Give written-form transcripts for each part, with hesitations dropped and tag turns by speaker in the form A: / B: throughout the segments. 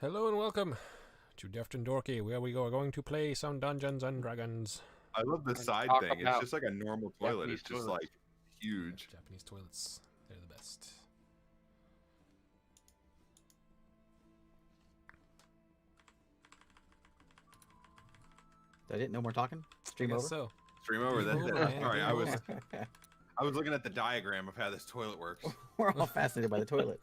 A: Hello and welcome to Deft and Dorky, where we are going to play some Dungeons and Dragons.
B: I love the side
C: talk
B: thing. It's
C: about
B: just like a normal toilet.
C: Japanese
B: It's just
C: toilets.
B: like huge.
A: Japanese toilets, they're the best.
D: That it? No more talking? Stream
A: I
D: over?
A: guess so.
B: Stream over.
A: Game
B: That's
A: over,
B: it.
A: man.
B: Sorry,
A: Game
B: I was looking at the diagram of how this toilet works.
D: We're all fascinated by the toilet.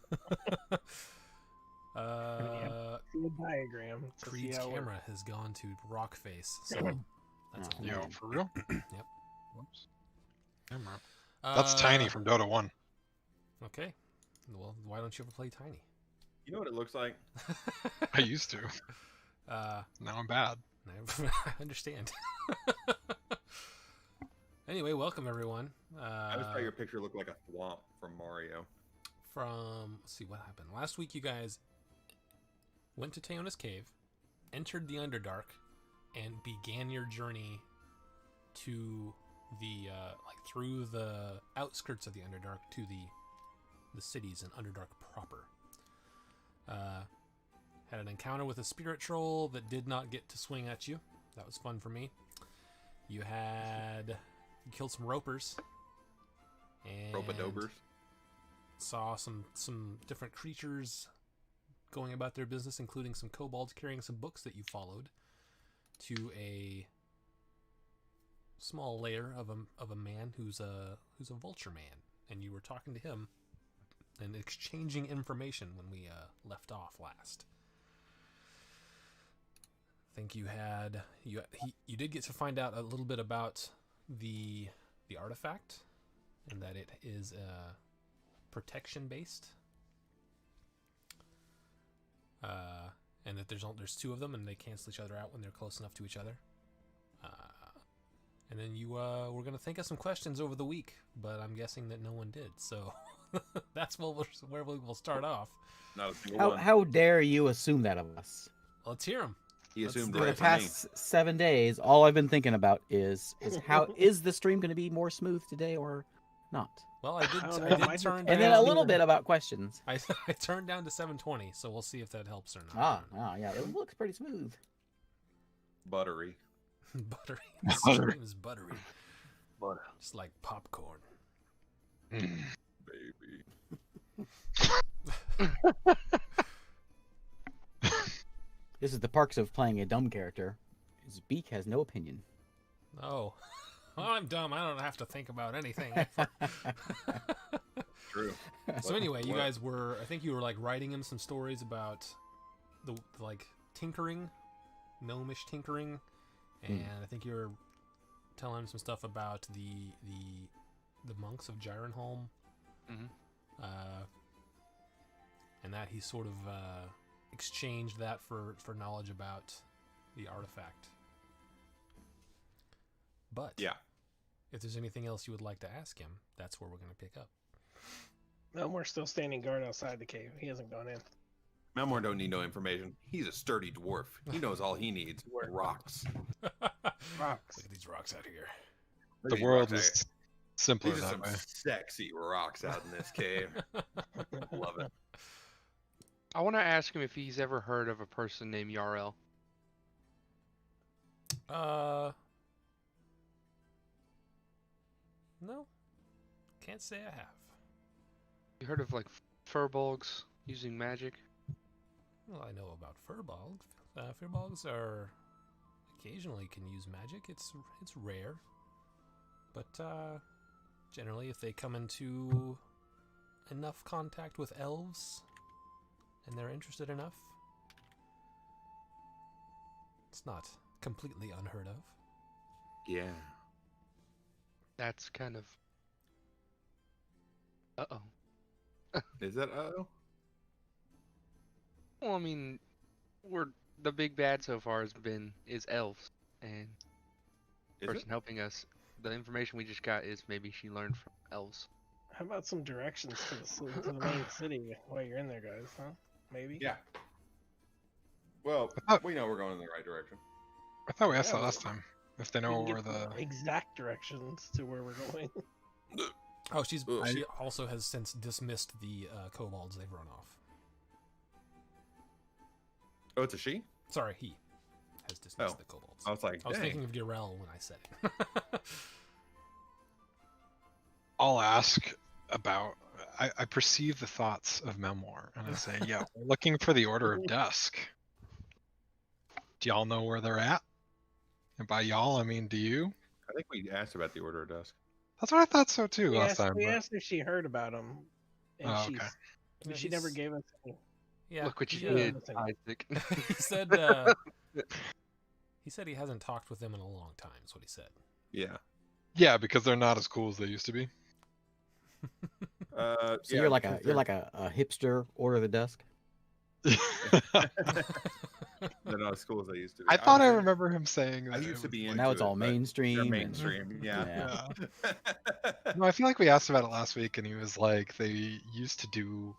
E: See a diagram. To see
A: Creed's
E: how it
A: camera has gone to rock face, so that's a
C: Yo,
A: thing.
C: for real?
A: Yep.
C: Whoops. Camera. That's Tiny from Dota 1.
A: Okay. Well, why don't you ever play Tiny?
B: You know what it looks like?
C: I used to.
A: Now
C: Now I'm bad.
A: I understand. Anyway, welcome everyone.
B: I just thought your picture looked like a thwomp from Mario.
A: Let's see what happened. Last week you guys went to Teona's cave, entered the Underdark, and began your journey to the through the outskirts of the Underdark to the cities in Underdark proper. Had an encounter with a spirit troll that did not get to swing at you. That was fun for me. You killed some ropers and
B: Ropadobers.
A: saw some different creatures going about their business, including some kobolds carrying some books that you followed to a small lair of a man who's a vulture man, and you were talking to him and exchanging information when we left off last. I think you did get to find out a little bit about the artifact, and that it is protection based, and that there's two of them and they cancel each other out when they're close enough to each other. And then you were going to think of some questions over the week, but I'm guessing that no one did, so that's where we will start off.
B: Not a single one.
D: How dare you assume that of us?
A: Let's hear them.
B: He assumed
D: For
B: it
D: the
B: right from me.
D: past 7 days, all I've been thinking about is how is the stream going to be more smooth today or not?
A: Well, I
E: I don't know,
A: did
E: might
A: turn
E: just
A: down,
D: And then a
E: Yeah.
D: little bit about questions.
A: I turned down to 720, so we'll see if that helps or not.
D: Yeah, it looks pretty smooth.
B: Buttery.
A: Buttery.
C: Buttery.
A: The stream is buttery.
C: Butter.
A: Just like popcorn.
B: Baby.
D: This is the perks of playing a dumb character. His beak has no opinion.
A: Oh. Well, I'm dumb. I don't have to think about anything.
B: True.
A: So anyway, you
B: What?
A: guys I think you were like writing him some stories about the like tinkering, gnomish tinkering, and I think you were telling him some stuff about the monks of Gyrenholm,
C: Mhm.
A: and that he sort of exchanged that for knowledge about the artifact. But
B: Yeah.
A: if there's anything else you would like to ask him, that's where we're going to pick up.
E: No, we're still standing guard outside the cave. He hasn't gone in.
B: Melmore don't need no information. He's a sturdy dwarf. He knows all he needs. Rocks.
E: Rocks.
A: Look at these rocks out here.
B: Look at
C: The
B: these
C: world
B: rocks out
C: is simpler
B: here. These are
C: that
B: some
C: way.
B: sexy rocks out in this cave. Love it.
F: I want to ask him if he's ever heard of a person named Yarel.
A: No, can't say I have.
F: You heard of like furbolgs using magic?
A: Well, I know about furbolgs. Furbolgs are occasionally can use magic. It's rare, but generally, if they come into enough contact with elves and they're interested enough, it's not completely unheard of.
B: Yeah.
F: That's kind of.
B: Is that
F: Well, I mean, the big bad so far is elves, and the
B: Is it?
F: person helping us. The information we just got is maybe she learned from elves.
E: How about some directions to the main city while you're in there, guys? Huh? Maybe.
B: Yeah. Well,
C: I thought-
B: we know we're going in the right direction.
C: I thought we asked
E: Yeah,
C: that last time. If they
E: We
C: know
E: can
C: where
E: get
C: the.
E: exact directions to where we're going.
A: Oh,
B: Ugh.
A: she also has since dismissed the kobolds they've run off.
B: Oh, it's a she?
A: Sorry, he has dismissed
B: Oh.
A: the kobolds.
B: I was like,
A: I was
B: dang.
A: thinking of Garel when I said it.
C: I'll ask about. I perceive the thoughts of Memoir, and I say, yeah, we're looking for the Order of Dusk. Do y'all know where they're at? And by y'all, I mean, do you?
B: I think we asked about the Order of Dusk.
C: That's what I thought so too
E: We
C: last
E: asked,
C: time.
E: we
C: but-
E: asked if she heard about him, and
C: Oh, okay.
A: Yeah,
E: she never
A: he's-
E: gave us any.
A: Yeah,
F: Look what you
A: he,
F: did,
E: Listen.
F: Isaac.
A: he said. He said he hasn't talked with them in a long time. Is what he said.
B: Yeah.
C: Yeah, because they're not as cool as they used to be.
D: So
B: yeah,
D: you're like
B: because
D: you're like a hipster Order of the Dusk.
B: they're not as cool as they used to be.
C: I thought I
B: was-
C: remember him saying that.
B: I used to be into
D: Now it's
B: it,
D: all
B: but they're
D: mainstream.
B: mainstream. Yeah.
C: No, I feel like we asked about it last week, and he was like, they used to do,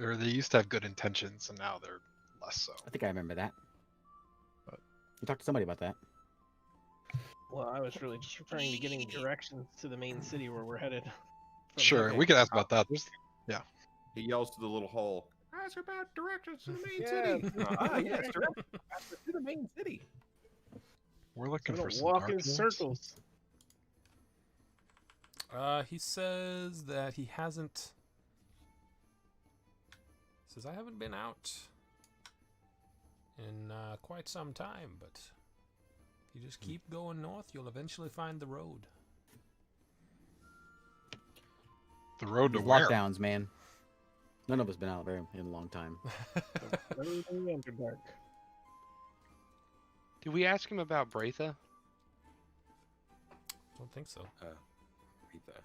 C: or they used to have good intentions, and now they're less so.
D: I think I remember that.
C: But-
D: You talked to somebody about that.
E: Well, I was really just referring to getting directions to the main city where we're headed. from
C: Sure,
E: here.
C: we could ask about that. There's,
B: He yells to the little hole. Ask about directions to the main
E: Yeah,
B: city.
E: it's-
B: Yes, directions to the main city.
C: we're
E: We
C: looking for
E: don't
C: some
E: walk
C: dark
E: in
C: ones.
E: circles.
A: He says that he hasn't. Says I haven't been out in quite some time, but you just keep going north, you'll eventually find the road.
C: The road to
D: These
C: where?
D: lockdowns, man. None of us been out there in a long time.
E: Better than the Underdark.
F: Did we ask him about Braitha?
A: Don't think so.
B: Read that.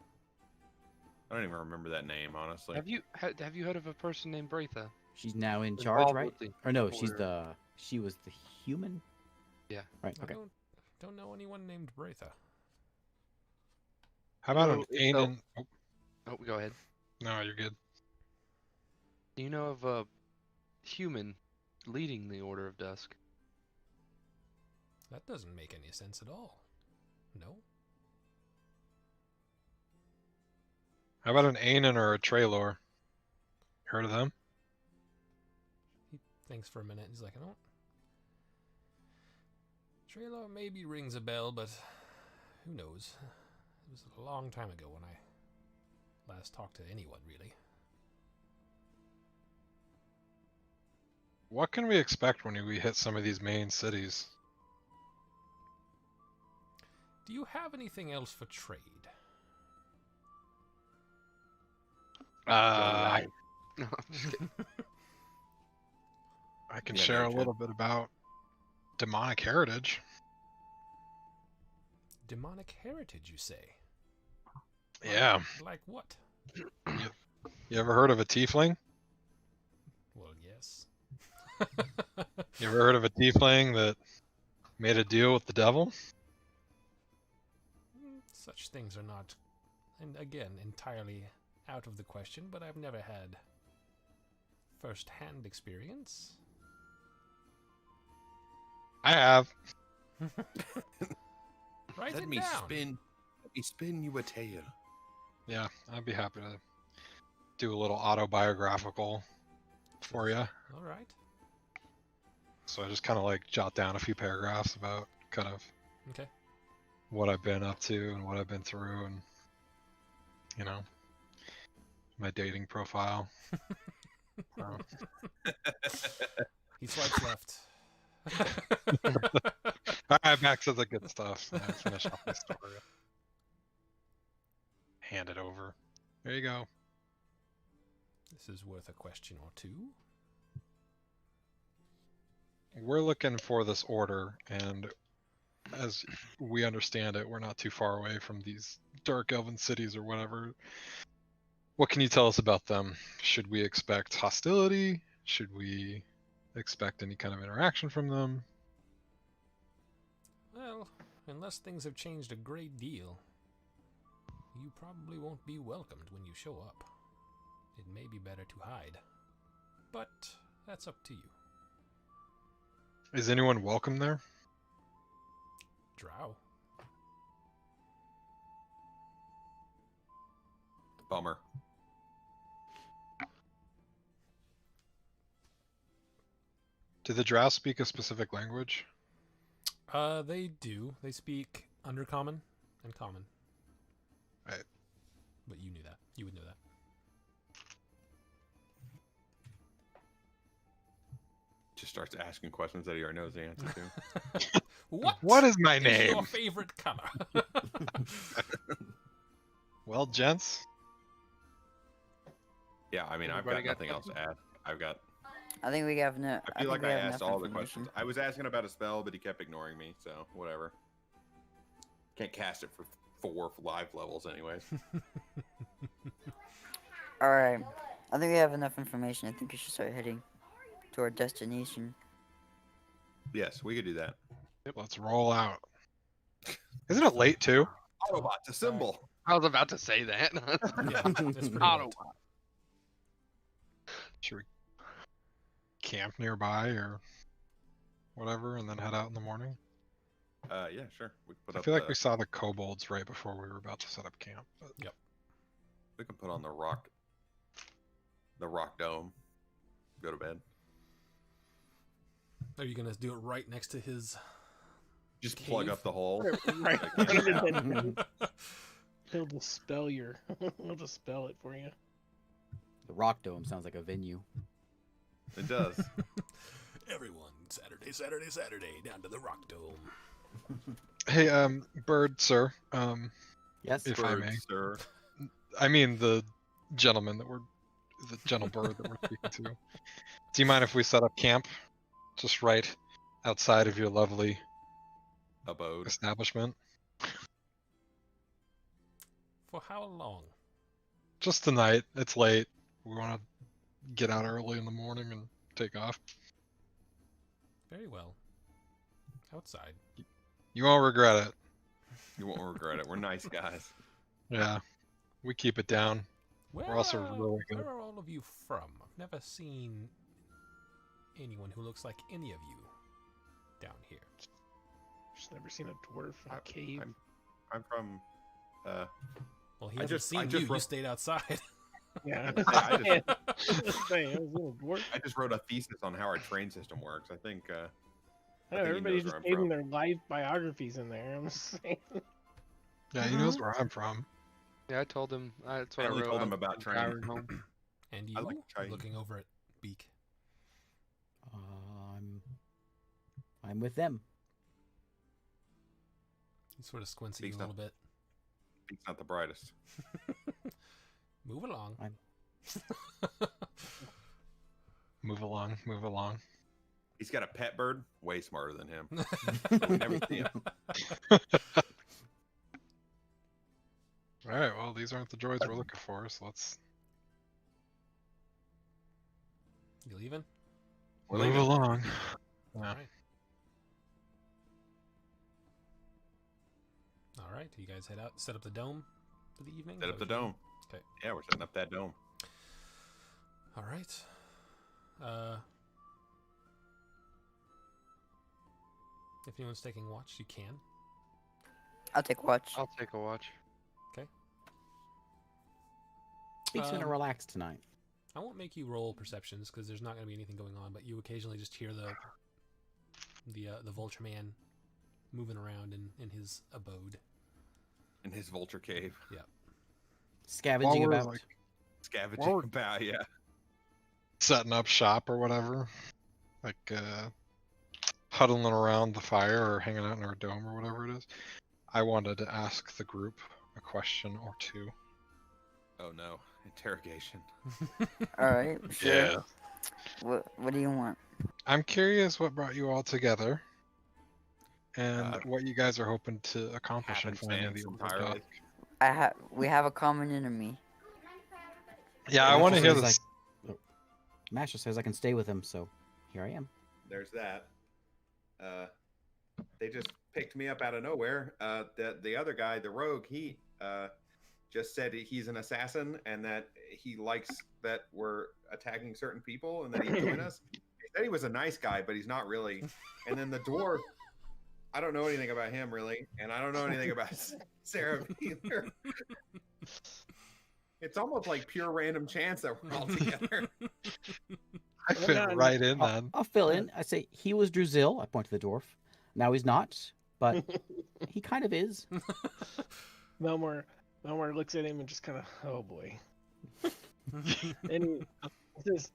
B: I don't even remember that name, honestly.
F: Have you heard of a person named Braitha?
D: She's now in charge,
F: Involved
D: right?
F: with the
D: Or no, she's
F: Order.
D: she was the human.
F: Yeah.
D: Right.
A: I
D: Okay.
A: don't know anyone named Braitha.
C: How about an
F: So-
C: Anon? Oh,
F: Oh, go ahead.
C: no, you're good.
F: Do you know of a human leading the Order of Dusk?
A: That doesn't make any sense at all. No?
C: How about an Anon or a Traylor? Heard of them?
A: He thinks for a minute. He's like, I don't. Trailer maybe rings a bell, but who knows? It was a long time ago when I last talked to anyone, really.
C: What can we expect when we hit some of these main cities?
A: Do you have anything else for trade?
C: I
F: No, I'm just kidding.
C: can
B: Yeah,
C: share
B: no,
C: a
B: Jen.
C: little bit about demonic heritage.
A: Demonic heritage, you say?
C: Yeah.
A: Like what?
C: You ever heard of a tiefling?
A: Well, yes.
C: You ever heard of a tiefling that made a deal with the devil?
A: Such things are not, and again, entirely out of the question, but I've never had first-hand experience.
C: I have.
A: Write
B: Let
A: it
B: me
A: down.
B: spin you a tale.
C: Yeah, I'd be happy to do a little autobiographical for you.
A: All right.
C: So I just kind of like jot down a few paragraphs about kind of
A: Okay.
C: what I've been up to and what I've been through and, you know, my dating profile. So,
A: He swipes left.
C: all right, back to the good stuff. Now finish off my story. Hand it over. There you go.
A: This is worth a question or two.
C: We're looking for this order, and as we understand it, we're not too far away from these dark elven cities or whatever. What can you tell us about them? Should we expect hostility? Should we expect any kind of interaction from them?
A: Well, unless things have changed a great deal, you probably won't be welcomed when you show up. It may be better to hide. But that's up to you.
C: Is anyone welcome there?
A: Drow.
B: Bummer.
C: Do the drow speak a specific language?
A: They do. They speak Undercommon and Common.
C: Right.
A: But you knew that. You would know that.
B: Just starts asking questions that he already knows the answer to.
C: What is my
A: is
C: name?
A: your favorite color?
C: Well, gents,
B: Yeah, I mean, I've got
F: Everybody got
B: nothing else to add.
G: I think we have no.
B: I feel like
G: think we
B: I
G: have
B: asked
G: enough
B: all the
G: information.
B: questions. I was asking about a spell, but he kept ignoring me, so whatever. Can't cast it for 4 live levels, anyways.
G: All right. I think we have enough information. I think we should start heading to our destination.
B: Yes, we could do that.
C: let's roll out. Isn't it late too?
B: Autobots, assemble!
F: I was about to say that.
A: Yeah, it's pretty
F: Auto.
A: late.
C: Should we camp nearby or whatever, and then head out in the morning?
B: Yeah, sure. We can put
C: I
B: up
C: feel like
B: the-
C: we saw the kobolds right before we were about to set up camp. But...
B: We can put on the rock dome. Go to bed.
A: Are you gonna do it right next to his?
B: Just
A: Cave?
B: plug up the hole.
E: Right.
B: Yeah.
E: He'll dispel he'll dispel it for you.
D: The Rock Dome sounds like a venue.
B: It does.
A: Everyone, Saturday, down to the Rock Dome.
C: Hey, Bird, sir.
D: Yes.
C: If I
B: Birds,
C: may.
B: sir.
C: I mean the gentleman that the gentle bird that we're speaking to. Do you mind if we set up camp, just right outside of your lovely
B: Abode.
C: establishment?
A: For how long?
C: Just tonight. It's late. We want to get out early in the morning and take off.
A: Very well. Outside.
C: You won't regret it.
B: You won't regret it. We're nice guys.
C: Yeah, we keep it down.
A: Where,
C: also really good.
A: Where are all of you from? I've never seen anyone who looks like any of you down here.
E: Just never seen a dwarf in a cave.
B: I'm from.
A: Well, he
B: I
A: hasn't
B: just-
A: seen
B: I just
A: you. You
B: wrote-
A: stayed outside.
E: Yeah.
B: I
E: Just saying, I was in a dwarf.
B: I just wrote a thesis on how our train system works. I think.
E: I know,
B: think he
E: everybody
B: knows
E: just
B: where I'm
E: gave him
B: from.
E: their life biographies in there. I'm just saying.
C: Yeah, he knows where I'm from.
F: Yeah, I told him. That's what
B: I
F: I
B: only
F: wrote.
B: told him
F: on
B: about
F: the
B: train.
F: driving home.
A: And
B: I
A: you,
B: like train.
A: looking over at Beak.
D: I'm with them.
A: He sort of squints at
B: Beak's
A: you a
B: not-
A: little bit.
B: He's not the brightest.
A: Move along.
C: Move along, move along.
B: He's got a pet bird. Way smarter than him. We never see him.
C: All right, well, these aren't the droids we're looking for, so let's
A: You leaving?
B: We're
C: move
B: leaving.
C: along.
A: All
C: Yeah.
A: right. All right. You guys head out. Set up the dome for the evening.
B: Set
A: Is
B: up
A: that
B: the
A: what you
B: dome.
A: do? Okay.
B: Yeah, we're setting up that dome.
A: All right. If anyone's taking watch, you can.
G: I'll take watch.
F: I'll take a watch.
D: Beak's gonna
A: Um,
D: relax tonight.
A: I won't make you roll perceptions because there's not going to be anything going on, but you occasionally just hear the vulture man moving around in his abode.
B: In his vulture cave.
D: Scavenging
C: we're,
D: about.
C: like,
B: Scavenging
C: Well, we're-
B: about, yeah.
C: Setting up shop or whatever. Like, huddling around the fire or hanging out in our dome or whatever it is. I wanted to ask the group a question or two.
B: Oh no. Interrogation.
G: All right, sure.
C: Yeah.
G: What do you want?
C: I'm curious what brought you all together and
B: Uh,
C: what you guys are hoping to accomplish in finding the
B: happenstance entirely.
C: Underdark.
G: We have a common enemy.
C: Yeah, I want to hear
D: Sounds
C: this.
D: Masha says I can stay with him, so here I am.
B: There's that. They just picked me up out of nowhere. The other guy, the rogue, he just said he's an assassin and that he likes that we're attacking certain people and that he'd join us. He said he was a nice guy, but he's not really. And then the dwarf, I don't know anything about him really, and I don't know anything about Sarah either. It's almost like pure random chance that we're all together.
C: I fit
E: not-
C: right in
D: I'll,
C: then.
D: I'll fill in. I say he was Druzil. I point to the dwarf. Now he's not, but he kind of is.
E: Melmor looks at him and just kind of, oh boy. And he says,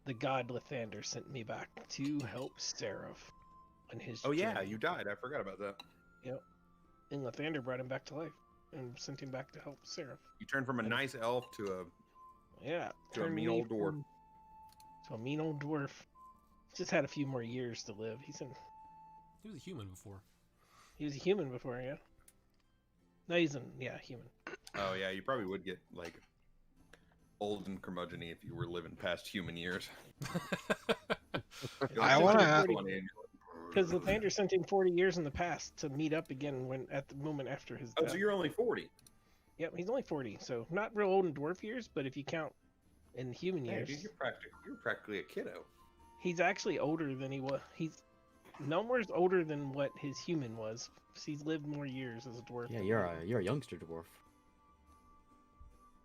E: "The god Lathander sent me back to help Seraph on his
B: Oh yeah,
E: journey."
B: you died. I forgot about that.
E: And Lathander brought him back to life and sent him back to help Seraph.
B: You turned from a nice elf to
E: Yeah.
B: To a
E: turned
B: mean
E: me
B: old dwarf.
E: To a mean old dwarf. Just had a few more years to live.
A: He was a human before.
E: He was a human before, yeah. No, he's human.
B: Oh yeah, you probably would get like old and curmudgeon-y if you were living past human years.
C: I want to ask.
E: Because Lathander sent him 40 years in the past to meet up again when at the moment after his
B: Oh,
E: death.
B: so you're only 40.
E: Yep, he's only 40, so not real old in dwarf years, but if you count in human
B: Yeah,
E: years,
B: dude, you're practically a kiddo.
E: he's actually older than he was. Melmor's older than what his human was. He's lived more years as a dwarf.
D: Yeah,
E: than
D: you're
E: he
D: a youngster dwarf.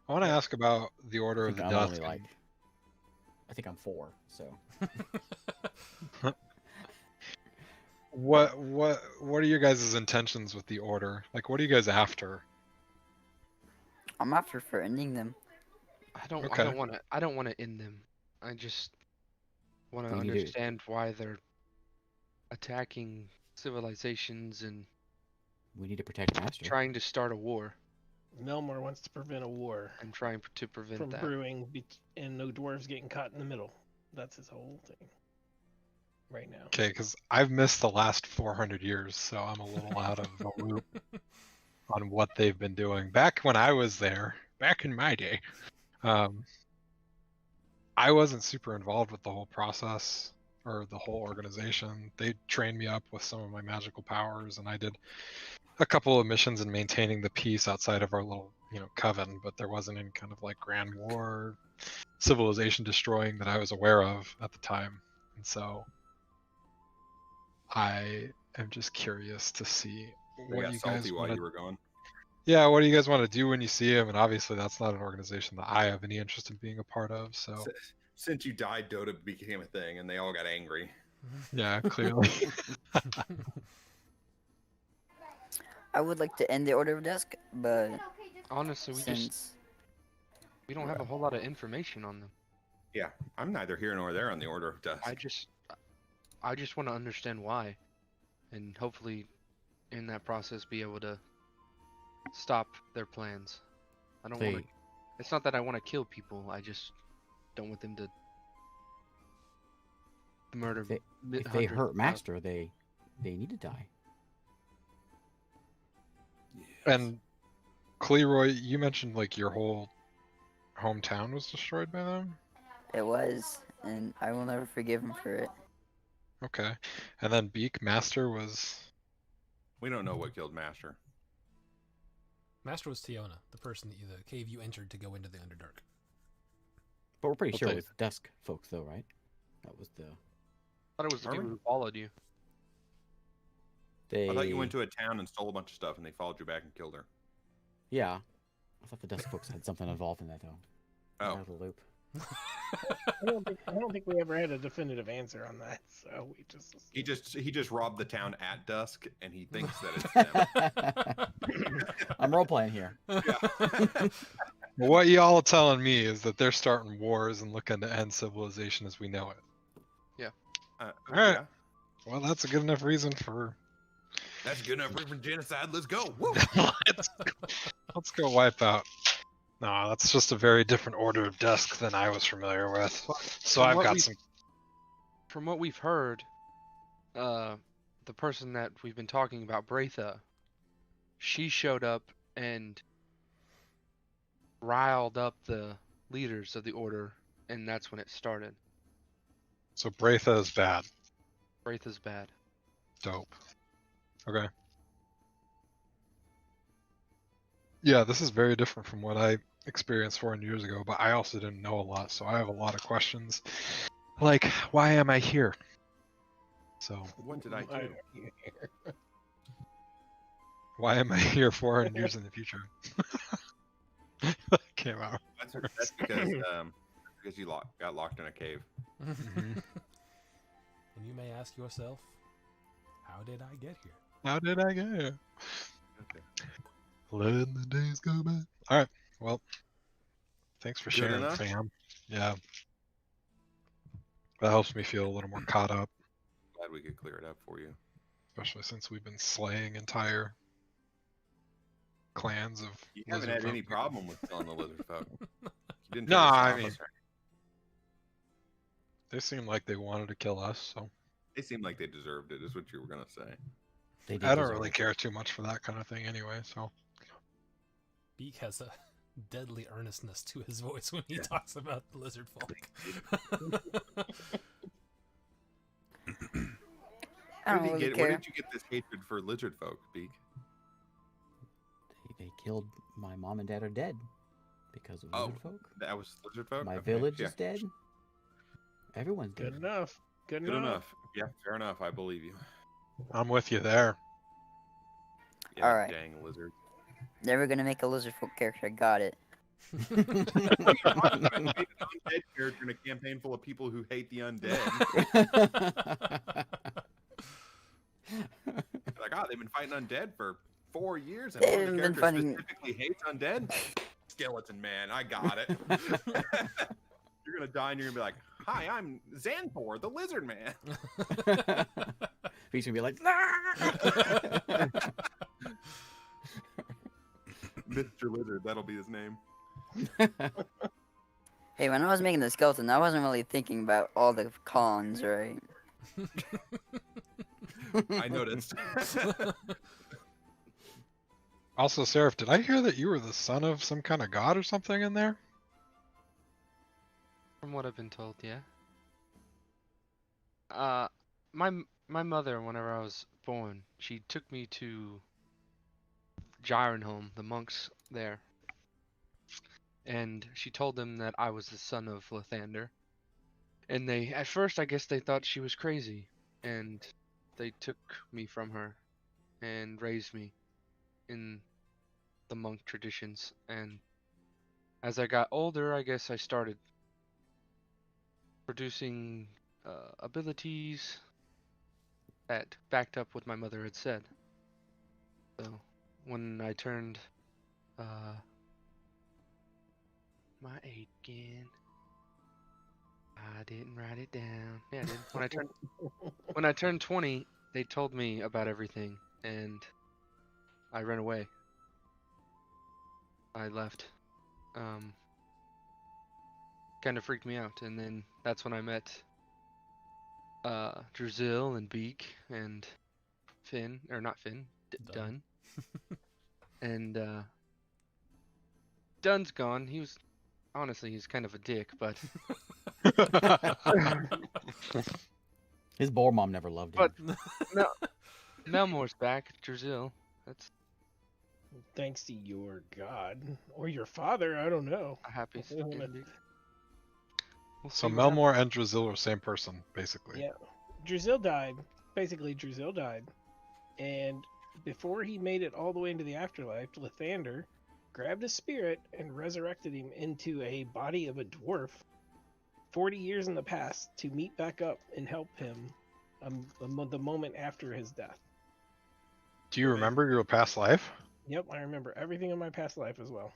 C: I want to ask about the
D: I
C: Order of
D: think
C: the
D: I'm
C: Dusk.
D: only like. I think I'm 4. So
C: What are your guys' intentions with the Order? Like, what are you guys after?
G: I'm after for ending them.
F: I don't
C: Okay.
F: want to end them. I just want to
D: We need to-
F: understand why they're attacking civilizations and
D: we need to protect Master.
F: trying to start a war
E: Melmor wants to prevent a war
F: and trying to prevent
E: from
F: that.
E: brewing and no dwarves getting caught in the middle. That's his whole thing right now.
C: Okay, because I've missed the last 400 years, so I'm a little out of the loop on what they've been doing. Back when I was there, back in my day, I wasn't super involved with the whole process or the whole organization. They trained me up with some of my magical powers, and I did a couple of missions in maintaining the peace outside of our little, coven, but there wasn't any kind of like grand war, civilization destroying that I was aware of at the time. And so I am just curious to see
B: They
C: what
B: got
C: you guys
B: salty while
C: want
B: you
C: to.
B: were gone.
C: Yeah, what do you guys want to do when you see him? And obviously, that's not an organization that I have any interest in being a part of. So
B: Since you died, Dota became a thing, and they all got angry.
C: yeah, clearly.
G: I would like to end the Order of Dusk, but
F: Honestly,
G: since
F: we don't have a whole lot of information on them.
B: Yeah, I'm neither here nor there on the Order of Dusk.
F: I just want to understand why, and hopefully, in that process, be able to stop their plans. I don't want to. It's not that I want to kill people. I just don't want them to murder.
D: If they
F: hundreds
D: hurt
F: of
D: Master, they need to die.
C: And Cleroy, you mentioned like your whole hometown was destroyed by them.
G: it was, and I will never forgive him for it.
C: Okay, and then Beak Master was.
B: We don't know what killed Master.
A: Master was Tiona, the person that the cave you entered to go into the Underdark.
D: But we're pretty
C: Well,
D: sure
C: they-
D: it was Dusk folks, though, right? That was the.
F: I thought it was the
B: Are
F: people
B: we?
F: who followed you.
D: They.
B: I thought you went to a town and stole a bunch of stuff, and they followed you back and killed her.
D: Yeah, I thought the Dusk folks had something involved in that, though. I'm
B: Oh,
D: out of the loop.
E: I don't think we ever had a definitive answer on that, so we just.
B: he just robbed the town at dusk, and he thinks that it's them.
D: I'm role playing here.
C: Well, what y'all are telling me is that they're starting wars and looking to end civilization as we know it. All right.
B: Yeah,
C: Well, that's a good enough reason for.
B: that's good enough for genocide. Let's go. Woo!
C: Let's go wipe out. No, that's just a very different Order of Dusk than I was familiar with. So
F: From
C: I've
F: what
C: got
F: we-
C: some.
F: From what we've heard, the person that we've been talking about, Braitha, she showed up and riled up the leaders of the order, and that's when it started.
C: So Braitha is bad.
F: Braitha's bad.
C: Dope. Okay. Yeah, this is very different from what I experienced 400 years ago, but I also didn't know a lot, so I have a lot of questions. Like, why am I here? So,
B: What did I do?
C: why am I here 400 years in the future? Came out.
B: That's because because you got locked in a cave.
A: And you may ask yourself, how did I get here?
C: How did I get here?
B: Okay.
C: Letting the days go by. All right. Well, thanks for
B: Good
C: sharing,
B: enough?
C: fam. Yeah. That helps me feel a little more caught up,
B: Glad we could clear it up for you.
C: especially since we've been slaying entire clans of
B: You haven't
C: lizard
B: had any
C: folk.
B: problem with killing the lizard folk. You didn't
C: No,
B: try to
C: I
B: stop
C: mean-
B: us, right?
C: They seemed like they wanted to kill us, so
B: They seemed like they deserved it, is what you were gonna say.
D: They did
C: I don't
D: deserve
C: really
D: it.
C: care too much for that kind of thing anyway. So
A: Beak has a deadly earnestness to his voice when he
B: Yeah.
A: talks about the lizard folk.
G: I don't
B: Where
G: really
B: did
G: care.
B: you get this hatred for lizard folk, Beak?
D: They killed my mom and dad are dead because of
B: Oh,
D: lizard folk.
B: That was lizard folk?
D: My
B: Okay,
D: village
B: yeah.
D: is dead. Everyone's
E: Good
D: dead.
E: enough. Good
B: Good
E: enough.
B: enough. Yeah, fair enough. I believe you.
C: I'm with you there.
B: Yeah,
G: Alright.
B: dang lizard.
G: Never gonna make a lizard folk character. Got it.
B: Hate an undead character in a campaign full of people who hate the undead. Like, they've been fighting undead for 4 years, and one of the
G: They've been
B: characters
G: fighting-
B: specifically hates undead. Skeleton man, I got it. You're gonna die, and you're gonna be like, "Hi, I'm Xanthor, the lizard man."
D: He's gonna be like,
B: Mr. Lizard, that'll be his name.
G: Hey, when I was making the skeleton, I wasn't really thinking about all the cons, right?
B: I noticed.
C: Also, Seraph, did I hear that you were the son of some kind of god or something in there?
F: From what I've been told, yeah. My mother, whenever I was born, she took me to Gyrenholm, the monks there, and she told them that I was the son of Lathander. And they, at first, I guess they thought she was crazy, and they took me from her and raised me in the monk traditions. And as I got older, I guess I started producing abilities that backed up what my mother had said. So when I turned my age again, I didn't write it down. Yeah, I did. When I turned 20, they told me about everything, and I ran away. I left. Kind of freaked me out, and then that's when I met Drazil and Beak and Finn, or not Finn, Dun. And Dun's gone. He's kind of a dick, but
D: his boar mom never loved him.
F: But Melmore's back. Drazil. That's
E: Thanks to your god or your father, I don't know.
F: a happy
E: Yeah, when I-
F: ending. We'll
C: So
F: see what happens.
C: Melmore and Drazil are same person, basically.
E: Yeah. Drazil died. Basically, Drazil died. And before he made it all the way into the afterlife, Lathander grabbed a spirit and resurrected him into a body of a dwarf 40 years in the past to meet back up and help him the moment after his death.
C: Do you remember your past life?
E: Yep, I remember everything in my past life as well.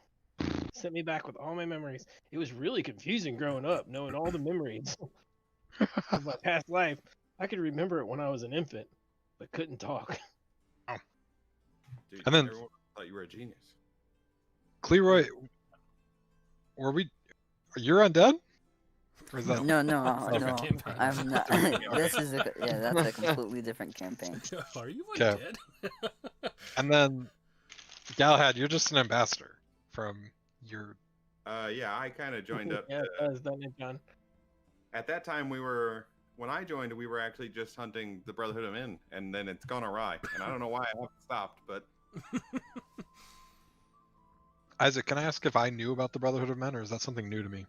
E: Sent me back with all my memories. It was really confusing growing up, knowing all the memories of my past life. I could remember it when I was an infant, but couldn't talk.
B: Dude,
C: And then-
B: everyone thought you were a genius.
C: Cleroy, you're undead? Or is that...
G: No,
A: Different campaign.
G: I'm not. That's a completely different campaign.
A: Are you
C: Okay.
A: dead?
C: And then Galahad, you're just an ambassador from your...
B: Yeah, I kind of joined up.
E: Yeah, that was done and done.
B: At that time, when I joined, we were actually just hunting the Brotherhood of Men, and then it's gone awry. And I don't know why I haven't stopped, but
C: Isaac, can I ask if I knew about the Brotherhood of Men, or is that something new to me?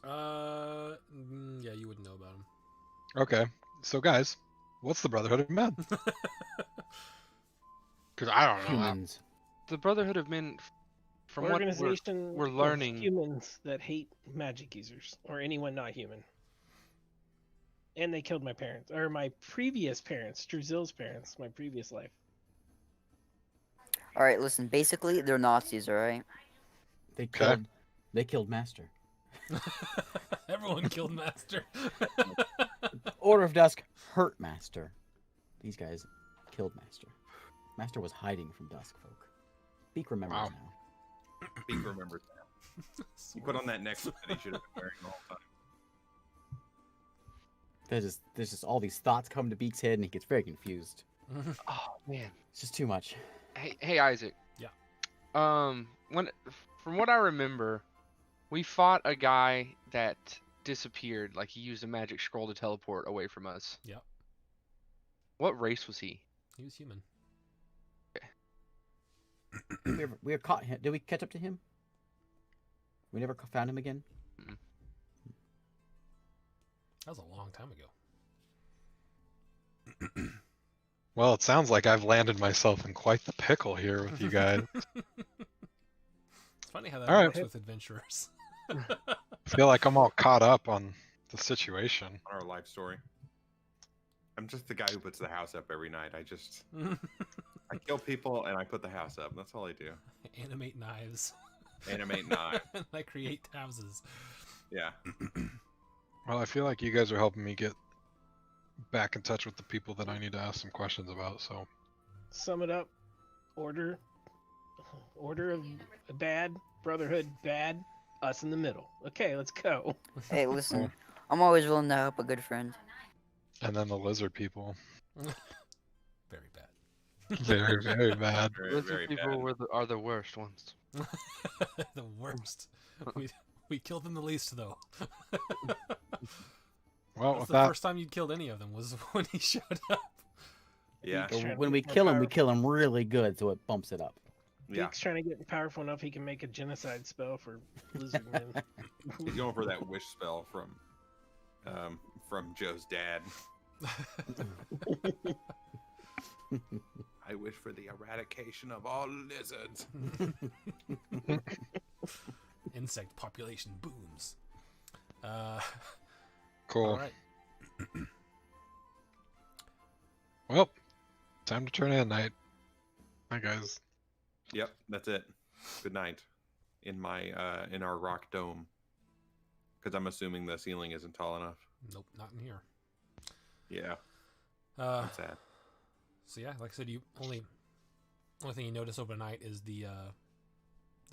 A: Yeah, you wouldn't know about him.
C: Okay, so guys, what's the Brotherhood of Men? Because I don't know.
D: Humans.
F: The Brotherhood of Men from what
E: organization
F: we're
E: of
F: learning.
E: humans that hate magic users or anyone not human. And they killed my parents, or my previous parents, Druzil's parents, my previous life.
G: All right, listen. Basically, they're Nazis. All right.
C: Okay.
D: They killed Master.
A: Everyone killed Master.
D: Order of Dusk hurt Master. These guys killed Master. Master was hiding from Dusk folk. Beak remembers
C: Wow.
D: now.
B: Beak remembers that. He put on that necklace that he should have been wearing the whole time.
D: There's just all these thoughts come to Beak's head, and he gets very confused.
F: Oh man.
D: It's just too much.
F: Hey Isaac.
A: Yeah.
F: When from what I remember, we fought a guy that disappeared. Like he used a magic scroll to teleport away from us.
A: Yep.
F: What race was he?
A: He was human.
D: We were caught him. Did we catch up to him? We never found him again.
A: That was a long time ago.
C: Well, it sounds like I've landed myself in quite the pickle here with you guys.
A: It's funny how that
C: All right.
A: works with adventurers.
C: I feel like I'm all caught up on the situation.
B: On our life story. I'm just the guy who puts the house up every night. I kill people and I put the house up. That's all I do.
A: Animate knives.
B: Animate knives.
A: I create houses.
B: Yeah.
C: Well, I feel like you guys are helping me get back in touch with the people that I need to ask some questions about, so.
E: Sum it up. Order of bad, Brotherhood bad, us in the middle. Okay, let's go.
G: Hey, listen. I'm always willing to help a good friend.
C: And then the lizard people.
A: Very bad.
C: Very, very bad.
B: Very,
F: Lizard
B: very
F: people
B: bad.
F: are the worst ones.
A: The worst. We killed them the least, though.
C: Well,
A: That's
C: with
A: the
C: that,
A: first time you'd killed any of them was when he showed up.
B: Yeah.
E: Beak's trying to
D: When we
E: get more
D: kill him, we
E: powerful.
D: kill him really good, so it bumps it up.
B: Yeah.
E: Beak's trying to get powerful enough he can make a genocide spell for lizard men.
B: He's going for that wish spell from Joe's dad. I wish for the eradication of all lizards.
A: Insect population booms.
C: cool.
A: All right.
C: Well, time to turn in, night. Hi, guys.
B: Yep, that's it. Good night. In our rock dome. Because I'm assuming the ceiling isn't tall enough.
A: Nope, not in here.
B: Yeah,
A: Uh,
B: that's sad.
A: so yeah, like I said, only thing you notice overnight is the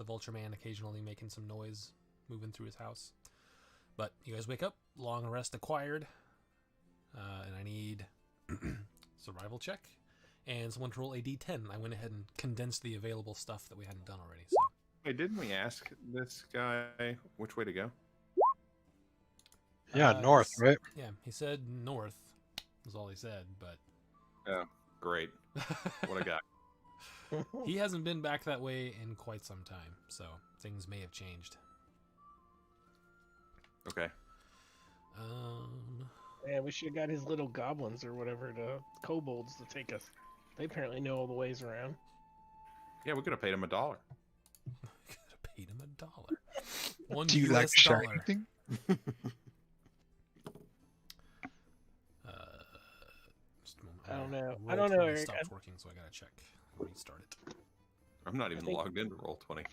A: vulture man occasionally making some noise, moving through his house. But you guys wake up, long rest acquired, and I need survival check and someone to roll a d10. I went ahead and condensed the available stuff that we hadn't done already. So
B: Wait, didn't we ask this guy which way to go?
C: Yeah, north,
A: he's-
C: right?
A: Yeah, he said north was all he said, but
B: Great. What a guy.
A: he hasn't been back that way in quite some time, so things may have changed.
B: Okay.
E: Yeah, we should have got his little goblins or whatever, the kobolds, to take us. They apparently know all the ways around.
B: Yeah, we could have paid him $1.
A: Could have paid him $1. $1
C: Do you like
A: US dollar.
C: shouting?
A: Just a moment.
E: I don't know.
A: Roll
E: I don't know,
A: 20
E: Eric.
A: Stopped working, so I gotta check. Restart it.
B: I'm not even
E: think-
B: logged into Roll20.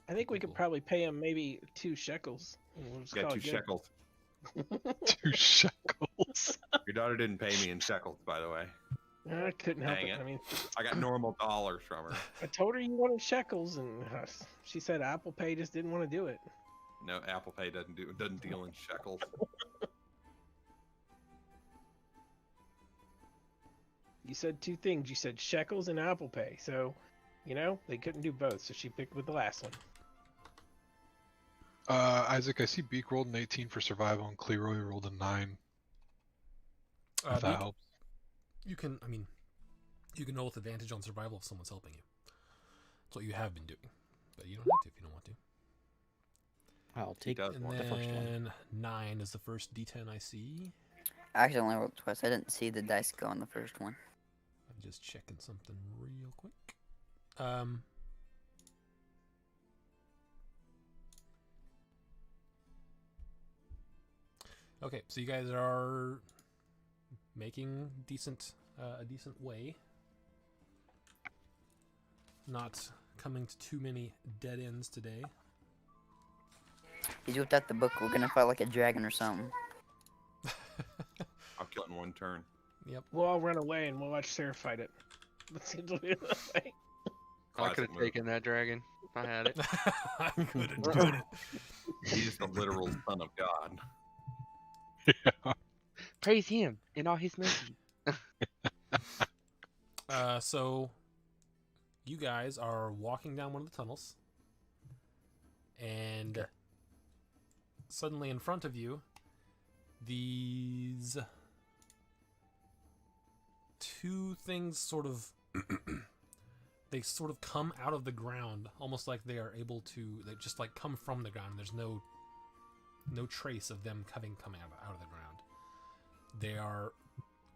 E: I think we could probably pay him maybe 2 shekels. And we'll just
B: Got
E: call
B: 2
E: it good.
B: shekels.
C: 2 shekels.
B: Your daughter didn't pay me in shekels, by the way.
E: I couldn't help
B: Dang
E: it.
B: it.
E: I mean,
B: I got normal dollars from her.
E: I told her you wanted shekels, and she said Apple Pay just didn't want to do it.
B: No, Apple Pay doesn't deal in shekels.
E: You said 2 things. You said shekels and Apple Pay. So, they couldn't do both. So she picked with the last one.
C: Isaac, I see Beak rolled an 18 for survival and Cleroy rolled a 9. If that
A: Beak,
C: helps.
A: you can roll with advantage on survival if someone's helping you. That's what you have been doing, but you don't have to if you don't want to.
D: I'll take
B: does
A: And
B: want
D: the first one.
A: then 9 is the first D10 I see.
G: I actually only rolled twice. I didn't see the dice go on the first one.
A: I'm just checking something real quick. Okay, so you guys are making a decent way. Not coming to too many dead ends today.
G: He's whipped out the book. We're gonna fight like a dragon or something.
B: I'll kill it in one turn.
A: Yep.
E: We'll all run away and we'll watch Sarah fight it. That seems to be the way.
F: I could
B: Classic
F: have
B: move.
F: taken that dragon if I had it.
A: I could have done it.
B: He's the literal son of God.
F: Praise him in all his mercy.
A: So you guys are walking down one of the tunnels, and suddenly in front of you, these two things sort of they sort of come out of the ground, almost like they are able to. They just like come from the ground. There's no trace of them coming out of the ground. They are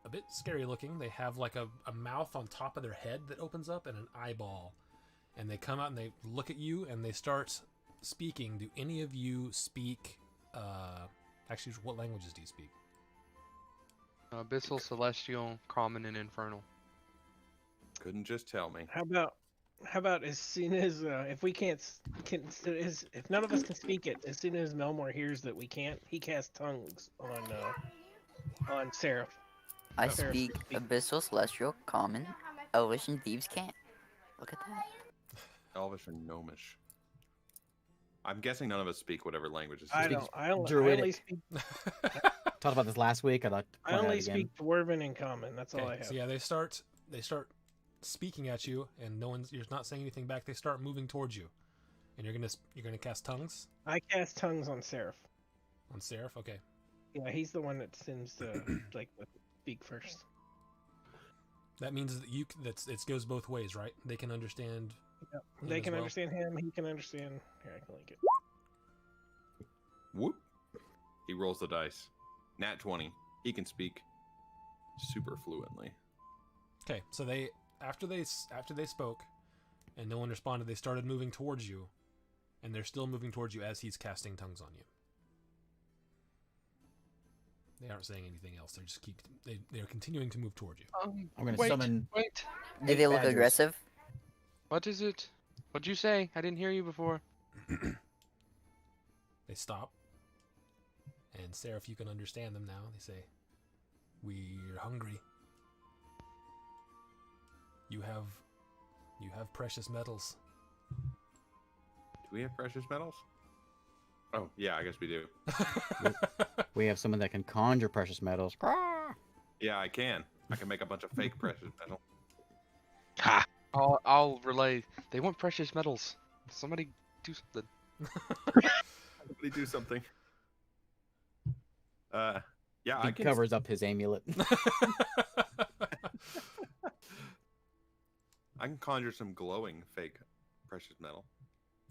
A: a bit scary looking. They have like a mouth on top of their head that opens up and an eyeball. And they come out and they look at you and they start speaking. Do any of you speak... actually, what languages do you speak?
F: Abyssal, Celestial, Common, and Infernal.
B: Couldn't just tell me.
E: How about as soon as if we can't if none of us can speak it, as soon as Melmore hears that we can't, he casts tongues on Seraph.
G: I
E: Sarah
G: speak Abyssal, Celestial, Common, Elvish, and Thieves can't. Look at that.
B: Elvish and Gnomish. I'm guessing none of us speak whatever languages.
E: I
B: he
E: don't.
B: speaks.
E: I only
D: Druidic.
E: speak.
D: Talked about this last week. I'd like to
E: I
D: point out
E: only
D: again.
E: speak Dwarven and Common. That's all I have.
A: So yeah, they start speaking at you, and you're not saying anything back. They start moving towards you, and you're gonna cast tongues
E: I cast tongues on Seraph.
A: on Seraph. Okay.
E: Yeah, he's the one that seems to like speak first.
A: That means that it goes both ways, right? They can understand.
E: Yeah.
A: him
E: They
A: as
E: can
A: well.
E: understand him. He can understand. Here, I can link it.
B: Whoop. He rolls the dice. Nat 20. He can speak super fluently.
A: Okay, so after they spoke, and no one responded, they started moving towards you, and they're still moving towards you as he's casting tongues on you. They aren't saying anything else. They just they're continuing to move towards you.
D: I'm gonna
F: wait,
D: summon.
F: Wait.
G: Did they look
D: badgers.
G: aggressive?
F: What is it? What'd you say? I didn't hear you before.
A: They stop, and Sarah, if you can understand them now, they say, "We're hungry. You have precious metals."
B: Do we have precious metals? Oh, yeah, I guess we do.
D: We have someone that can conjure precious metals.
B: Yeah, I can. I can make a bunch of fake precious metal.
C: Ha!
F: I'll relay. They want precious metals. Somebody do something.
B: Somebody do something. Yeah,
D: He
B: I can.
D: covers up his amulet.
B: I can conjure some glowing fake precious metal,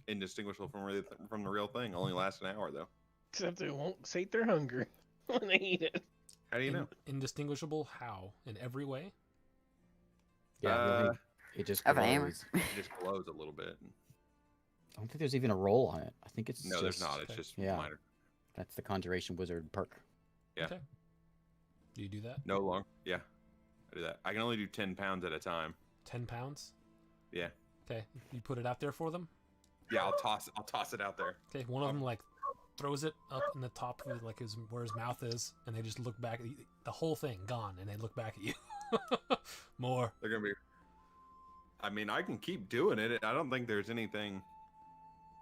B: indistinguishable from the real thing. Only lasts an hour though.
E: Except they won't sate their hunger when they eat it.
B: How do you know?
A: Indistinguishable? How? In every way?
D: Yeah, really, it just
G: I have a hammer.
D: glows.
B: It just glows a little bit.
D: I don't think there's even a roll on it. I think it's
B: No,
D: just,
B: there's not. It's just
D: yeah.
B: minor.
D: That's the conjuration wizard perk.
B: Yeah.
A: Okay. Do you do that?
B: No long. Yeah, I do that. I can only do 10 pounds at a time.
A: 10 pounds?
B: Yeah.
A: Okay. You put it out there for them?
B: Yeah, I'll toss it out there.
A: Okay. One of them like throws it up in the top of it, like where his mouth is, and they just look back. The whole thing gone, and they look back at you. More.
B: They're gonna be. I mean, I can keep doing it. I don't think there's anything.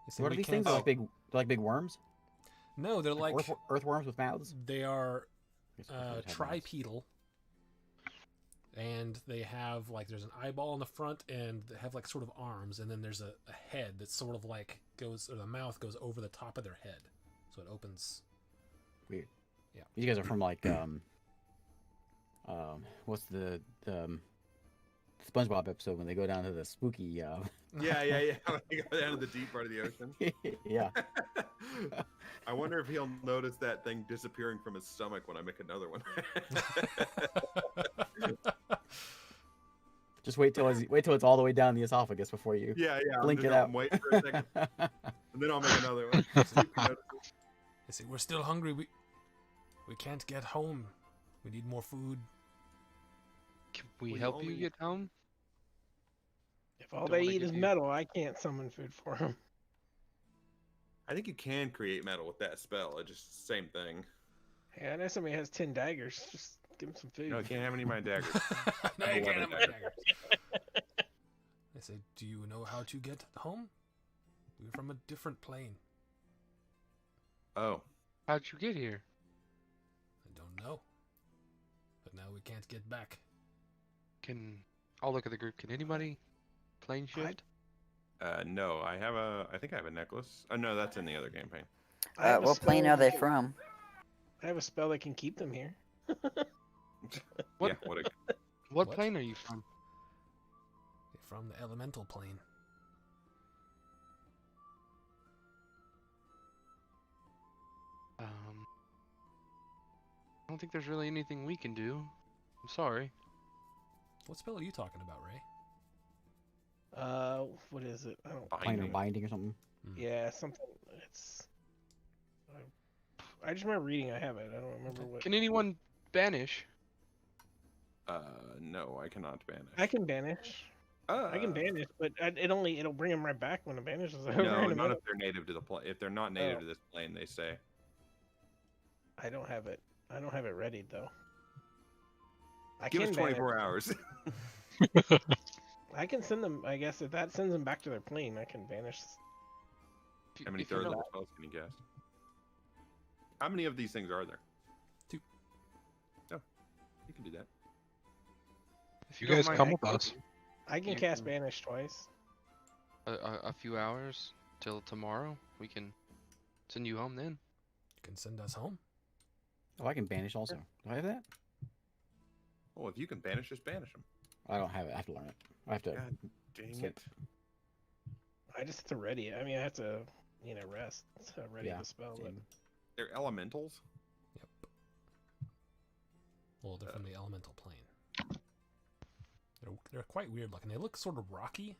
A: They say
D: What are
A: we
D: these
A: can't
D: things? They're like big worms?
A: No, they're like
D: earthworms with mouths?
A: they are
D: I guess earthworms have mouths.
A: tripedal, and they have like there's an eyeball in the front, and they have like sort of arms, and then there's a head that sort of like goes, or the mouth goes over the top of their head, so it opens.
D: Weird.
A: Yeah.
D: You guys are from like what's the SpongeBob episode when they go down to the spooky
B: Yeah. When you go down to the deep part of the ocean.
D: yeah.
B: I wonder if he'll notice that thing disappearing from his stomach when I make another one.
D: Just wait till it's all the way down the esophagus before you
B: Yeah.
D: blink
B: I'm
D: it
B: just
D: out.
B: gonna wait for a second, and then I'll make another one. See if he notices.
A: They say we're still hungry. We We can't get home. We need more food.
F: Can we
B: We
F: help you
B: only-
F: get home?
E: If all
F: Don't
E: they
F: wanna
E: eat
F: give
E: is
F: you-
E: metal, I can't summon food for them.
B: I think you can create metal with that spell. It's just the same thing.
E: Yeah, I know somebody has 10 daggers. Just give them some food.
B: No, I can't have any of my daggers.
A: No,
B: I
A: you can't
B: love
A: have my
B: it.
A: daggers. They say, do you know how to get home? We're from a different plane.
B: Oh,
F: How'd you get here?
A: I don't know. But now we can't get back.
F: I'll look at the group. Can anybody plane shift?
B: no. I think I have a necklace. Oh no, that's in the other campaign.
E: I have a
G: What plane
E: spell
G: are they
E: that can-
G: from?
E: I have a spell that can keep them here.
F: What-
B: Yeah, what a
F: What
A: What?
F: plane are you from?
A: They're from the elemental plane.
F: I don't think there's really anything we can do. I'm sorry.
A: What spell are you talking about, Ray?
E: What is it? I don't.
D: Planar
B: binding.
D: binding or something.
E: Yeah, something. It's. I just remember reading. I have it. I don't remember what.
F: Can anyone banish?
B: No, I cannot banish.
E: I can banish. I can banish, but it'll bring them right back when the banish is over.
B: No,
E: in a
B: not
E: minute.
B: if they're native to the plane. If they're not native
E: Oh.
B: to this plane, they say.
E: I don't have it. I don't have it ready though. I
B: Give us
E: can
B: 24 hours.
E: I can send them. I guess if that sends them back to their plane, I can banish.
B: How many
F: If you're
B: third level
F: not-
B: spells can you cast? How many of these things are there?
A: 2.
B: Oh, you can do that.
F: if
C: You
F: don't
C: guys
F: mind,
C: come
F: I
C: with
F: can-
C: us.
E: I can
F: You
E: cast
F: can-
E: banish twice.
F: A few hours till tomorrow. We can send you home then.
A: You can send us home.
D: Oh, I can banish also. Do I have that?
B: Well, if you can banish, just banish them.
D: I don't have it. I have to learn it. I have to.
B: God dang
D: Skip.
B: it.
E: I just have to ready it. I mean, I have to, rest to ready
D: Yeah,
E: the spell. But
D: same.
B: They're elementals.
A: Yep. Well, they're from the elemental plane. They're quite weird looking. They look sort of rocky.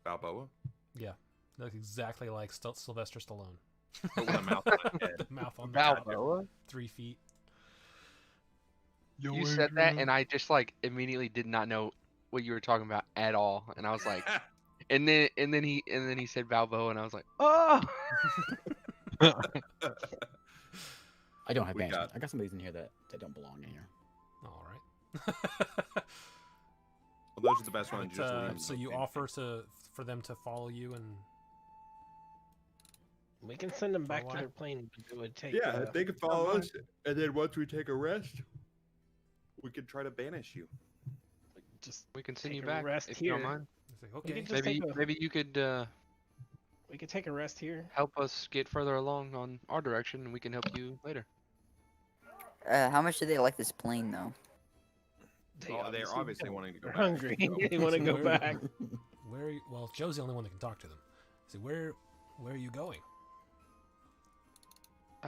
B: Balboa.
A: Yeah, they look exactly like Sylvester Stallone.
B: But with a mouth on its head.
A: The mouth on the
F: Balboa?
A: 3 feet.
F: You said that, and I just like immediately did not know what you were talking about at all, and I was like, and then he said Balboa, and I was like, oh.
D: I don't have
B: We
D: banishment.
B: got-
D: I got some of these in here that don't belong in here.
A: All right.
B: Well, those are the best ones.
A: But,
B: Just leave them
A: so
B: in
A: you
B: the
A: offer for them to follow you, and
E: we can send them back to
A: why?
E: their plane. But it would take.
B: Yeah, they can follow
E: long.
B: us, and then once we take a rest, we can try to banish you.
E: Just
F: We can send
E: Take
F: you
E: a
F: back
E: rest
F: if you don't
E: here.
F: mind.
A: it's like,
E: We
A: okay,
E: could just
F: Maybe
E: take a-
F: maybe you could
E: we could take a rest here.
F: help us get further along on our direction, and we can help you later.
G: How much do they like this plane though?
B: They're obviously wanting to go
E: They're
B: back.
E: hungry.
B: so-
E: They want to
A: So
E: go
A: where-
E: back.
A: where? Are you, well, Joe's the only one that can talk to them. So where are you going?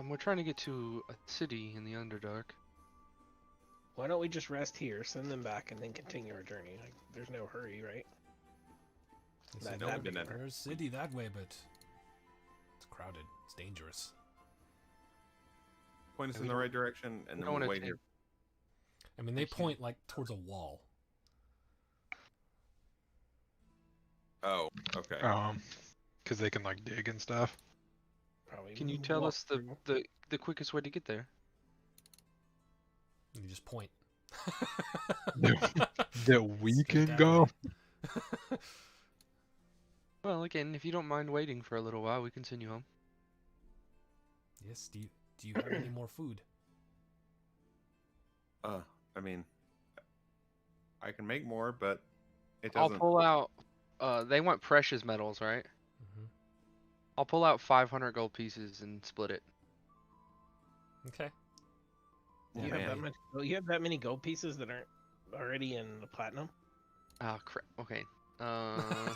F: We're trying to get to a city in the Underdark.
E: Why don't we just rest here, send them back, and then continue our journey? Like, there's no hurry, right?
A: They
E: That-
A: said,
E: that'd
B: be
A: "No,
B: better."
A: there's a city that way, but it's crowded. It's dangerous.
B: Point us
F: And
B: in
F: we
B: the
F: don't-
B: right direction, and
F: we
B: then
F: don't
B: we'll
F: wanna
B: wait
F: take-
B: here.
A: I mean, they
F: Thank you.
A: point like towards a wall.
B: Oh, okay.
C: Because they can like dig and stuff.
E: Probably.
F: Can you tell
E: walk
F: us the,
E: through.
F: the quickest way to get there?
A: And you just point.
C: That we
A: Straight
C: can
A: that
C: go.
A: way.
F: Well, again, if you don't mind waiting for a little while, we can send you home.
A: Yes. Do you have any more food?
B: I mean, I can make more, but it
F: I'll
B: doesn't.
F: pull out. They want precious metals, right?
A: Hmm.
F: I'll pull out 500 gold pieces and split it.
A: Okay.
E: You
B: Yeah,
E: have that
B: man.
E: much. Oh, you have that many gold pieces that aren't already in the platinum.
F: Ah, crap. Okay.
E: I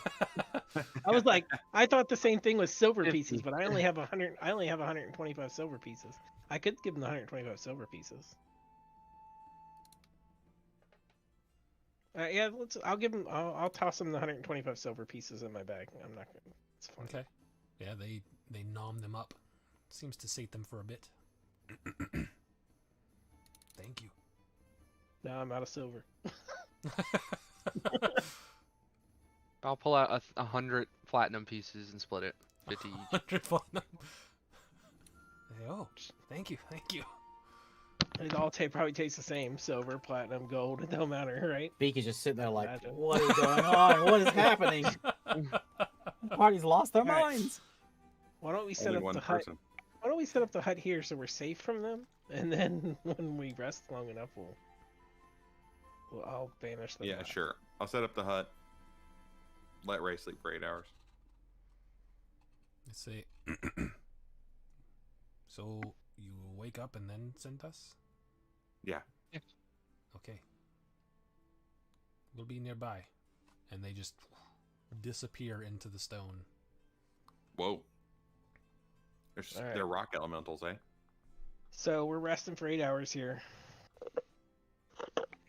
E: was like, I thought the same thing with silver
F: 50.
E: pieces, but I only have 100. I only have 125 silver pieces. I could give them the 125 silver pieces. Yeah, let's. I'll give them. I'll toss them the 125 silver pieces in my bag. I'm not gonna. It's fine.
A: Okay. Yeah, they nom them up. seems to sate them for a bit. Thank you.
E: Now I'm out of silver.
F: I'll pull out 100 platinum pieces and split it 50 each.
A: 100 platinum. Oh, thank you.
E: It all probably tastes the same: silver, platinum, gold. It don't matter, right?
D: Beak is just sitting there like,
E: Imagine.
D: what is going on? What is happening? The party's lost their
E: Alright.
D: minds.
E: Why don't we set
B: Only
E: up
B: one
E: the hut?
B: person.
E: Why don't we set up the hut here so we're safe from them? And then when we rest long enough, I'll banish them.
B: Yeah,
E: back.
B: sure. I'll set up the hut. Let Ray sleep for 8 hours.
A: Let's see. So you wake up and then send us?
B: Yeah.
A: Okay. We'll be nearby. And they just disappear into the stone.
B: Whoa.
E: All right.
B: They're rock elementals, eh?
E: So we're resting for 8 hours here,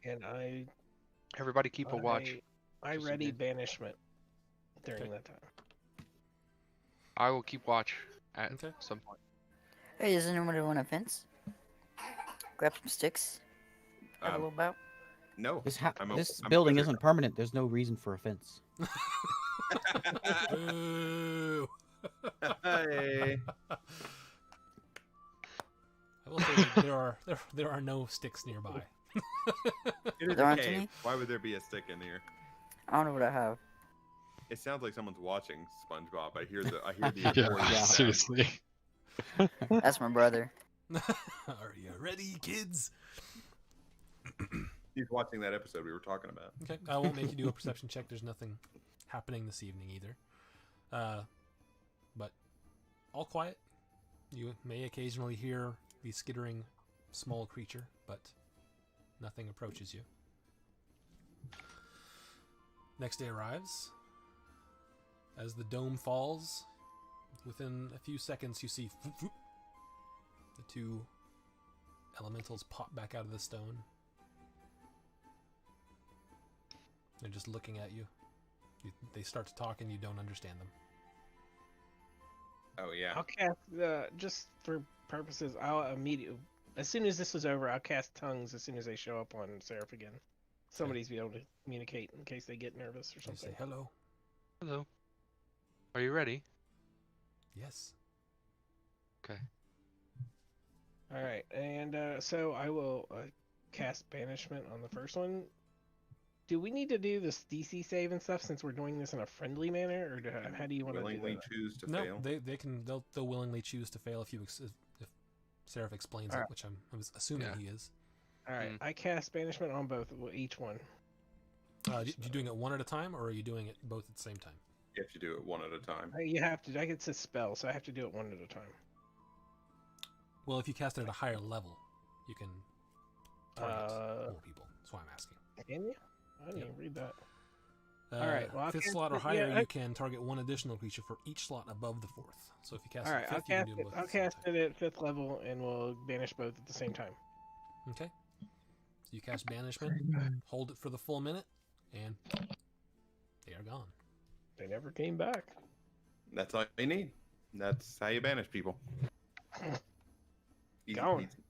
E: and
F: Everybody keep a watch.
E: I
F: just in
E: ready
F: case.
E: banishment during
A: Okay.
E: that time.
F: I will keep watch at
A: Okay.
F: some point.
G: Hey, does anyone want a fence? Grab some sticks. Have a little bout.
B: No.
D: This
B: I'm a
D: building
B: wizard.
D: isn't permanent. There's no reason for a fence.
A: Boo!
B: Hey.
A: I will say that there are no sticks nearby.
B: It is
G: There
B: a
G: aren't
B: cave.
G: any?
B: Why would there be a stick in here?
G: I don't know what I have.
B: It sounds like someone's watching SpongeBob. I hear the
C: Yeah,
B: accordion sound.
C: seriously.
G: That's my brother.
A: Are you ready, kids?
B: He's watching that episode we were talking about.
A: Okay, I won't make you do a perception check. There's nothing happening this evening either. But all quiet. You may occasionally hear the skittering small creature, but nothing approaches you. Next day arrives. As the dome falls, within a few seconds you see the two elementals pop back out of the stone. They're just looking at you. They start to talk and you don't understand them.
B: Oh yeah.
E: I'll cast just for purposes. I'll immediately, as soon as this is over, I'll cast tongues as soon as they show up on Seraph again. Somebody's be able to communicate in case they get nervous or
A: They say
E: something.
A: hello.
F: Hello. Are you ready?
A: Yes.
F: Okay.
E: All right, and so I will cast banishment on the first one. Do we need to do this DC save and stuff since we're doing this in a friendly manner, or how do you want to do
B: Willingly
E: that?
B: choose to
A: No,
B: fail.
A: they'll willingly choose to fail if Seraph explains it,
E: Alright.
A: which I'm assuming
F: Yeah.
A: he is.
E: All right,
F: Mm.
E: I cast banishment on each one.
A: You doing it one at a time, or are you doing it both at the same time?
B: You have to do it one at a time.
E: You have to. I get to spell, so I have to do it one at a time.
A: Well, if you cast it at a higher level, you can target
E: Uh,
A: more people. That's why I'm asking.
E: Can you? I didn't
A: Yep.
E: even read that.
A: Uh,
E: Alright, well, I'll
A: fifth
E: cast
A: slot or
E: it-
A: higher,
E: yeah,
A: you can target one additional creature for each slot above the fourth. So if you cast
E: All
A: it
E: right,
A: at
E: I'll
A: fifth, you can
E: cast
A: do
E: it.
A: both.
E: I'll
A: at the same
E: cast it at 5th level, and we'll banish both at the same time.
A: time. Okay. So you cast banishment, hold it for the full minute, and they are gone.
E: They never came back.
B: That's all you need. That's how you banish people. Easy
E: Gone.
B: peasy.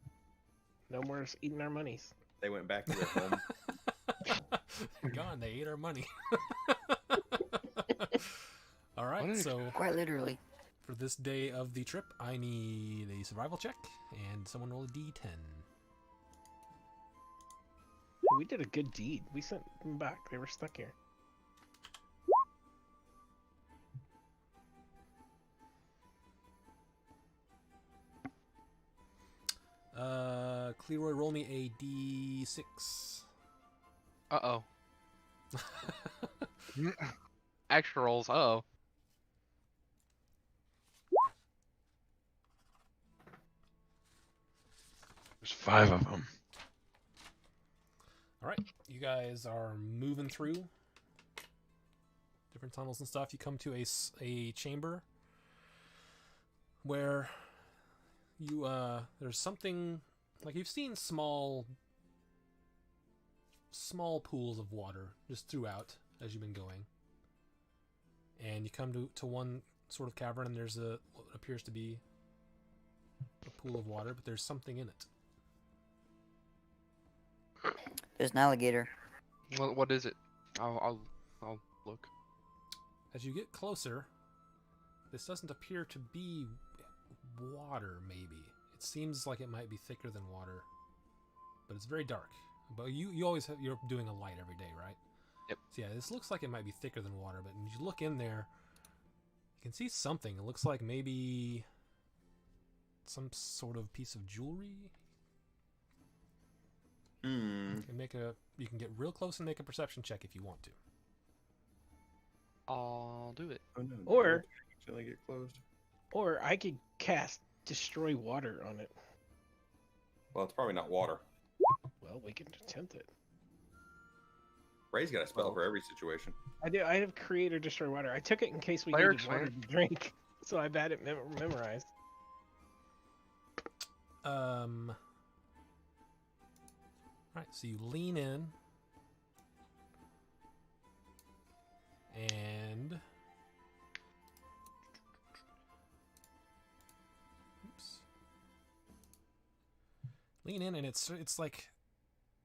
E: No more eating our monies.
B: They went back to their home.
A: They're gone. They ate our money. All
F: What
A: right.
F: an
A: So
G: Quite literally.
A: for this day of the trip, I need a survival check and someone roll a d10.
E: We did a good deed. We sent them back. They were stuck here.
A: Cleroy, roll me a d6.
F: Uh-oh. Extra rolls. Uh-oh.
C: There's 5 of them.
A: All right, you guys are moving through different tunnels and stuff. You come to a chamber where you there's something like you've seen small pools of water just throughout as you've been going, and you come to one sort of cavern, and there's what appears to be a pool of water, but there's something in it.
G: There's an alligator.
F: What is it? I'll look.
A: As you get closer, this doesn't appear to be water, maybe. It seems like it might be thicker than water, but it's very dark. But you always have, you're doing a light every day, right?
F: Yep.
A: So yeah, this looks like it might be thicker than water, but when you look in there, you can see something. It looks like maybe some sort of piece of jewelry.
B: Hmm.
A: You can get real close and make a perception check if you want to.
F: I'll do it.
B: Oh, no,
E: Or-
B: actually get closed.
E: Or I could cast Destroy Water on it.
B: Well, it's probably not water.
E: Well, we can attempt it.
B: Ray's got a spell for every situation.
E: I do. I have Create or Destroy Water. I took it in case we
F: Player
E: needed water
F: expand.
E: to drink, so I've had it memorized.
A: Alright, so you lean in. And... Oops. Lean in, and it's like...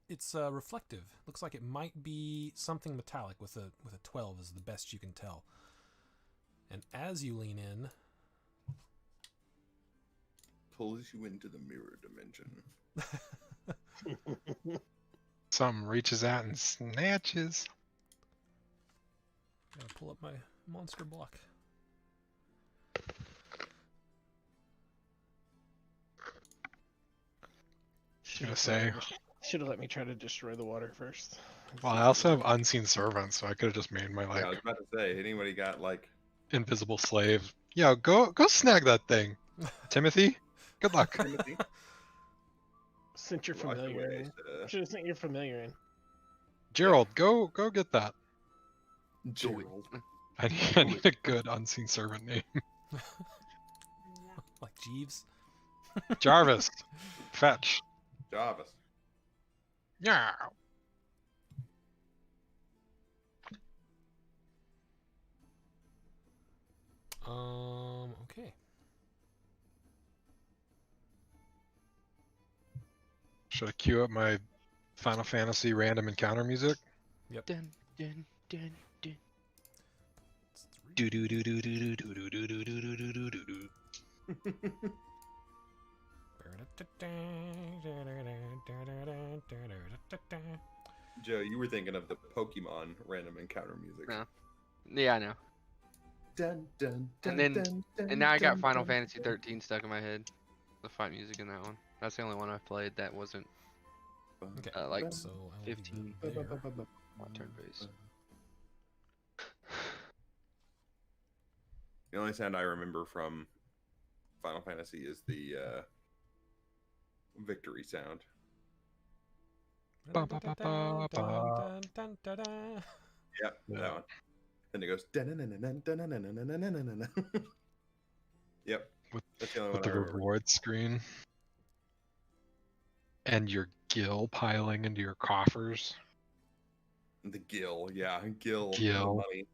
A: It's reflective. Looks like it might be something metallic with a 12 is the best you can tell. And as you lean in...
B: Pulls you into the mirror dimension.
C: Something reaches out and snatches.
A: Gotta pull up my monster block.
C: Gonna say.
E: Should have let me try to destroy the water first.
C: Well, I also have unseen servants, so I could have just made my
B: Yeah, I
C: like
B: was about to say, anybody got like
C: invisible slave. Yeah, go snag that thing, Timothy. Good luck.
B: Timothy?
E: Since you're
B: Walk
E: familiar,
B: away,
E: in. Should have sent you're familiar in.
C: Gerald, go get that.
B: Gerald.
C: I need a good unseen servant name.
A: Like Jeeves.
C: Jarvis, fetch.
B: Jarvis.
C: Yeah.
A: Okay.
C: Should I cue up my Final Fantasy random encounter music?
F: Dun, dun, dun, dun.
A: It's
C: Do do do do do do do do do do do do do do.
B: Joe, you were thinking of the Pokemon random encounter music.
F: No. Yeah, I know.
B: Dun, dun,
F: And
B: dun,
F: then-
B: dun, dun,
F: And now I got
B: dun,
F: Final
B: dun,
F: Fantasy
B: dun.
F: 13 stuck in my head. The fight music in that one. That's the only one I've played that wasn't
A: Okay.
F: like
A: So I will leave
F: 15.
A: that there.
F: not turn-based.
B: The only sound I remember from Final Fantasy is the victory sound.
C: Ba, ba, ba, ba, ba.
B: Yep,
C: Yeah.
B: that one. And it goes. dun-dun-dun-dun-dun-dun-dun-dun-dun-dun-dun. Yep.
C: With-
B: That's the only
C: With
B: one I
C: the
B: remember.
C: reward screen. And your gil piling into your coffers.
B: The Gill, yeah, Gill.
C: Gil.
B: Money.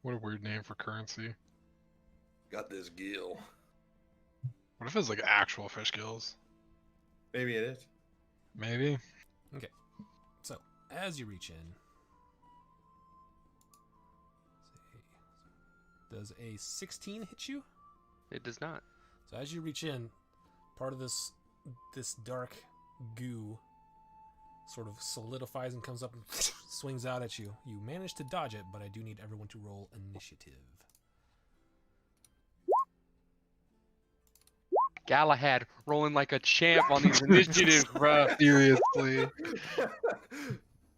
C: What a weird name for currency.
B: Got this Gill.
C: What if it's like actual fish gills?
B: Maybe it is.
C: Maybe.
A: So as you reach in, does a 16 hit you?
F: It does not.
A: So as you reach in, part of this dark goo sort of solidifies and comes up and swings out at you. You manage to dodge it, but I do need everyone to roll initiative.
F: Galahad rolling like a champ on these initiatives, bruh.
C: Seriously.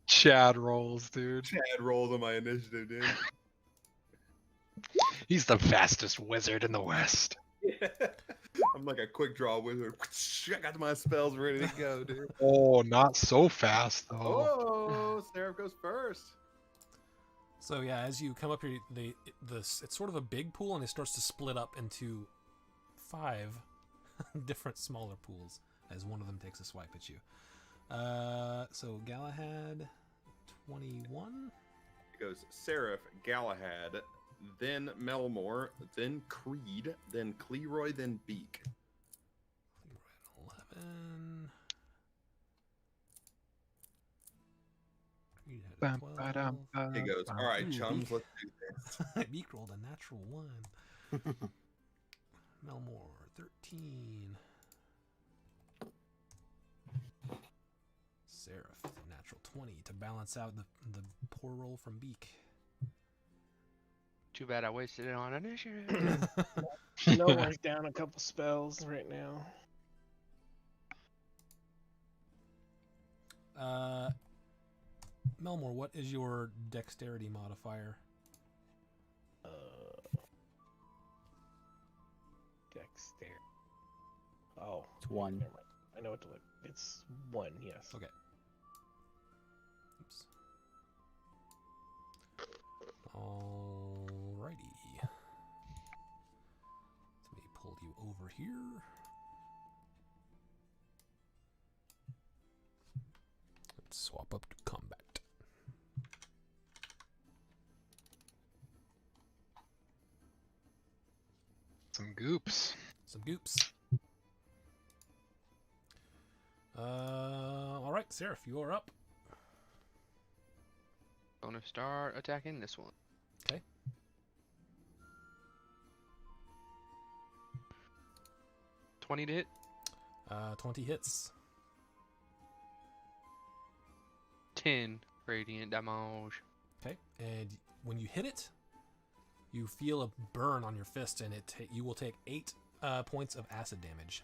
C: Chad rolls, dude.
B: Chad rolled on my initiative, dude.
C: He's the fastest wizard in the West.
B: I'm like a quick draw wizard. I got my spells ready to go, dude.
C: Oh, not so fast though.
B: Oh, Seraph goes first.
A: So yeah, as you come up here, it's sort of a big pool, and it starts to split up into 5 different smaller pools as one of them takes a swipe at you. So Galahad, 21.
B: It goes Seraph, Galahad, then Melmore, then Creed, then Cleroy, then Beak.
A: You had a
C: Bum,
A: 12.
C: ba-dum,
B: He goes,
C: ba-dum.
B: all right,
A: Ooh,
B: chums,
A: Beak.
B: let's do this.
A: Beak rolled a natural 1. Melmore, 13. Seraph, a natural 20 to balance out the poor roll from Beak.
F: Too bad I wasted it on initiative.
E: Melmore's down a couple spells right now.
A: Melmore, what is your dexterity modifier?
E: Dexter. Oh,
D: It's 1.
E: never mind. I know what to look. It's 1. Yes.
A: Okay. Oops. Alrighty. Let me pull you over here. Let's swap up to combat.
C: Some goops.
A: Some goops. Alright, Seraph, you are up.
F: Gonna start attacking this one.
A: Okay.
F: 20 to hit.
A: 20 hits.
F: 10 radiant damage.
A: Okay, and when you hit it, you feel a burn on your fist, and you will take 8 points of acid damage.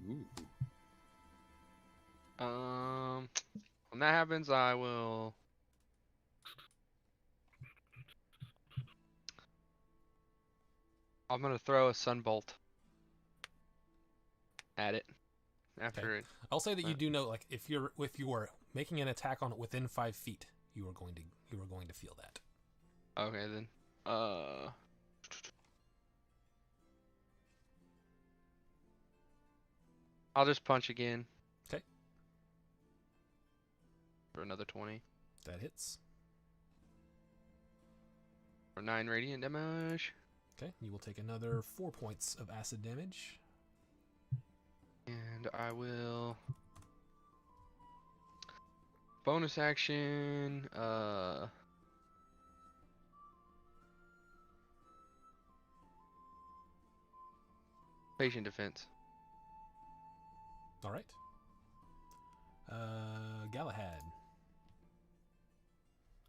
B: Ooh.
F: When that happens, I will. I'm gonna throw a sunbolt at it after it.
A: I'll say that you do know, like, if you are making an attack on it within 5 feet, you are going to feel that.
F: Okay then. I'll just punch again.
A: Okay.
F: For another 20.
A: That hits.
F: For 9 radiant damage.
A: Okay, you will take another 4 points of acid damage.
F: And I will bonus action patient defense.
A: All right. Galahad.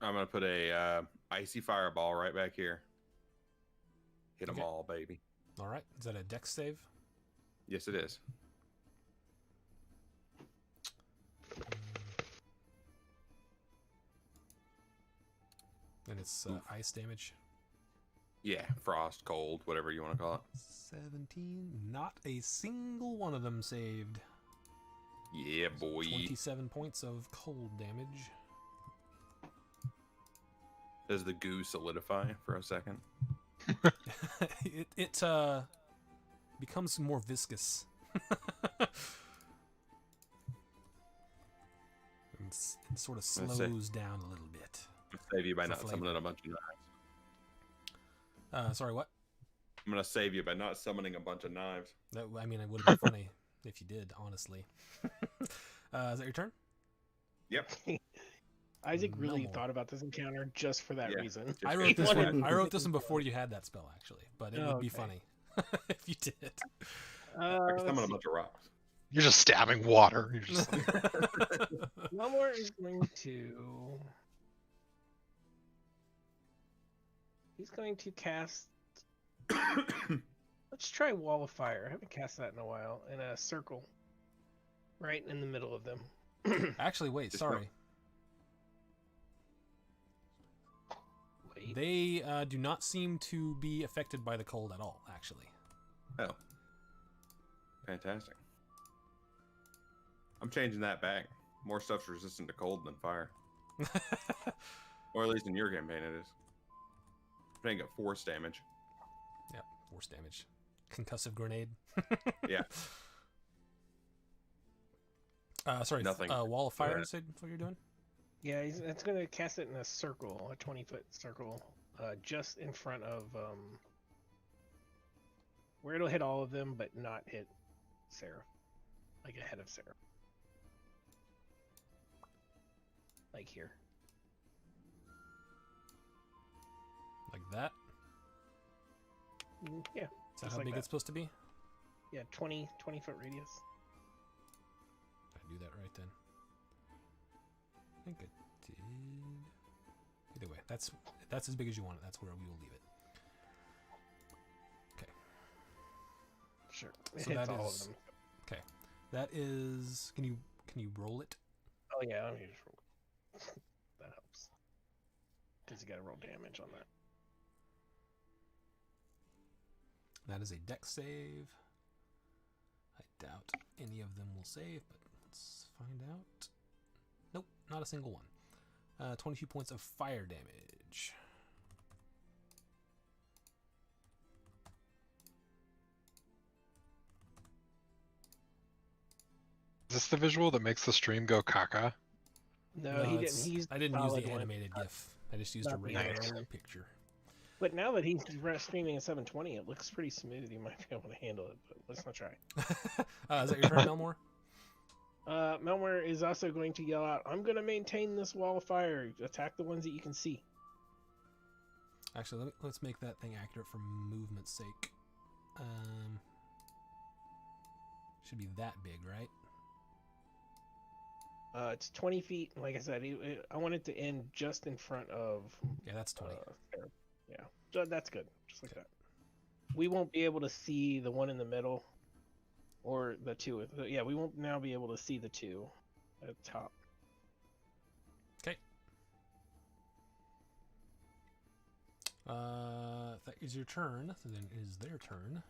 B: I'm gonna put a icy fireball right back here. Hit them
A: Okay.
B: all, baby.
A: All right. Is that a dex save?
B: Yes, it is.
A: And it's ice damage.
B: Yeah, frost, cold, whatever you want to call it.
A: 17. Not a single one of them saved.
B: Yeah, boy.
A: 27 points of cold damage.
B: Does the goo solidify for a second?
A: it becomes more viscous. and sort of
B: Let's see.
A: slows down a little bit.
B: Save you by
A: For
B: not
A: flavor.
B: summoning a bunch of knives.
A: Sorry, what?
B: I'm gonna save you by not summoning a bunch of knives.
A: That, I mean, it would have been funny if you did, honestly. Is that your turn?
B: Yep.
E: Isaac really
A: Melmore.
E: thought about this encounter just for that
B: Yeah.
E: reason.
B: Just
A: I
B: in
A: wrote this
B: case.
A: one. I wrote this one before you had that spell, actually, but it
E: Oh,
A: would be
E: okay.
A: funny if you did.
B: I can
E: Let's
B: summon a
E: see.
B: bunch of rocks.
C: You're just stabbing water. You're just like,
E: Melmore is going to. He's going to cast. Let's try Wall of Fire. I haven't cast that in a while. In a circle, right in the middle of them.
A: Actually, wait,
B: Just
A: sorry.
E: Wait.
A: They do not seem to be affected by the cold at all, actually.
B: Oh. Fantastic. I'm changing that back. More stuff's resistant to cold than fire. Or at least in your campaign it is. I think got force damage.
A: Yep, force damage. Concussive grenade.
B: Yeah.
A: Sorry,
B: Nothing.
A: Wall of Fire
B: ahead.
A: is what you're doing?
E: Yeah, it's going to cast it in a circle, a 20-foot circle, just in front of where it'll hit all of them, but not hit Seraph. Like ahead of Seraph. Like here.
A: Like that?
E: Yeah.
A: Is that
E: Just
A: how
E: like
A: big
E: that.
A: it's supposed to be?
E: Yeah, 20 foot radius.
A: Did I do that right then? I think I did. Either way, that's as big as you want it. That's where we will leave it.
E: Sure. It
A: So
E: hits
A: that
E: all
A: is-
E: of them.
A: Okay. That is. Can you roll it?
E: Oh yeah, let me just roll. That helps. Because you gotta roll damage on that.
A: That is a dex save. I doubt any of them will save, but let's find out. Nope, not a single one. 22 points of fire damage.
C: Is this the visual that makes the stream go caca?
E: No, he didn't.
A: it's-
E: He's
A: I didn't use
E: solid
A: the
E: one.
A: animated GIF. I just used a
E: Not the
A: regular
E: animated.
A: picture.
E: But now that he's streaming at 720, it looks pretty smooth. You might be able to handle it, but let's not try.
A: Is that your turn, Melmore?
E: Melmore is also going to yell out, "I'm going to maintain this wall of fire. Attack the ones that you can see."
A: Actually, let's make that thing accurate for movement's sake. Should be that big, right?
E: It's 20 feet. Like I said, I want it to end just in front of.
A: Yeah, that's 20.
E: Sarah. Yeah, so that's good. Just like that. We won't be able to see the one in the middle, or the two. Yeah, we won't now be able to see the two at the top.
A: Okay. That is your turn. So then it is their turn.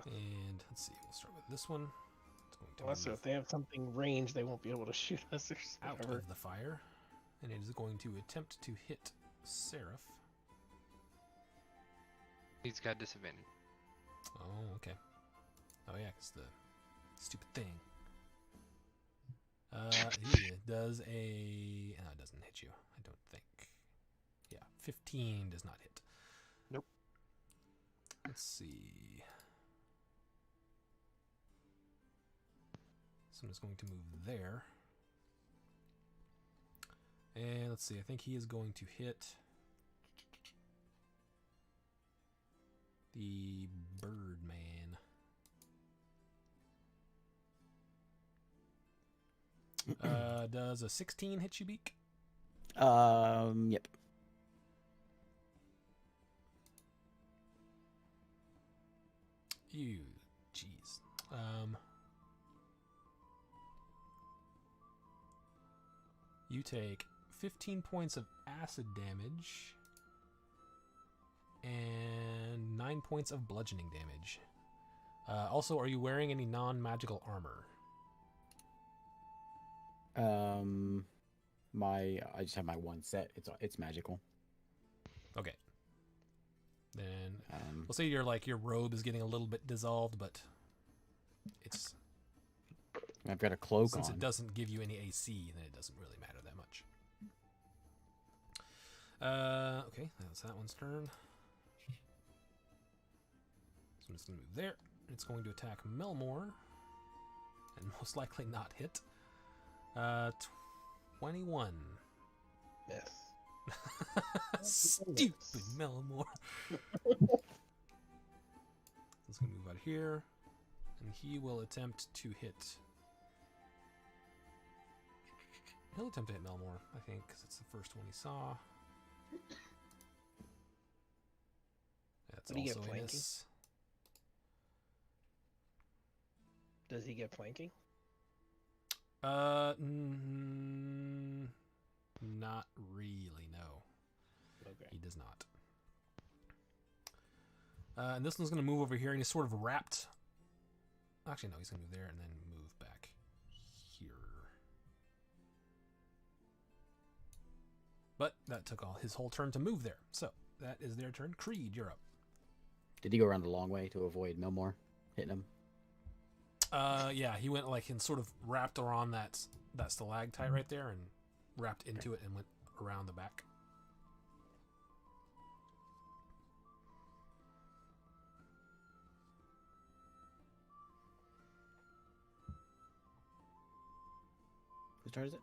A: And let's see. We'll start with this one. It's going to
E: Unless
A: move
E: if they have something ranged, they won't be able to shoot us or
A: out
E: whatever.
A: of the fire, and it is going to attempt to hit Seraph.
F: He's got disadvantage.
A: Oh, okay. Oh yeah, it's the stupid thing. He does a. It doesn't hit you. I don't think. Yeah, 15 does not hit.
F: Nope.
A: Let's see. So I'm just going to move there. And let's see. I think he is going to hit the Birdman. Does a 16 hit you, Beak?
D: Yep.
A: You, jeez. You take 15 points of acid damage and 9 points of bludgeoning damage. Also, are you wearing any non-magical armor?
D: I just have my one set. It's magical.
A: Okay. Then
D: Um,
A: we'll say your robe is getting a little bit dissolved, but it's
D: I've got a cloak
A: since
D: on.
A: it doesn't give you any AC, then it doesn't really matter that much. Okay, that's that one's turn. So I'm just gonna move there. It's going to attack Melmore, and most likely not hit. 21.
E: Yes.
A: Stupid Melmore. Let's go move out here, and he will attempt to hit. He'll attempt to hit Melmore, I think, because it's the first one he saw. That's
E: Would he get
A: also a
E: flanking?
A: miss.
E: Does he get flanking?
A: Not really, no.
E: Okay.
A: He does not. And this one's going to move over here, and he's sort of wrapped. Actually, no, he's going to move there and then move back here. But that took all his whole turn to move there. So that is their turn. Creed, you're up.
D: Did he go around the long way to avoid Melmore hitting him?
A: Yeah, he went and sort of wrapped around that stalactite right there and wrapped into it and went around the back.
D: Whose turn is it?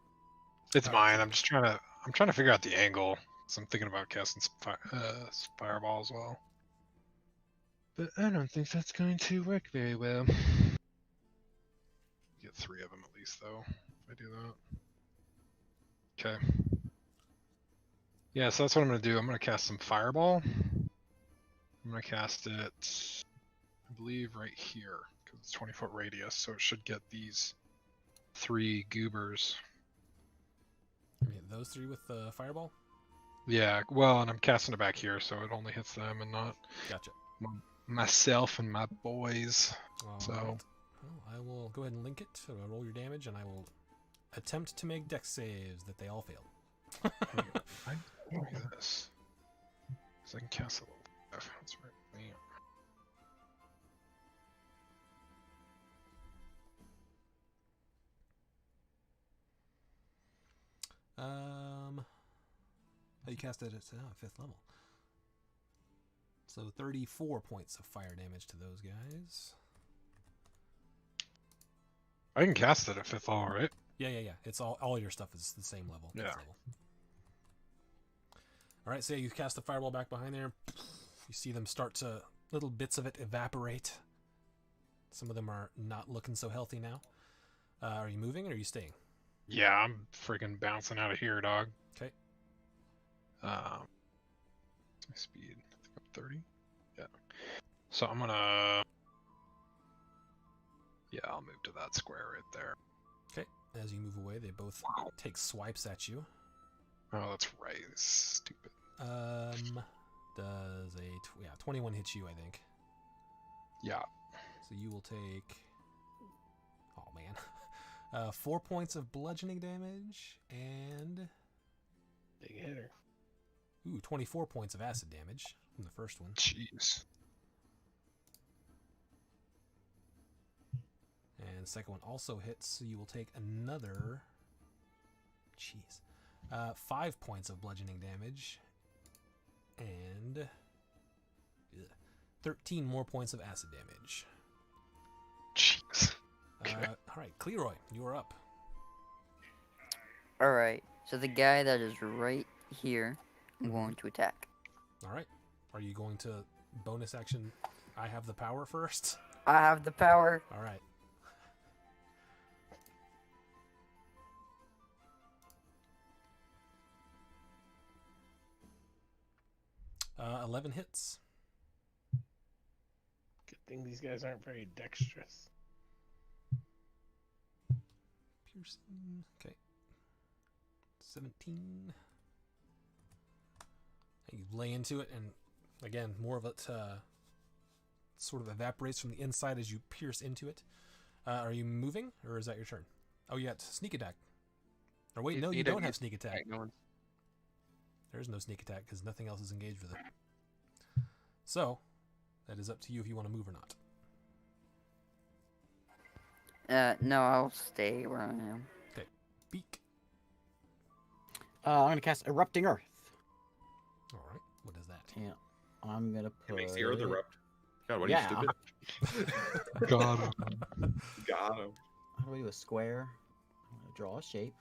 C: It's mine. I'm trying to figure out the angle. So I'm thinking about casting some fireball as well. But I don't think that's going to work very well. Get 3 of them at least, though, if I do that. Okay. Yeah, so that's what I'm going to do. I'm going to cast some fireball. I'm going to cast it, I believe, right here, because it's 20-foot radius, so it should get these 3 goobers.
A: Those 3 with the fireball?
C: Yeah, well, and I'm casting it back here, so it only hits them and not
A: Gotcha.
C: myself and my boys.
A: All
C: So
A: right. Well, I will go ahead and link it. So roll your damage, and I will attempt to make dex saves that they all failed.
C: I can do this. So I can cast a little. That's right.
A: You cast it at 5th level. So 34 points of fire damage to those guys.
C: I can cast it at 5th level, right?
A: Yeah. It's all your stuff is the same level. 5th
C: Yeah.
A: level. All right, so you cast the fireball back behind there. You see them start to, little bits of it evaporate. Some of them are not looking so healthy now. Are you moving or are you staying?
C: Yeah, I'm freaking bouncing out of here, dog.
A: Okay.
C: My speed, I think I'm 30. Yeah. So I'm gonna. Yeah, I'll move to that square right there.
A: Okay. As you move away, they both take swipes at you.
C: Oh, that's right. Stupid.
A: Does 21 hit you, I think.
C: Yeah.
A: So you will take, oh man, 4 points of bludgeoning damage and
E: Big hitter.
A: 24 points of acid damage from the first one.
C: Jeez.
A: And the second one also hits, so you will take another, 5 points of bludgeoning damage and 13 more points of acid damage.
C: Jeez. Okay.
A: All right, Cleroy, you are up.
G: Alright, so the guy that is right here, I'm going to attack.
A: All right. Are you going to bonus action? I have the power first.
G: I have the power.
A: All right. Uh, 11 hits.
E: Good thing these guys aren't very dexterous.
A: Piercing. Okay. 17. You lay into it, and again, more of it sort of evaporates from the inside as you pierce into it. Are you moving, or is that your turn? Oh, you got sneak attack. Or wait, no, you don't have sneak attack.
F: No one.
A: There is no sneak attack because nothing else is engaged with it. So, that is up to you if you want to move or not.
G: No, I'll stay where I am.
A: Okay. Beak.
D: I'm gonna cast Erupting Earth.
A: All right. What is that?
D: Yeah, I'm gonna
B: It
D: put.
B: makes the earth erupt. God, what are
D: Yeah.
B: you stupid?
C: God.
B: Got him.
D: How do we do a square? I'm gonna draw a shape.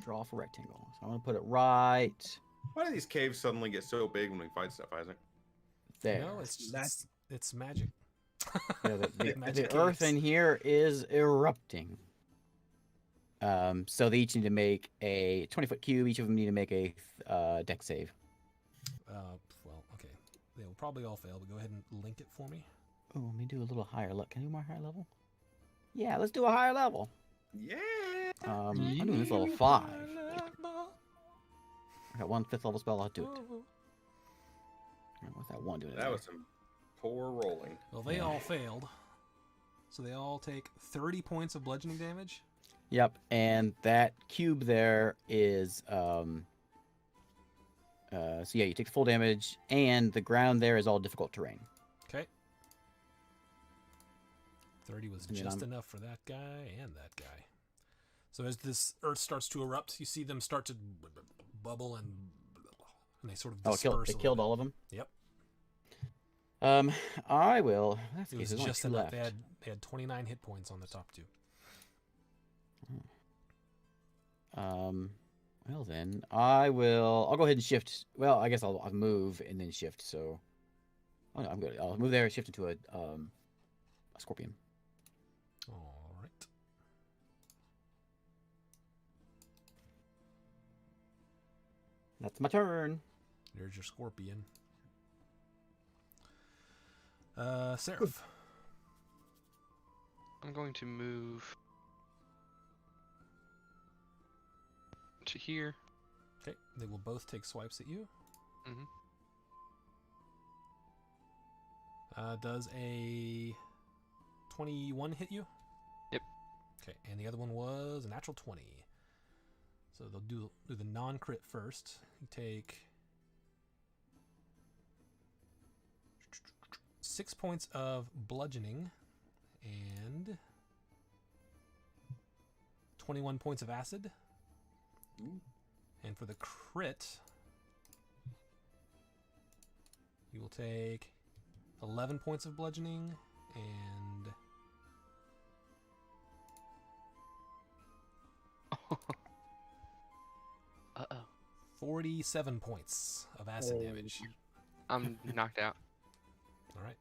D: Draw off a rectangle. So I'm gonna put it right
B: Why do these caves suddenly get so big when we fight stuff, Isaac?
D: there.
A: No, it's magic.
D: Yeah,
A: Magic
D: the earth
A: caves.
D: in here is erupting. So they each need to make a 20-foot cube. Each of them need to make a deck save.
A: Well, okay. They will probably all fail, but go ahead and link it for me.
D: Oh, let me do a little higher level. Can I do more higher level? Yeah, let's do a higher level.
B: Yeah.
D: I'm doing this level 5. I got one 5th level spell. I'll do it. What's that one doing?
B: That was some poor rolling.
A: Well, they all failed. So they all take 30 points of bludgeoning damage.
D: Yep, and that cube there is so yeah, you take the full damage, and the ground there is all difficult terrain.
A: Okay. 30 was
D: And then
A: just enough for that guy and that guy. So as this earth starts to erupt, you see them start to bubble and they sort of disperse.
D: They
A: a little
D: killed
A: bit.
D: all of them.
A: Yep.
D: I will. That's
A: It was
D: there's only
A: just
D: two
A: enough.
D: left.
A: They had 29 hit points on the top two.
D: Well then, I'll go ahead and shift. Well, I guess I'll move and then shift. So, oh no, I'm good. I'll move there and shift into a scorpion.
A: All right.
D: That's my turn.
A: There's your scorpion. Seraph.
F: I'm going to move to here.
A: Okay, they will both take swipes at you.
F: Mm-hmm.
A: Does a 21 hit you?
F: Yep.
A: Okay, and the other one was a natural 20. So they'll do the non-crit first. You take 6 points of bludgeoning and 21 points of acid.
B: Ooh.
A: And for the crit, you will take 11 points of bludgeoning and
F: Uh-oh.
A: 47 points of acid damage.
F: I'm knocked out.
A: All right.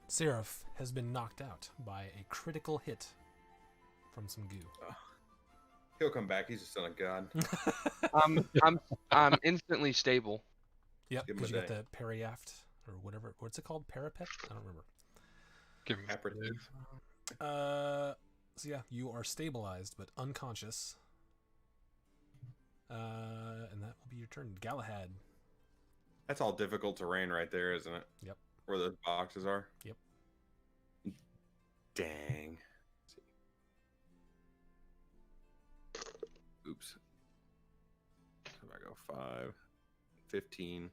A: Seraph has been knocked out by a critical hit from some goo.
B: He'll come back. He's a son of God.
F: I'm instantly stable.
A: Yep,
B: Give him
A: because
B: a
A: you got
B: day.
A: the periaft or whatever. What's it called? Parapet? I don't remember.
C: Give him
B: Aperitif.
A: So yeah, you are stabilized but unconscious. And that will be your turn. Galahad.
B: That's all difficult terrain right there, isn't it?
A: Yep.
B: Where those boxes are.
A: Yep.
B: Dang. Oops. So if I go 5, 15,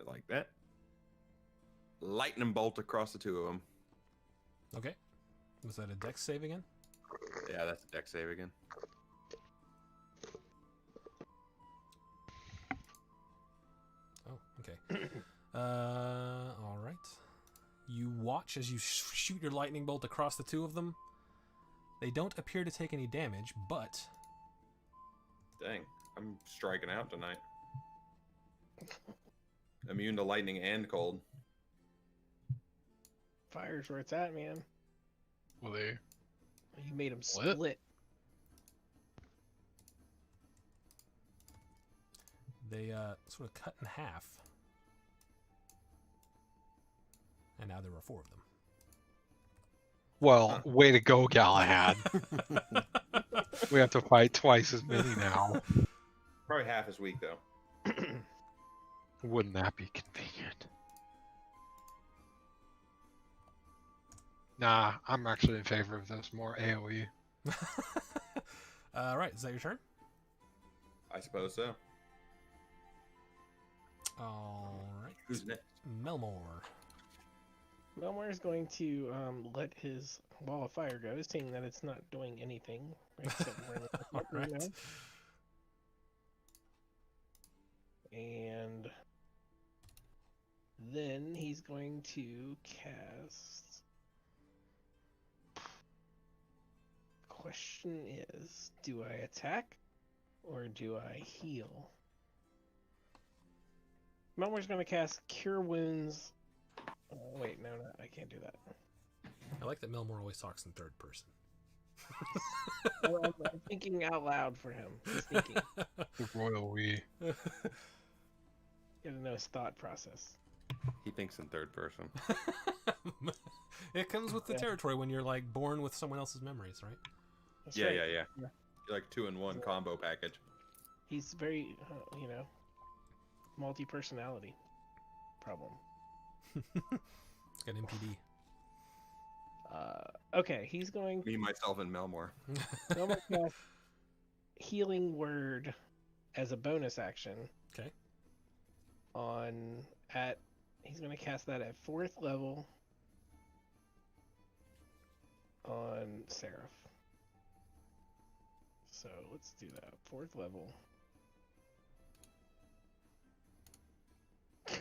B: like that. Lightning bolt across the two of them.
A: Okay. Was that a dex save again?
B: Yeah, that's a deck save again.
A: Oh, okay. All right. You watch as you shoot your lightning bolt across the two of them. They don't appear to take any damage, but
B: Dang, I'm striking out tonight. Immune to lightning and cold.
E: Fire's where it's at, man.
C: Will they?
E: You made them
C: What?
E: split.
A: they sort of cut in half. And now there were 4 of them.
C: Well, way to go, Galahad. We have to fight twice as many now.
B: Probably half as weak though.
C: Wouldn't that be convenient? Nah, I'm actually in favor of this. More AoE.
A: All right, is that your turn?
B: I suppose so.
A: All right.
B: Who's next?
A: Melmore.
E: Melmar is going to let his wall of fire go, seeing that it's not doing anything except burning the
A: All
E: fucker
A: right.
E: now. And then he's going to cast. Question is, do I attack or do I heal? Melmor's going to cast Cure Wounds. Wait, no, I can't do that.
A: I like that Melmore always talks in third person.
E: I'm thinking out loud for him. He's thinking.
C: The royal we.
E: Gotta know his thought process.
B: He thinks in third person.
A: It comes with the
E: Yeah.
A: territory when you're like born with someone else's memories, right?
E: That's
B: Yeah,
E: right.
B: yeah.
E: Yeah.
B: Like 2-in-1 combo package.
E: He's very, multi-personality problem.
A: It's got MPD.
E: Okay, he's going
B: Me, myself, and Melmore.
E: to cast Healing Word as a bonus action.
A: Okay.
E: He's going to cast that at 4th level on Seraph. So let's do that. 4th level.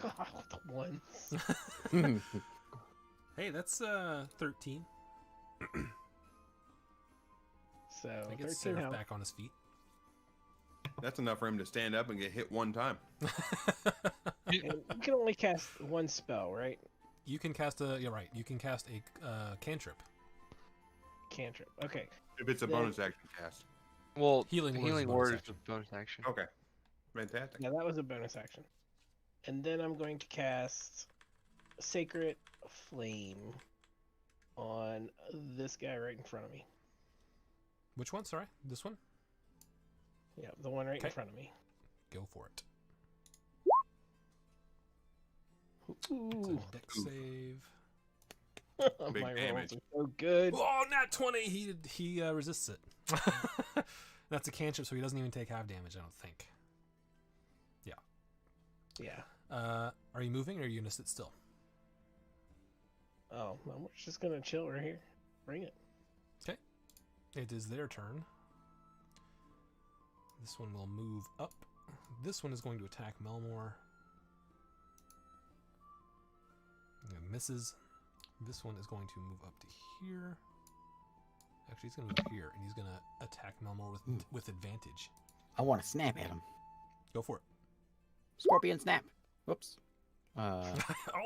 E: God, once.
A: Hey, that's 13.
E: So
A: I get
E: 13
A: Seraph
E: health.
A: back on his feet.
B: That's enough for him to stand up and get hit one time.
E: And you can only cast one spell, right?
A: You can cast a. You're right. You can cast a cantrip.
E: Cantrip. Okay.
B: If it's a
E: Then-
B: bonus action cast.
F: Well,
A: Healing word is
F: healing
A: bonus
F: word is
A: action.
F: a bonus action.
B: Okay. Fantastic.
E: Yeah, that was a bonus action. And then I'm going to cast Sacred Flame on this guy right in front of me.
A: Which one? Sorry, this one.
E: Yeah, the one right in
A: Okay.
E: front of me.
A: Go for it. It's
E: Ooh,
A: a dex save.
B: Big
E: my rolls
B: damage.
E: are so good.
A: Oh, nat 20. He resists it. That's a cantrip, so he doesn't even take half damage. I don't think.
E: Yeah.
A: Are you moving, or are you gonna sit still?
E: Oh, well, we're just gonna chill right here. Bring it.
A: It is their turn. This one will move up. This one is going to attack Melmore. It misses. This one is going to move up to here. Actually, he's going to move here, and he's going to attack Melmore with advantage.
D: I want to snap at him.
A: Go for it.
D: Scorpion snap. Whoops.
A: All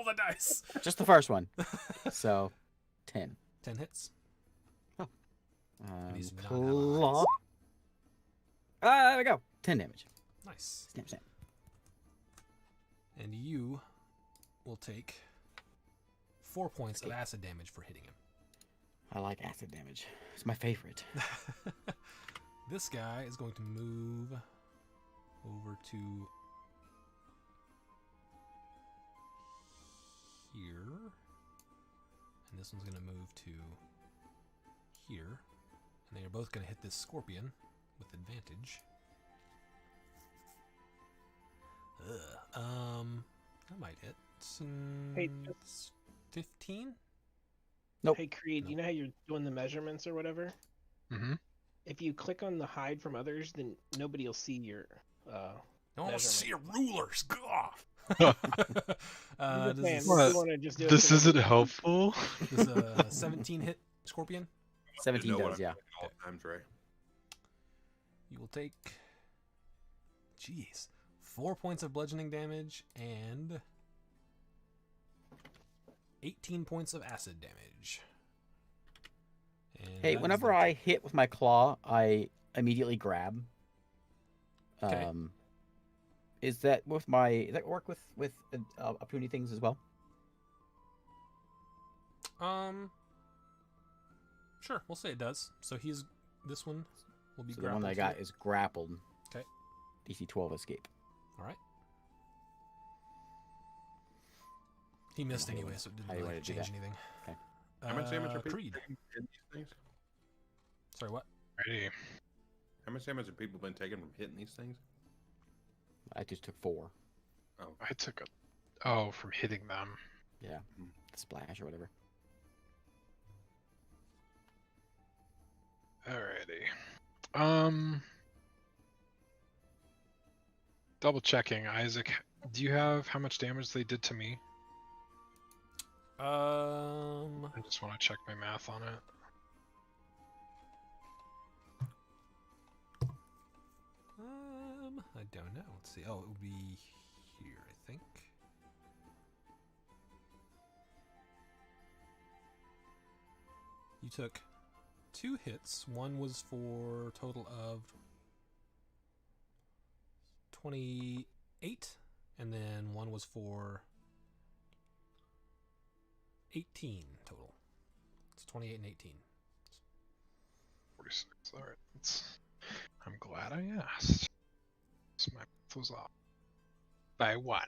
A: the dice.
D: Just the first one. So, 10.
A: 10 hits. These do not have
D: Claw.
A: eyes.
D: There we go. 10 damage.
A: Nice.
D: Snap, snap.
A: And you will take 4 points of
D: Okay.
A: acid damage for hitting him.
D: I like acid damage. It's my favorite.
A: This guy is going to move over to here. And this one's going to move to here. And they are both going to hit this scorpion with advantage. That might hit.
E: Hey,
A: 15?
D: Nope.
E: Hey, Creed, you know how you're doing the measurements or whatever?
C: Mm-hmm.
E: If you click on the hide from others, then nobody will see your.
A: No one wants to see your rulers. Gah!
E: I'm
A: Does
E: just saying,
A: this,
E: if
C: What?
E: you want to just do it
C: This
E: for
C: isn't
E: the-
C: helpful.
A: does a 17 hit scorpion?
D: 17
B: know what
D: does,
B: I'm
D: yeah.
B: doing at all times, Ray.
A: You will take, jeez, 4 points of bludgeoning damage and 18 points of acid damage. And
D: Hey,
A: that is
D: whenever
A: the-
D: I hit with my claw, I immediately grab.
A: Okay.
D: Is that does that work with opportunity things as well?
A: Sure, we'll say it does. So this one will be
D: So the one that I
A: grappled
D: got is grappled.
A: Okay.
D: DC 12 escape.
A: All right. He missed
D: How you
A: anyway,
D: wanna-
A: so it
D: how you
A: didn't really
D: wanna do
A: change
D: that?
A: anything.
D: Okay.
B: How much damage are people
A: Creed.
B: taking in these things?
A: Sorry, what?
C: Righty.
B: How much damage have people been taking from hitting these things?
D: I just took 4.
C: I took from hitting them.
D: Yeah. The splash or whatever.
C: Alrighty. Double checking, Isaac. Do you have how much damage they did to me? I just want to check my math on it.
A: I don't know. Let's see. Oh, it would be here, I think. You took 2 hits. One was for a total of 28, and then one was for 18 total. It's 28 and 18.
C: 46. Alright. I'm glad I asked. So my math was off. By 1.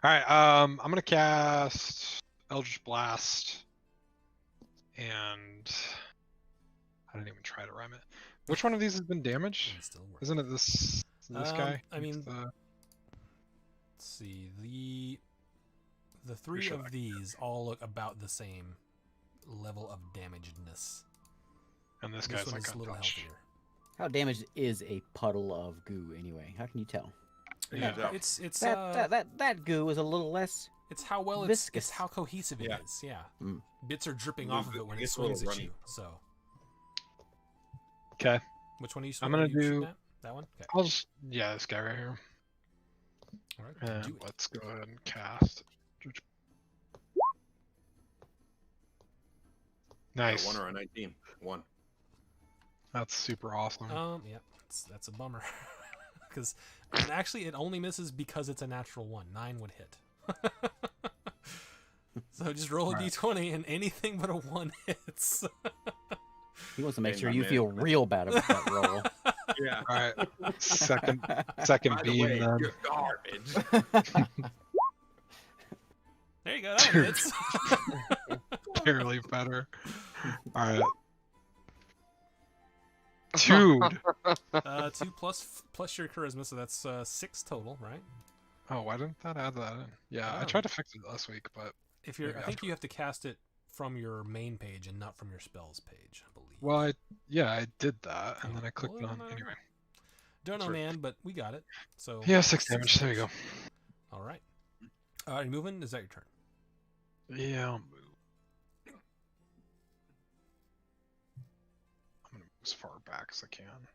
C: Alright, I'm gonna cast Eldritch Blast. And I didn't even try to rhyme it. Which one of these has been damaged?
A: It's still working.
C: Isn't it this guy?
A: I mean,
C: It's the-
A: let's see. The 3
C: sure
A: of
C: that-
A: these all look about the same level of damagedness.
C: And this
A: This
C: guy's
A: one
C: like
A: is a little
C: untouched.
A: healthier.
D: How damaged is a puddle of goo anyway? How can you tell?
B: You tell.
A: It's
D: That goo is a little less.
A: it's how well
D: viscous.
A: it's how cohesive it
B: Yeah.
A: is. Yeah.
D: Mm.
A: Bits are dripping
B: It
A: off of it when it
B: gets a little
A: swings at
B: runny.
A: you. So,
C: Okay.
A: which one are you?
C: I'm
A: are
C: gonna
A: you shooting
C: do-
A: at? That one. Okay.
C: I'll just this guy right here.
A: All right.
C: And
A: Do it.
C: let's go ahead and cast. Nice.
B: 1 or a 19. 1.
C: That's super awesome.
A: Yeah, that's a bummer. Because actually, it only misses because it's a natural 1. 9 would hit. So just roll a
C: Right.
A: d20 and anything but a 1 hits.
D: He wants to make
B: Hey,
D: sure
B: my
D: you
B: man.
D: feel real bad about that roll.
B: Yeah.
C: All right. Second
B: By the
C: beam
B: way,
C: then.
B: you're garbage.
A: There you go. That one hits.
C: Barely better. All right. Dude.
A: 2 plus your charisma, so that's 6 total, right?
C: Oh, why didn't that add that in? Yeah, I
A: Oh.
C: tried to fix it last week, but
A: If you're,
C: Maybe
A: I think you have to cast it from your main page and not from your spells page, I believe.
C: well, I did that, and then I clicked
A: Well,
C: on
A: no.
C: anyway.
A: Don't know,
C: Sure.
A: man, but we got it. So
C: Yeah, 6 damage. There you go.
A: All right. Are you moving? Is that your turn?
C: Yeah, I'll move. I'm gonna move as far back as I can.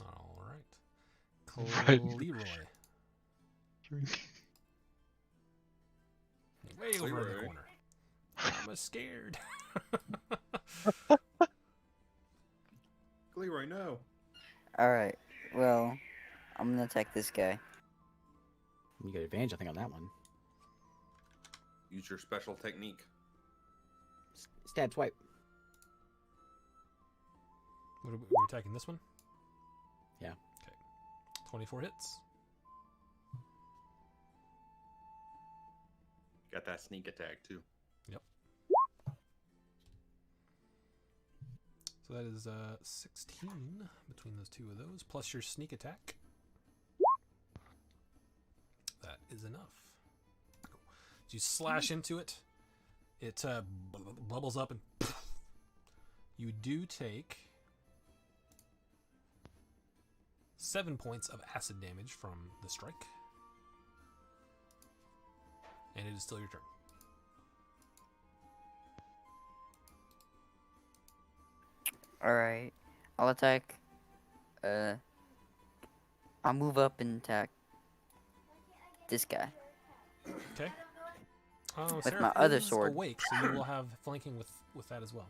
A: All right.
C: Right.
A: Leroy. Way over in the
B: Leroy.
A: corner. I'm scared.
B: Leroy, no.
G: Alright, well, I'm gonna attack this guy.
D: You get advantage, I think, on that one.
B: Use your special technique.
D: Stab swipe.
A: We're attacking this one?
D: Yeah.
A: Okay. 24 hits.
B: Got that sneak attack too.
A: So that is 16 between those two of those, plus your sneak attack. That is enough. Cool. As you slash into it, it bubbles up and you do take 7 points of acid damage from the strike. And it is still your turn.
G: Alright, I'll attack. I'll move up and attack this guy.
A: Okay.
G: With
A: Seraph
G: my other
A: is
G: sword.
A: awake, so you will have flanking with that as well.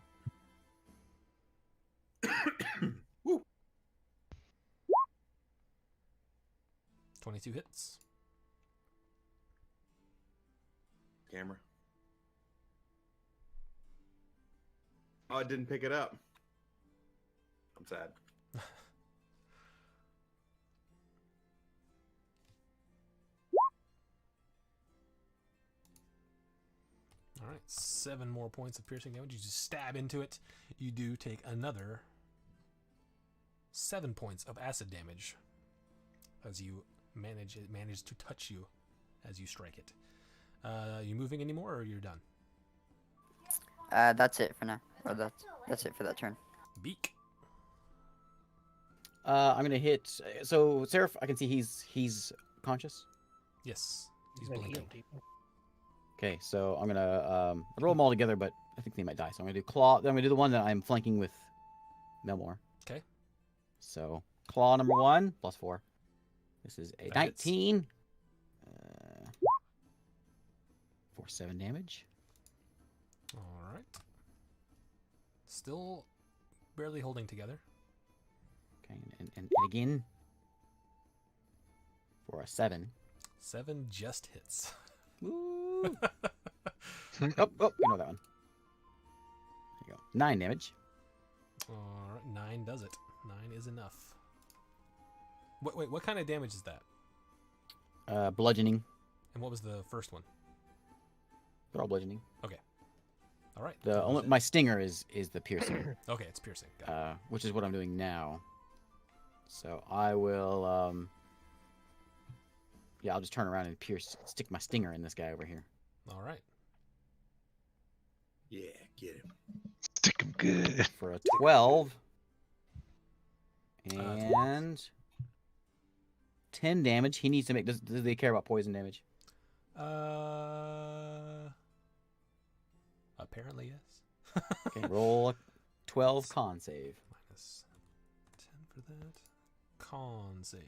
B: Woo.
A: 22 hits.
B: Camera. Oh, I didn't pick it up. I'm sad.
A: All right, 7 more points of piercing damage. You just stab into it. You do take another 7 points of acid damage as you manage to touch you as you strike it. You moving anymore, or you're done?
G: That's it for now. Or that's it for that turn.
A: Beak.
D: I'm gonna hit. So Seraph, I can see he's conscious.
A: Yes, he's
E: Then
A: blinking.
E: heal people.
D: Okay, so I'm gonna roll them all together, but I think they might die. So I'm gonna do claw. Then I'm gonna do the one that I'm flanking with Melmore.
A: Okay.
D: So claw number 1 plus 4. This is a
A: That hits.
D: 19. For 7 damage.
A: All right. Still barely holding together.
D: Okay, and again for a 7.
A: 7 just hits.
D: Woo! Oh, you know that one. There you go. 9 damage.
A: All right, 9 does it. 9 is enough. Wait, what kind of damage is that?
D: Bludgeoning.
A: And what was the first one?
D: They're all bludgeoning.
A: All right.
D: The
A: that was
D: only
A: it.
D: my stinger is the piercing,
A: Okay, it's piercing. Got it.
D: which is what I'm doing now. So I will yeah, I'll just turn around and stick my stinger in this guy over here.
A: All right.
B: Yeah, get him.
C: Stick 'em good.
D: for a 12.
A: 12.
D: And 10 damage. He needs to make. Does they care about poison damage?
A: Apparently yes.
D: Okay, roll a 12 con save.
A: Minus 10 for that. Con save.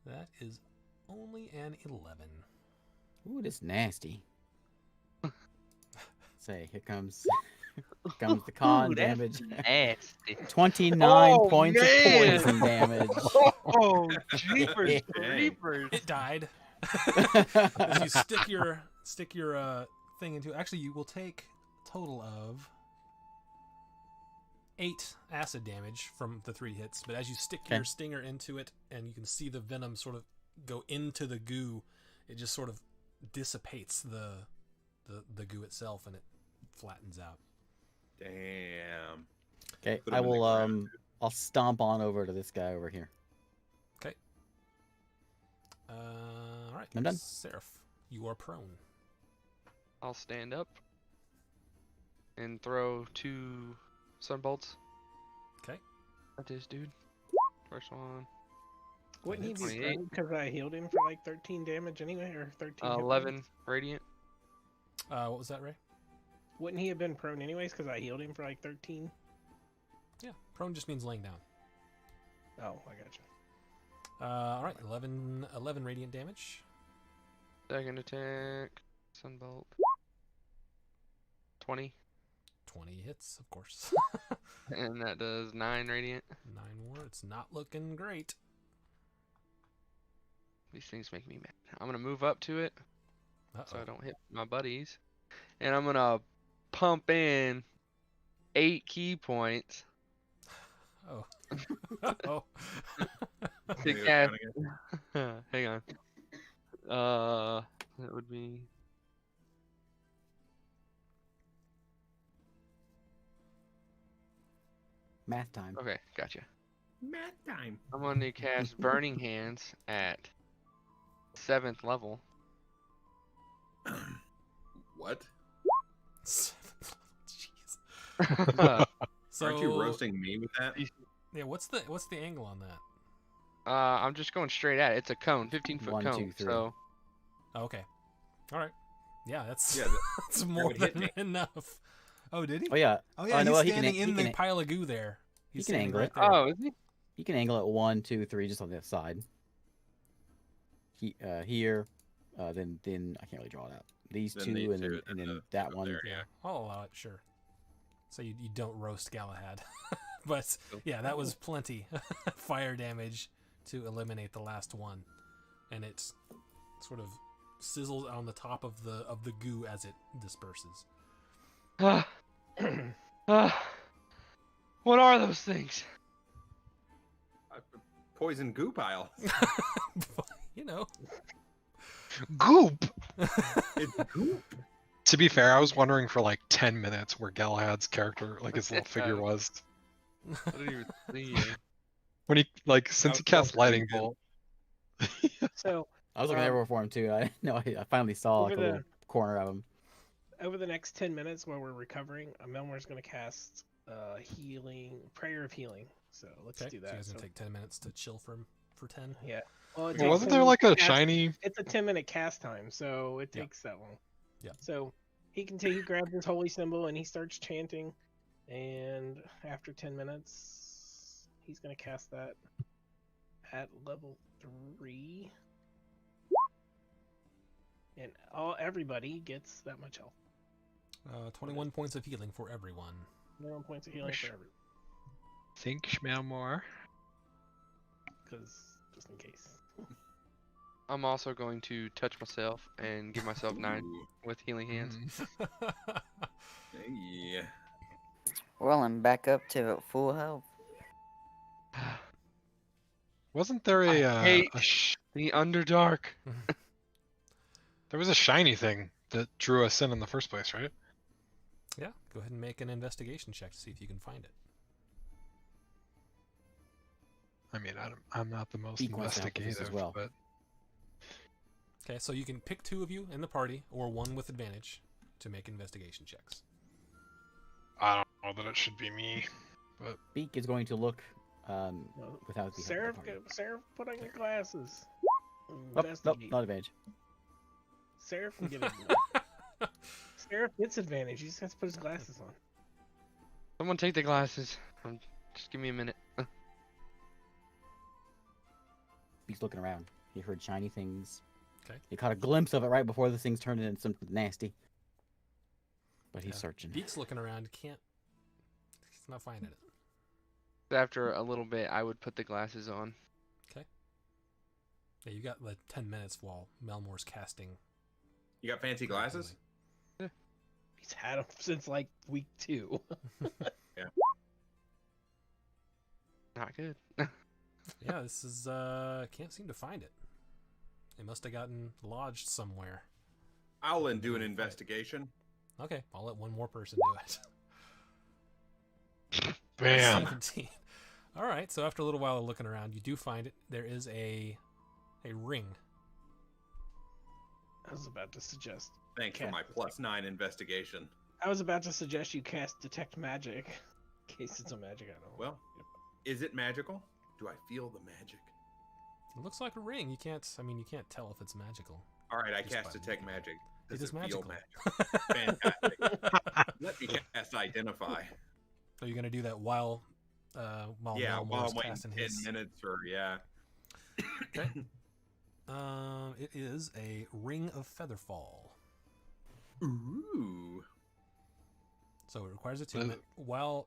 A: That is only an 11.
D: Ooh, that's nasty. Say, here comes the con
F: Ooh, that's
D: damage.
F: nasty.
D: 29
F: Oh,
D: points
F: man.
D: of poison damage.
F: Oh, jeepers creepers.
A: It died. As you stick your thing into, actually you will take a total of 8 acid damage from the 3 hits, but as you stick your stinger into it and you can see the venom sort of go into the goo, it just sort of dissipates the goo itself and it flattens out.
B: Damn.
D: Okay,
B: Put
D: I
B: him in the
D: will
B: ground.
D: I'll stomp on over to this guy over here.
A: Okay. All right.
D: I'm done.
A: Seraph, you are prone.
F: I'll stand up and throw 2 sunbolts.
A: Okay.
F: At this dude. First one.
E: Wouldn't he be
F: 28.
E: prone because I healed him for like 13 damage anyway, or 13 hit
F: 11
E: points?
F: radiant.
A: What was that, Ray?
E: Wouldn't he have been prone anyways because I healed him for like 13?
A: Yeah, prone just means laying down.
E: Oh, I gotcha.
A: All right, 11 radiant damage.
F: Second attack. Sunbolt. 20.
A: 20 hits, of course.
F: And that does 9 radiant.
A: 9 more. It's not looking great.
F: These things make me mad. I'm going to move up to it so I don't hit my buddies. And I'm going to pump in 8 key points.
A: Oh. Oh.
F: To cast. Hang on. That would be.
D: Math time.
F: Okay, gotcha.
B: Math time.
F: I'm going to cast Burning Hands at 7th level.
B: What?
A: Jeez. So,
B: Aren't you roasting me with that?
A: yeah, what's the angle on that?
F: I'm just going straight at it. It's a cone, 15-foot
D: 1,
F: cone.
D: 2, 3.
F: So
A: Oh, okay. All right. Yeah, that's
B: Yeah,
A: that's more
B: would hit
A: than
B: me.
A: enough. Oh, did he?
D: Oh yeah.
A: Oh yeah,
D: no,
A: he's
D: well, he can-
A: standing
D: he
A: in the
D: can-
A: pile of goo there. He's
D: can
A: standing
D: angle
A: right
D: it.
A: there.
F: Oh, is he?
D: You can angle it 1, 2, 3, just on the side. Here, then I can't really draw it out. These
B: Then
D: 2,
B: these
D: and
B: two,
D: then
B: and then
D: that
B: up
D: one.
B: there.
A: Yeah, I'll allow it, sure. So you don't roast Galahad. But yeah, that was plenty fire damage to eliminate the last one. And it's sort of sizzles on the top of the goo as it disperses.
F: What are those things?
B: Poison goo pile.
A: You know.
C: Goop.
B: It's goop.
C: To be fair, I was wondering for like 10 minutes where Galahad's character, like his little figure was.
F: I didn't even see it.
C: When he, like, since he cast Lightning
B: good.
C: Bolt.
E: So
D: I was looking everywhere for him too. I finally saw like a
E: Over
D: little corner of him.
E: over the next 10 minutes while we're recovering, Melmor's going to cast prayer of healing. So let's
A: Okay,
E: do
A: so you
E: that.
A: guys
E: So,
A: gonna take 10 minutes to chill for 10?
E: yeah. Well, it
C: Well,
E: takes
C: wasn't
E: 10
C: there like a
E: minutes to cast-
C: shiny?
E: It's a 10-minute cast time, so it
A: Yeah.
E: takes that long.
A: Yeah.
E: So he grabs his holy symbol and he starts chanting, and after 10 minutes, he's gonna cast that at level 3, and everybody gets that much health.
A: 21 points of healing for everyone.
E: 1 points of healing for everyone,
C: Think smell more.
E: because just in case.
F: I'm also going to touch myself and give myself 9
B: Ooh.
F: with healing hands.
B: Hey.
G: Well, I'm back up to full health.
C: Wasn't there
F: I
C: a
F: hate the Underdark.
C: there was a shiny thing that drew us in the first place, right?
A: Yeah, go ahead and make an investigation check to see if you can find it.
C: I mean, I'm not the most
D: Beak wants to help with this as
C: investigative,
D: well.
C: but
A: Okay, so you can pick 2 of you in the party, or 1 with advantage, to make investigation checks.
C: I don't know that it should be me.
D: Beak is going to look without the help of the party.
E: Seraph, put on your glasses.
D: Oh, nope,
E: Investigate.
D: not advantage.
E: Seraph can get it. Seraph gets advantage. He just has to put his glasses on.
F: Someone take the glasses. Just give me a minute.
D: Beak's looking around. He heard shiny things.
A: Okay.
D: He caught a glimpse of it right before the things turned into something nasty. But he's searching.
A: Beak's looking around. He's not finding it.
F: After a little bit, I would put the glasses on.
A: Yeah, you got like 10 minutes while Melmore's casting.
B: You got fancy glasses?
E: He's had them since like week 2.
F: Not good.
A: Yeah, this is can't seem to find it. It must have gotten lodged somewhere.
B: I'll do an investigation.
A: Okay, I'll let one more person do it.
C: Bam.
A: 17. All right, so after a little while of looking around, you do find it. There is a ring.
E: I was about to suggest.
B: Thanks for my +9 investigation.
E: I was about to suggest you cast detect magic, in case it's a magic item.
B: Well, is it magical? Do I feel the magic?
A: It looks like a ring. You can't tell if it's magical.
B: All right, I
A: Just
B: cast
A: by
B: detect
A: looking.
B: magic.
A: It
B: Does
A: is
B: feel
A: magical.
B: magic? Fantastic. Let me cast identify.
A: Are you gonna do that while
B: While I'm waiting
A: casting
B: 10
A: his?
B: minutes or
A: Okay. It is a ring of featherfall.
B: Ooh.
A: So it requires attunement.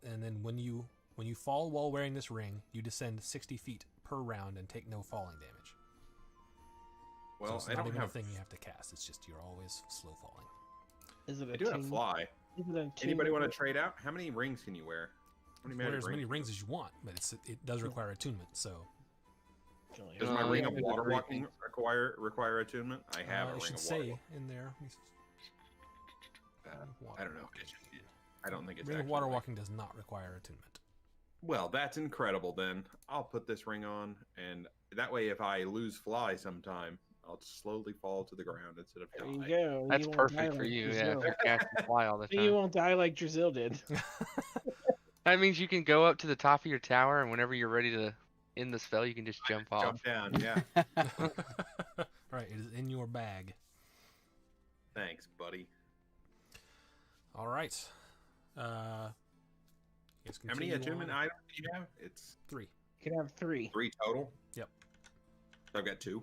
A: And then when you fall while wearing this ring, you descend 60 feet per round and take no falling damage.
B: Well,
A: so it's
B: I
A: not
B: don't
A: even
B: have.
A: a thing you have to cast. It's just you're always slow falling.
E: Is it a
B: I do have
E: team-
B: fly.
E: Is it a
B: Anybody
E: team-
B: want to trade out? How many rings can you wear? How many
A: Wear
B: magic
A: as many
B: rings?
A: rings as you want, but it does require attunement. So
B: Does my ring of
F: yeah,
B: water
F: agree.
B: walking require attunement? I have a
A: it
B: ring
A: should
B: of
A: say
B: water walking.
A: in there.
B: I don't know. I don't think it's
A: Ring of
B: actually
A: water
B: like-
A: walking does not require attunement.
B: Well, that's incredible. Then I'll put this ring on, and that way, if I lose fly sometime, I'll slowly fall to the ground instead of
E: There
B: die.
E: you go.
F: That's
E: You won't die
F: perfect for
E: like
F: you. Yeah,
E: Drizzle.
F: if you're casting fly all the
E: Then you
F: time.
E: won't die like Drizzle did.
F: That means you can go up to the top of your tower, and whenever you're ready to end the spell, you can just jump off.
B: Jump down, yeah.
A: Right, it is in your bag.
B: Thanks, buddy.
A: All right. You guys
B: How many
A: continue
B: attunement
A: on.
B: items do you have? It's
A: 3.
E: You can have 3.
B: 3 total.
A: Yep.
B: I've got 2.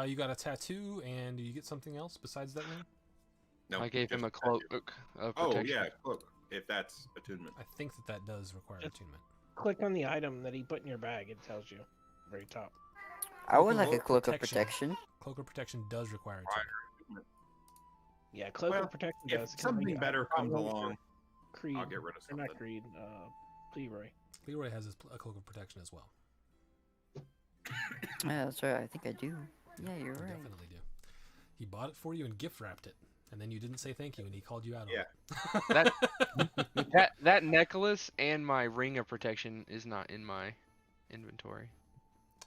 A: You got a tattoo, and do you get something else besides that ring?
B: No,
F: I gave him
B: just
F: a cloak of
B: Oh
F: protection.
B: yeah, cloak. If that's attunement.
A: I think that does require
E: Just-
A: attunement.
E: Click on the item that he put in your bag. It tells you. Very top.
G: I would like a
B: Cloak
G: cloak of
A: protection.
G: protection.
A: Cloak of protection does require
B: Right.
A: attunement.
E: Yeah, cloak
B: Well,
E: of protection
B: If
E: does. 'cause
B: something
E: I
B: better
E: got
B: comes
E: one for
B: along,
E: Creed,
B: I'll get rid of
E: or not
B: something.
E: Creed. Leroy.
A: Leroy has a cloak of protection as well.
G: Yeah, that's right. I think I do. Yeah, you're
A: I
G: right.
A: definitely do. He bought it for you and gift wrapped it, and then you didn't say thank you, and he called you out
B: Yeah.
A: on it.
F: That necklace and my ring of protection is not in my inventory.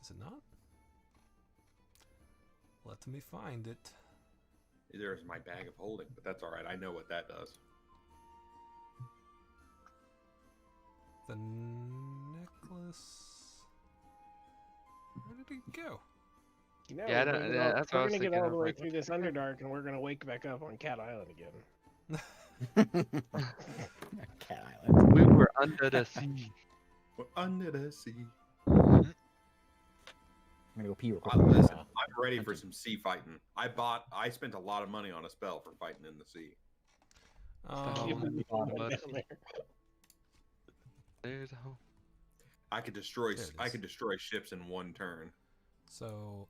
A: Is it not? Let me find it.
B: There's my bag of holding, but that's all right. I know what that does.
A: The necklace. Where did it go?
E: You know,
F: Yeah, I
E: we're
F: don't-
E: gonna
F: yeah,
E: go-
F: that's what
E: we're
F: I was
E: gonna get
F: thinking.
E: all
F: I
E: the
F: was
E: way
F: like,
E: through this Underdark, and we're gonna wake back up on Cat Island again.
D: Cat Island.
F: We were under the sea.
B: We're under the sea.
D: I'm gonna go pee real quick.
B: Listen, I'm ready for some sea fighting. I spent a lot of money on a spell for fighting in the sea.
A: Um,
F: But- There's a hole.
B: I could destroy.
A: There it
B: I
A: is.
B: could destroy ships in one turn.
A: so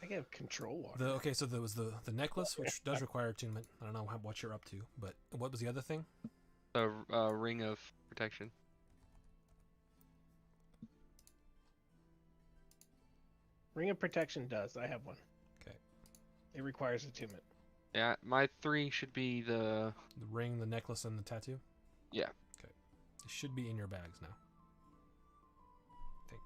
E: I have control water.
A: okay, so there was the necklace, which does require attunement. I don't know what you're up to, but what was the other thing?
F: The ring of protection.
E: Ring of protection does. I have one.
A: Okay.
E: It requires attunement.
F: Yeah, my 3 should be the.
A: The ring, the necklace, and the tattoo?
F: Yeah.
A: Okay. It should be in your bags now. I think.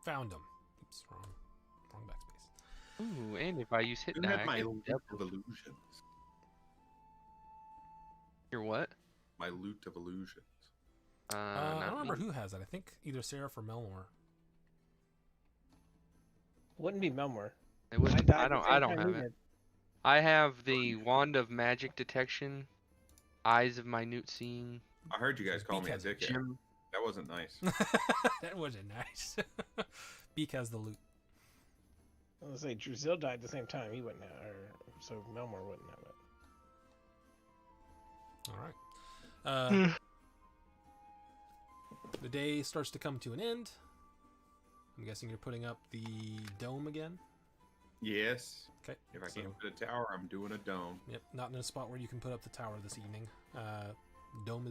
A: Found him. Oops, wrong backspace.
F: Ooh, and if I use hit
B: You
F: die,
B: have
F: I
B: my
F: get
B: loot
F: double.
B: of illusions.
F: Your what?
B: My loot of illusions.
A: I
F: Not
A: don't remember
F: me.
A: who has that. I think either Seraph or Melmore.
E: Wouldn't be Melmore.
F: It was,
E: died
F: I
E: the
F: don't.
E: same
F: I don't
E: time
F: have
E: he
F: it.
E: did.
F: I have the wand of magic detection, eyes of minute seeing.
B: I heard you guys call me a
A: Because of
B: dickhead.
F: Jim.
B: That wasn't nice.
A: That wasn't nice. Beak has the loot.
E: I was gonna say Druzil died at the same time. He wouldn't have, or so Melmore wouldn't have it.
A: All right. The day starts to come to an end. I'm guessing you're putting up the dome again.
B: Yes.
A: Okay.
B: If I
A: so-
B: can't put a tower, I'm doing a dome.
A: Yep, not in a spot where you can put up the tower this evening. Dome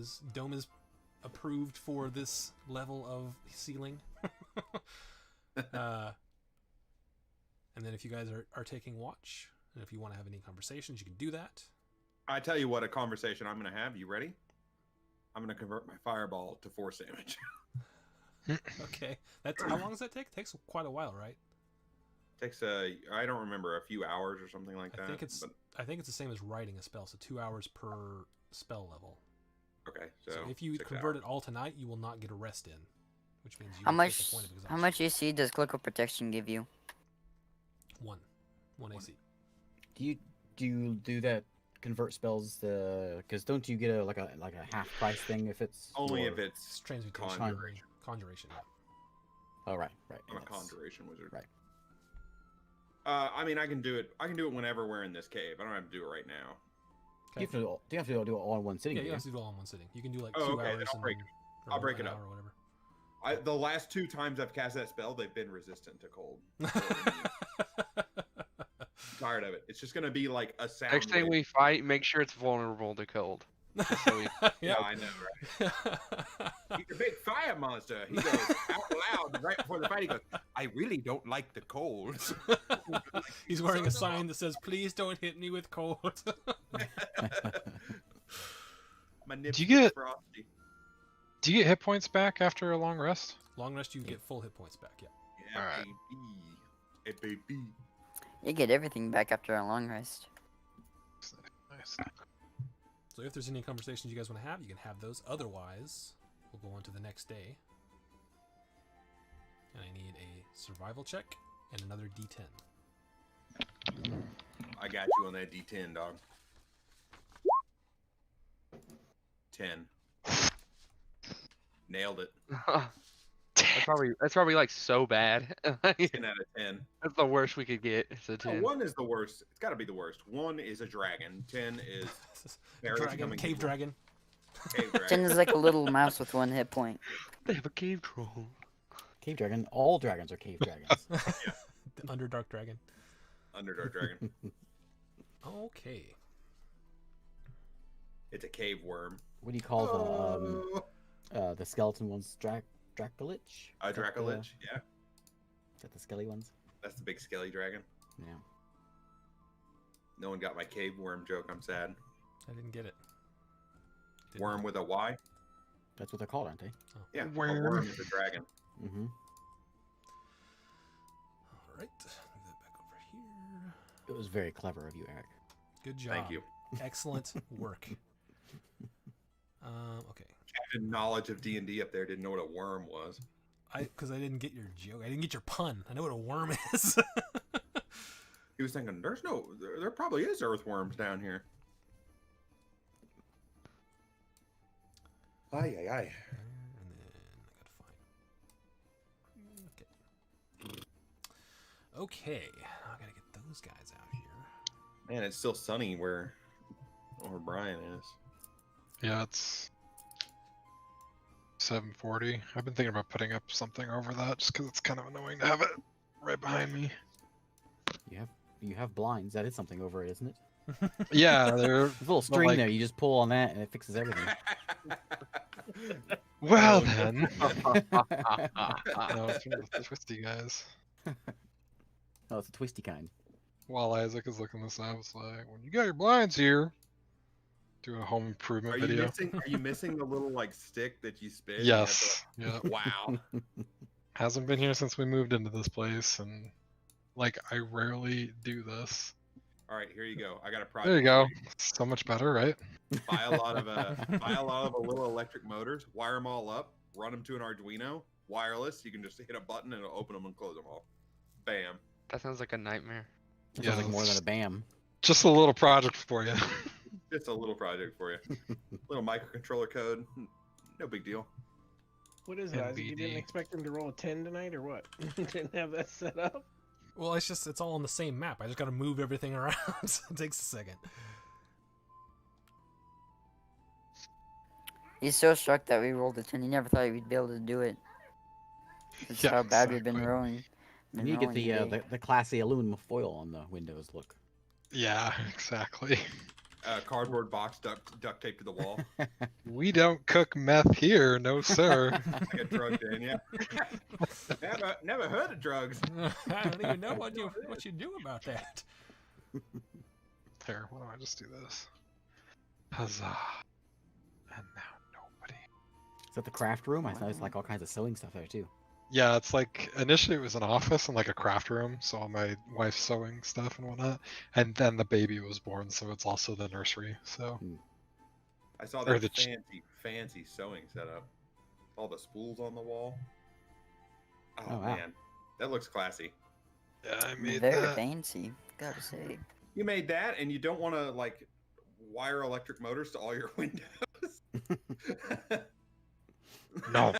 A: is approved for this level of ceiling. And then if you guys are taking watch, and if you want to have any conversations, you can do that.
B: I tell you what, a conversation I'm going to have. You ready? I'm going to convert my fireball to force damage.
A: Okay, that's how long does that take? It takes quite a while, right?
B: Takes I don't remember, a few hours or something like that.
A: I think it's the same as writing a spell, so 2 hours per spell level.
B: Okay,
A: So,
B: so
A: if you
B: 6
A: convert
B: hours.
A: it all tonight, you will not get a rest in, which means you
G: How
A: will
G: much?
A: take a point of exhaustion.
G: How much AC does Click of Protection give you?
A: One AC.
D: Do you do that? Convert spells, because don't you get a like a half price thing if it's
B: Only
D: more-
B: if
A: It's
B: it's
A: transmutation.
B: conjuration.
A: Conjuration. Yeah.
D: Oh right.
B: I'm a
D: yes.
B: conjuration wizard.
D: Right.
B: I mean, I can do it. I can do it whenever we're in this cave. I don't have to do it right now.
D: Do you have to do it all in one sitting?
A: Yeah,
D: do
A: you
D: you?
A: have to do it all in one sitting. You can do like
B: Oh,
A: 2
B: okay, then
A: hours.
B: I'll break
A: and
B: it.
A: then- or
B: I'll break
A: an
B: it up.
A: hour or whatever.
B: The last 2 times I've cast that spell, they've been resistant to cold. I'm tired of it. It's just gonna be like a sound.
F: Next time
B: wave.
F: we fight, make sure it's vulnerable to cold. Just so we-
B: Yeah, I know, right? He's a big fire monster. He goes out loud right before the fight. He goes, "I really don't like the cold."
A: He's wearing a sign that says, "Please don't hit me with cold."
B: My nips
C: Do you get-
B: frosty.
C: Do you get hit points back after a long rest?
A: Long rest, you get full hit points back. Yeah.
B: Yeah,
C: Alright.
B: baby. Hey, baby.
G: You get everything back after a long rest.
C: Nice.
A: So if there's any conversations you guys want to have, you can have those. Otherwise, we'll go on to the next day. And I need a survival check and another D10.
B: I got you on that D10, dog. 10. Nailed it.
F: That's probably like so bad.
B: 10 out of 10.
F: That's the worst we could get. It's a
B: No,
F: 10.
B: 1 is the worst. It's got to be the worst. 1 is a dragon. 10 is Fairies
A: Dragon,
B: coming
A: cave
B: to-
A: dragon.
B: cave
G: 10
B: dragon.
G: is like a little mouse with 1 hit point.
F: They have a cave troll.
D: Cave dragon. All dragons are cave dragons.
A: The Underdark dragon.
B: Underdark dragon.
A: Okay.
B: It's a cave worm.
D: What do you call the skeleton ones? Dracolich?
B: A
D: Is that the-
B: Dracolich. Yeah,
D: Is that the skelly ones?
B: that's the big skelly dragon.
D: Yeah.
B: No one got my cave worm joke. I'm sad.
A: I didn't get it. Didn't-
B: Worm with a Y.
D: That's what they're called, aren't they?
B: Yeah,
C: Worm.
B: a worm is a dragon.
D: Mm-hmm.
A: All right. Move that back over here.
D: It was very clever of you, Eric.
A: Good job.
B: Thank you.
A: Excellent work. Okay.
B: Captain knowledge of D&D up there didn't know what a worm was.
A: Because I didn't get your joke. I didn't get your pun. I know what a worm is.
B: He was thinking, there probably is earthworms down here. Aye, aye, aye.
A: And then I gotta find. Okay. I gotta get those guys out here.
B: Man, it's still sunny where Brian is.
C: Yeah, it's 7:40. I've been thinking about putting up something over that just because it's kind of annoying to have it right behind me.
D: You have blinds. That is something over it, isn't it?
C: Yeah, they're
D: There's a little string
C: like-
D: there. You just pull on that and it fixes everything.
C: well then.
D: Oh,
C: No, it's one of the twisty guys.
D: Oh, it's a twisty kind.
C: While Isaac is looking this up, it's like, when you got your blinds here, do a home improvement
B: Are you
C: video.
B: missing? Are you missing the little like stick that you spit? and you have to,
C: Yes. Yeah.
B: like, wow.
C: Hasn't been here since we moved into this place, and like I rarely do this.
B: All right, here you go. I got a project.
C: There you go.
B: for
C: So much better, right?
B: Buy a lot of little electric motors, wire them all up, run them to an Arduino, wireless. You can just hit a button and it'll open them and close them all. Bam.
F: That sounds like a nightmare.
D: That sounds like more than
C: Yes.
D: a BAM.
C: Just a little project for you.
B: Just a little project for you. Little microcontroller code. No big deal.
E: What is it, Isaac? You didn't
C: NBD.
E: expect him to roll a 10 tonight, or what? Didn't have that set up?
A: Well, it's all on the same map. I just got to move everything around. So it takes a second.
G: He's so shocked that we rolled a 10. He never thought we'd be able to do it. That's
C: Yeah,
G: how bad we've been
C: exactly.
G: rolling.
D: And you get the classy aluminum foil on the windows look.
C: Yeah, exactly.
B: Cardboard box duct tape to the wall.
C: We don't cook meth here, no sir.
B: I get drugged in, yeah. never heard of drugs.
A: I don't even know what you do about that.
C: Here, why don't I just do this? Huzzah. And now nobody.
D: Is that the craft room? I noticed like all kinds of sewing stuff there too.
C: Yeah, it's like initially it was an office and like a craft room, so all my wife's sewing stuff and whatnot. And then the baby was born, so it's also the nursery. So
B: I saw
C: Or
B: that
C: the
B: fancy sewing setup. All the spools on the wall. Oh,
D: Oh, wow.
B: man. That looks classy.
C: yeah, I made
G: Very
C: that.
G: fancy, gotta say.
B: You made that and you don't want to like wire electric motors to all your windows.
C: No.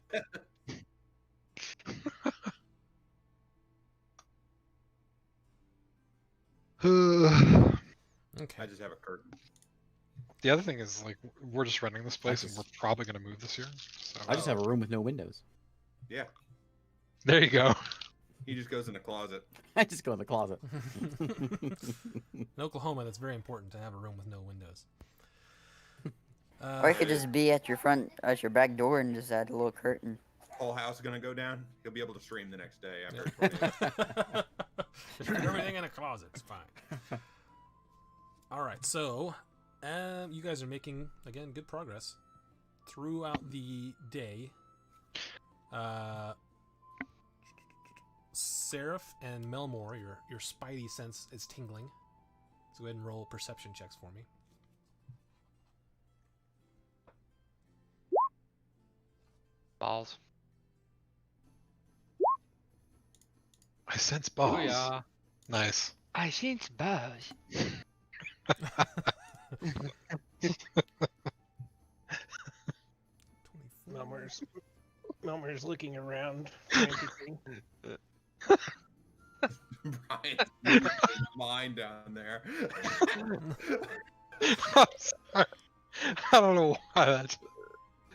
C: The
A: Okay.
B: I just have a curtain.
C: other thing is like we're just renting this place and
D: just-
C: we're probably gonna move this year. So
D: I just have a room with no windows.
B: Yeah.
C: there you go.
B: He just goes in the closet.
D: I just go in the closet.
A: In Oklahoma, that's very important to have a room with no windows.
G: Or you could just be at your back door and just add a little curtain.
B: Whole house is gonna go down. He'll be able to stream the next day after.
A: Just put everything in a closet. It's fine. All right, so you guys are making again good progress throughout the day. Seraph and Melmore, your spidey sense is tingling. So go ahead and roll perception checks for me.
F: Balls.
C: I sense balls.
F: Booyah.
C: Nice.
F: I sense balls.
E: Melmer's looking around frantically.
B: Brian's losing his mind down there.
C: I'm sorry. I don't know why that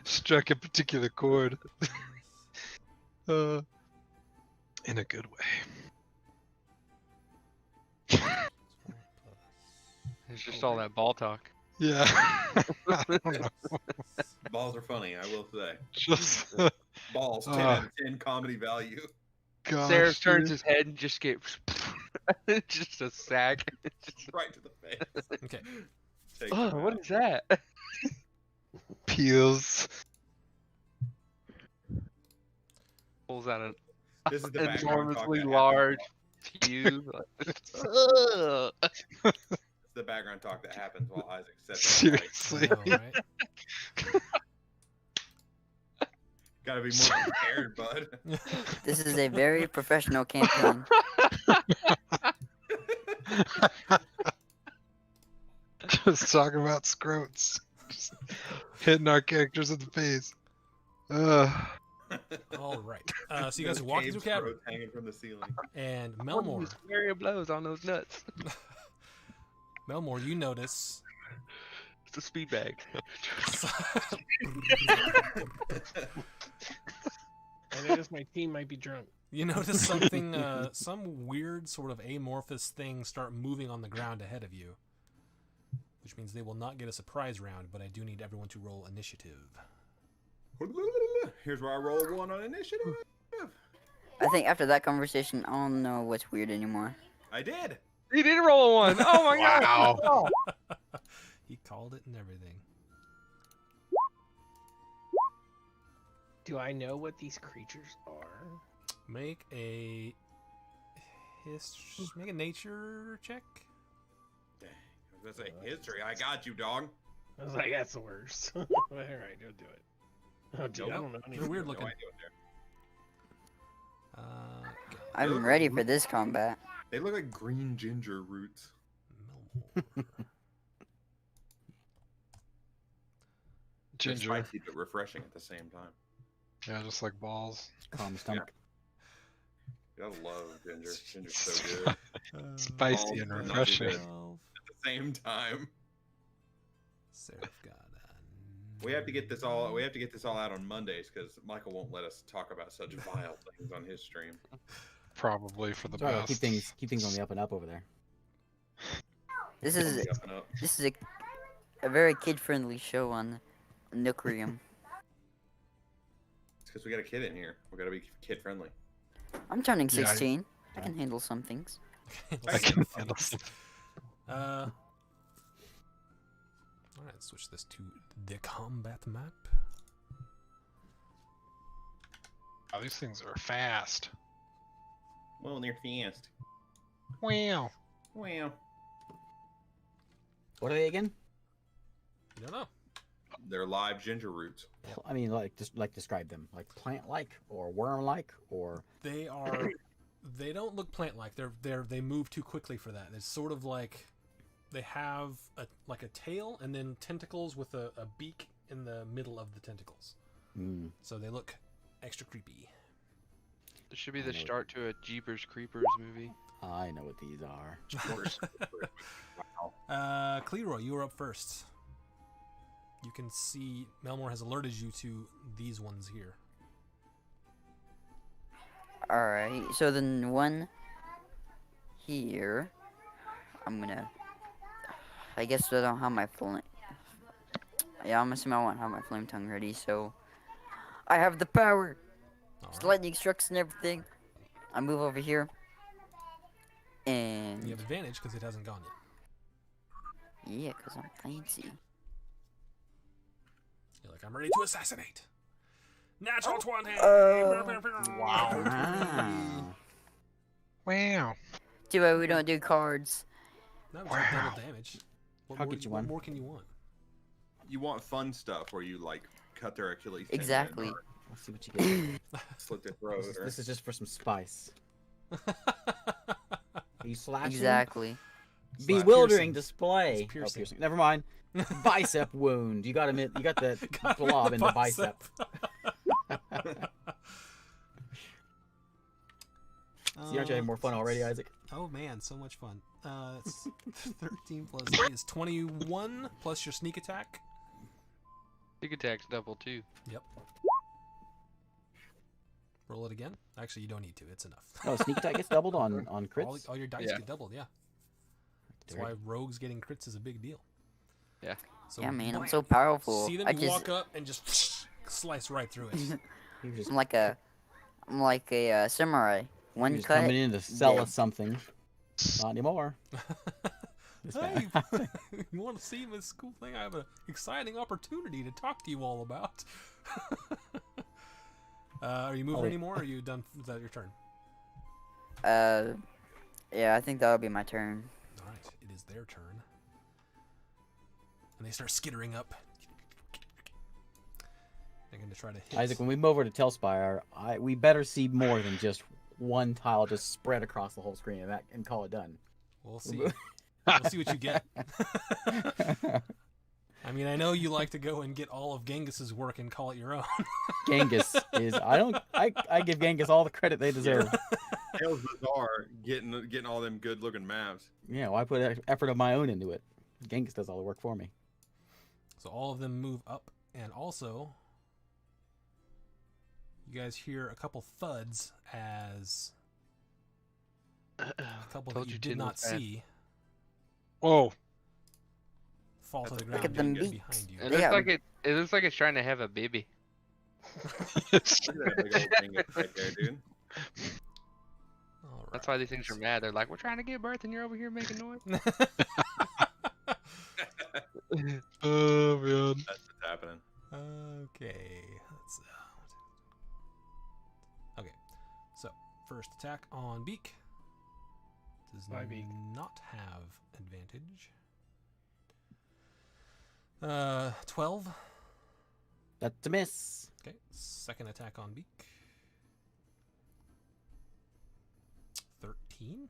C: struck a particular chord. In a good way.
F: It's just all that ball talk.
C: Yeah. I don't know.
B: Balls are funny, I will say.
C: Just
B: Balls, 10 out of 10 comedy value.
C: gosh.
F: Sarah turns
C: dude.
F: his head and just gets just a sack. Just,
B: Right to the face.
A: Okay.
B: Take
F: oh,
B: it
F: what
B: out.
F: is that?
C: Peels.
F: Pulls out an
B: This is the background talk
F: enormously
B: that
F: large
B: happens.
F: fuse. Ugh.
B: It's the background talk that happens while Isaac sets up the mic.
C: Seriously.
A: All right.
B: Gotta be more prepared, bud.
G: This is a very professional campaign.
C: Just talking about scrotes. Just hitting our characters in the face. Ugh.
A: All right. So you guys are
B: Those
A: walking
B: cave
A: through cabin,
B: scrotes hanging from the ceiling.
A: and Melmore,
F: Area blows on those nuts.
A: Melmore, you notice.
F: It's a speed bag.
E: I notice my team might be drunk.
A: You notice something, some weird sort of amorphous thing start moving on the ground ahead of you, which means they will not get a surprise round. But I do need everyone to roll initiative.
B: Here's where I roll one on initiative.
G: I think after that conversation, I don't know what's weird anymore.
B: I did.
F: He did roll a one. Oh my
C: Wow.
F: god.
A: He called it and everything.
E: Do I know what these creatures are?
A: Make a make a nature check.
B: Dang. I was gonna say history. I got you, dog.
E: I was like, that's the worst. All right, you'll do it. Oh, dude, I don't know
A: They're
E: anything.
A: weird
B: No
A: looking.
B: idea what they're-
G: I'm ready for this combat.
B: They look like green ginger roots.
A: Melmor.
B: They're
C: Ginger.
B: spicy but refreshing at the same time.
C: Yeah, just like balls.
D: Calm stomach.
B: I love ginger. Ginger's so good.
C: Spicy and
B: Balls, not too
C: refreshing.
B: good. At the same time.
A: Seraph God.
B: We have to get this all. We have to get this all out on Mondays because Michael won't let us talk about such vile things on his stream.
C: Probably for the
D: Sorry,
C: best.
D: keep things on the up and up over there.
G: This
B: On
G: is
B: the up and up.
G: a very kid-friendly show on Nookrium.
B: It's because we got a kid in here. We got to be kid friendly.
G: I'm turning
C: Yeah,
G: 16. I can handle some things.
C: I can handle some.
A: Alright, switch this to the combat map.
C: Oh, these things are fast.
B: Well, near fast.
C: Wow.
B: Well,
D: What are they again?
A: You don't know.
B: they're live ginger roots.
D: I mean, like describe them. Like plant-like or worm-like or.
A: They are. They don't look plant-like. They move too quickly for that. It's sort of like they have like a tail and then tentacles with a beak in the middle of the tentacles.
D: Mm.
A: So they look extra creepy.
F: This should be
D: I
F: the
D: know it.
F: start to a Jeepers Creepers movie.
D: I know what these are.
B: Of course.
A: Cleroy, you are up first. You can see Melmor has alerted you to these ones here.
G: Alright, so then one here. I guess I don't have my flame. Yeah, I'm assuming I won't have my flame tongue ready, so. I have the power!
A: All
G: It's
A: right.
G: lightning strikes and everything. I move over here.
A: You
G: And.
A: have advantage because it hasn't gone yet.
G: Yeah, because I'm fancy.
A: You're like, I'm ready to assassinate. Natural 20.
D: Wow.
C: Wow.
G: Too bad we don't do cards.
A: That was like double damage.
D: I'll get you one.
A: What more can you want?
B: You want fun stuff where you like cut their Achilles tendon
G: Exactly.
B: or
D: Let's see what you get.
B: slit their throat. Or...
D: This is just for some spice. Are you slashing?
G: Exactly.
D: Bewildering
A: Piercing.
D: display.
A: It's piercing.
D: Never mind. Bicep wound. You got the blob in the bicep. See, aren't you having more fun already, Isaac?
A: Oh man, so much fun. It's 13 plus 8 is 21 plus your sneak attack.
F: Sneak attack's double too.
A: Yep. Roll it again. Actually, you don't need to. It's enough.
D: Oh, sneak attack gets doubled on crits.
A: All your dice
F: Yeah.
A: get doubled. Yeah. That's why rogues getting crits is a big deal.
F: Yeah.
A: So,
G: Yeah, man, I'm
A: bam.
G: so powerful.
A: See them,
G: I
A: you
G: just,
A: walk up and just slice right through it.
D: He was just,
G: I'm like a samurai.
D: he
G: One
D: was
G: cut.
D: coming in to sell
G: dead.
D: us something. Not anymore. This
A: Hey,
D: guy.
A: you want to see this cool thing? I have an exciting opportunity to talk to you all about. Are you moving
D: wait.
A: anymore? Or are you done? Is that your turn?
G: Yeah, I think that'll be my turn.
A: All right, it is their turn, and they start skittering up. They're going to try to hit.
D: Isaac, when we move over to Telspire, we better see more than just one tile just spread across the whole screen and call it done.
A: We'll see. We'll see what you get. I mean, I know you like to go and get all of Genghis's work and call it your own.
D: Genghis is I give Genghis all the credit they deserve.
B: Tales Bazaar getting all them good looking maps.
D: Yeah, well, I put effort of my own into it. Genghis does all the work for me.
A: So all of them move up, and also you guys hear a couple thuds as a couple
F: Told
A: that you
F: you
A: did
F: tin
A: not
F: was bad.
A: see
C: Whoa.
A: fall to the
G: Look
A: ground
G: at them
A: behind
G: beaks.
A: you.
F: It
G: They
F: looks
G: got-
F: like it looks like it's trying to have a baby.
B: Look at that big old thing right there, dude.
A: All
F: That's
A: right.
F: why these things are mad. They're like, we're trying to give birth and you're over here making noise.
C: Oh man.
B: That's what's happening.
A: Okay. Okay. So first attack on Beak. Does
E: Bye, Beak.
A: not have advantage. 12.
D: That's a miss.
A: Okay, second attack on Beak. 13.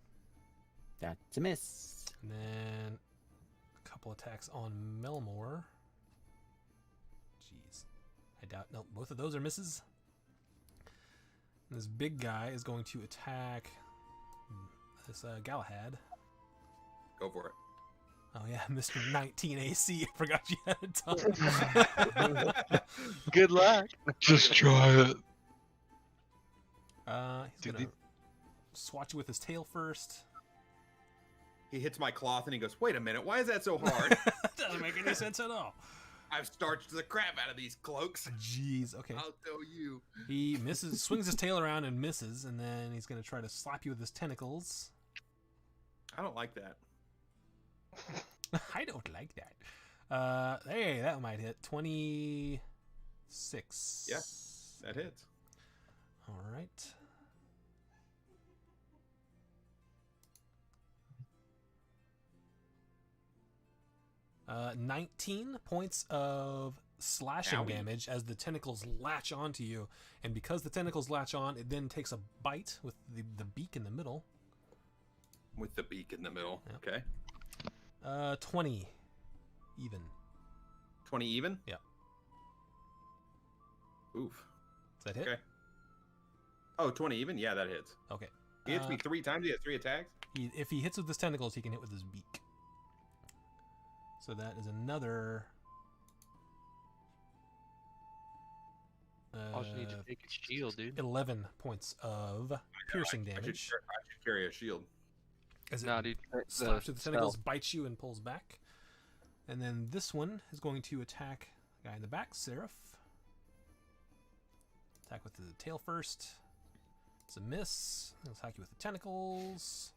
D: That's a miss.
A: And then a couple attacks on Melmore. Jeez. I doubt. No, both of those are misses. And this big guy is going to attack this Galahad.
B: Go for it.
A: Oh, yeah, Mr. 19 AC. I forgot you had a ton.
F: Good luck.
C: Just try it.
A: He's
C: Dude,
A: going to swat you with his tail first.
B: He hits my cloth and he goes, "Wait a minute, why is that so hard?
A: Doesn't make any sense at all.
B: I've starched the crap out of these cloaks.
A: Jeez, okay.
B: I'll tell you."
A: He misses, swings his tail around and misses, and then he's going to try to slap you with his tentacles.
B: I don't like that.
A: I don't like that. Hey, that might hit. 26.
B: Yeah, that hits.
A: All right. 19 points of slashing
B: Owie.
A: damage as the tentacles latch onto you. And because the tentacles latch on, it then takes a bite with the beak in the middle.
B: With the beak in the middle.
A: Yep.
B: Okay.
A: 20 even.
B: 20 even?
A: Yeah.
B: Oof.
A: Does that hit?
B: Okay. Oh, 20 even? Yeah, that hits.
A: Okay.
B: He hits me 3 times. He has 3 attacks.
A: If he hits with his tentacles, he can hit with his beak. So that is another...
F: All you need to take is shield, dude.
A: 11 points of piercing
B: I
A: damage.
B: should carry a shield.
A: As it
F: Nah, dude.
A: slaps with the tentacles,
F: spell.
A: bites you, and pulls back. And then this one is going to attack the guy in the back, Seraph. Attack with the tail first. It's a miss. It'll attack you with the tentacles.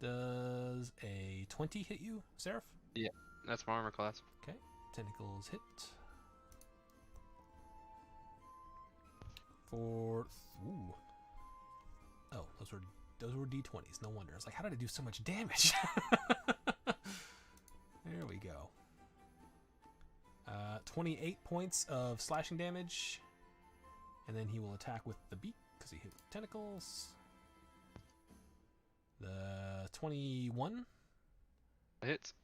A: Does a 20 hit you, Seraph?
F: That's my armor class.
A: Okay. Tentacles hit. For... Ooh. Oh, those were d20s. No wonder. I was like, how did I do so much damage? There we go. 28 points of slashing damage. And then he will attack with the beak because he hit with tentacles. The 21.
F: Hits.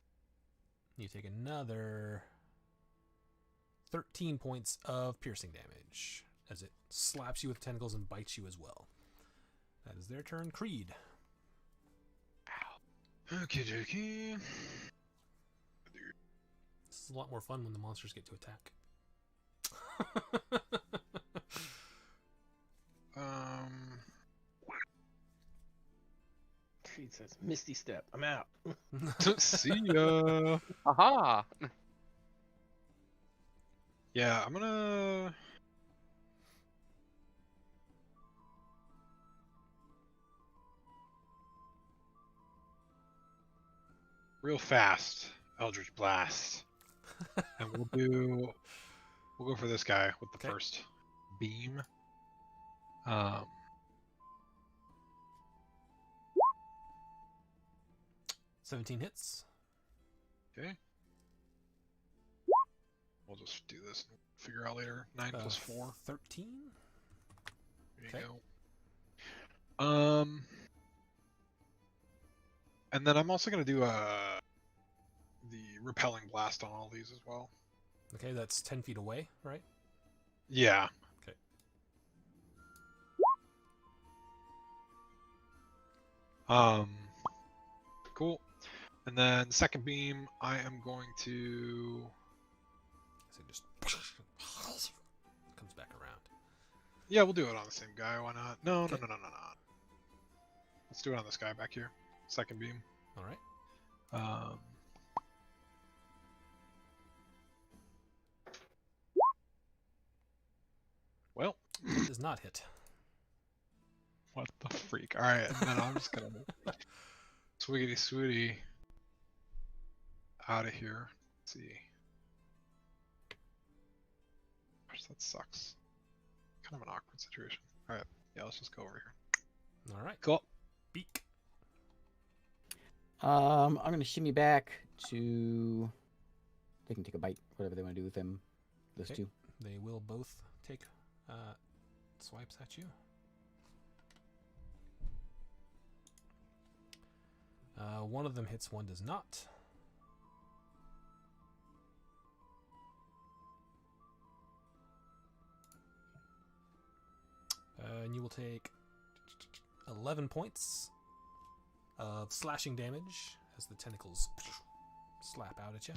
A: You take another 13 points of piercing damage as it slaps you with tentacles and bites you as well. That is their turn. Creed.
C: Okie dokie.
A: This is a lot more fun when the monsters get to attack.
E: Creed says, "Misty Step. I'm out."
C: See ya.
F: Aha!
C: Yeah, I'm gonna. Real fast, Eldritch Blast, and we'll go for this guy with the
A: Okay.
C: first beam.
A: 17 hits.
C: Okay. We'll just do this and figure out later. 9 plus 4.
A: 13.
C: There you
A: Okay.
C: go. And then I'm also gonna do the repelling blast on all these as well.
A: Okay, that's 10 feet away, right?
C: Yeah.
A: Okay.
C: Cool. And then second beam, I am going to.
A: So it just comes back around.
C: Yeah, we'll do it on the same guy. Why not? No. Let's do it on this guy back here. Second beam.
A: All right.
C: Well,
A: It does not hit.
C: what the freak? All right, and then I'm just gonna swiggity swooty out of here. Let's see. Gosh, that sucks. Kind of an awkward situation. All right, yeah, let's just go over here.
A: All right.
C: Cool.
A: Beak.
D: I'm gonna shimmy back to. They can take a bite, whatever they want to do with them. Those
A: Okay.
D: two.
A: They will both take swipes at you. One of them hits, one does not. And you will take 11 points of slashing damage as the tentacles slap out at you.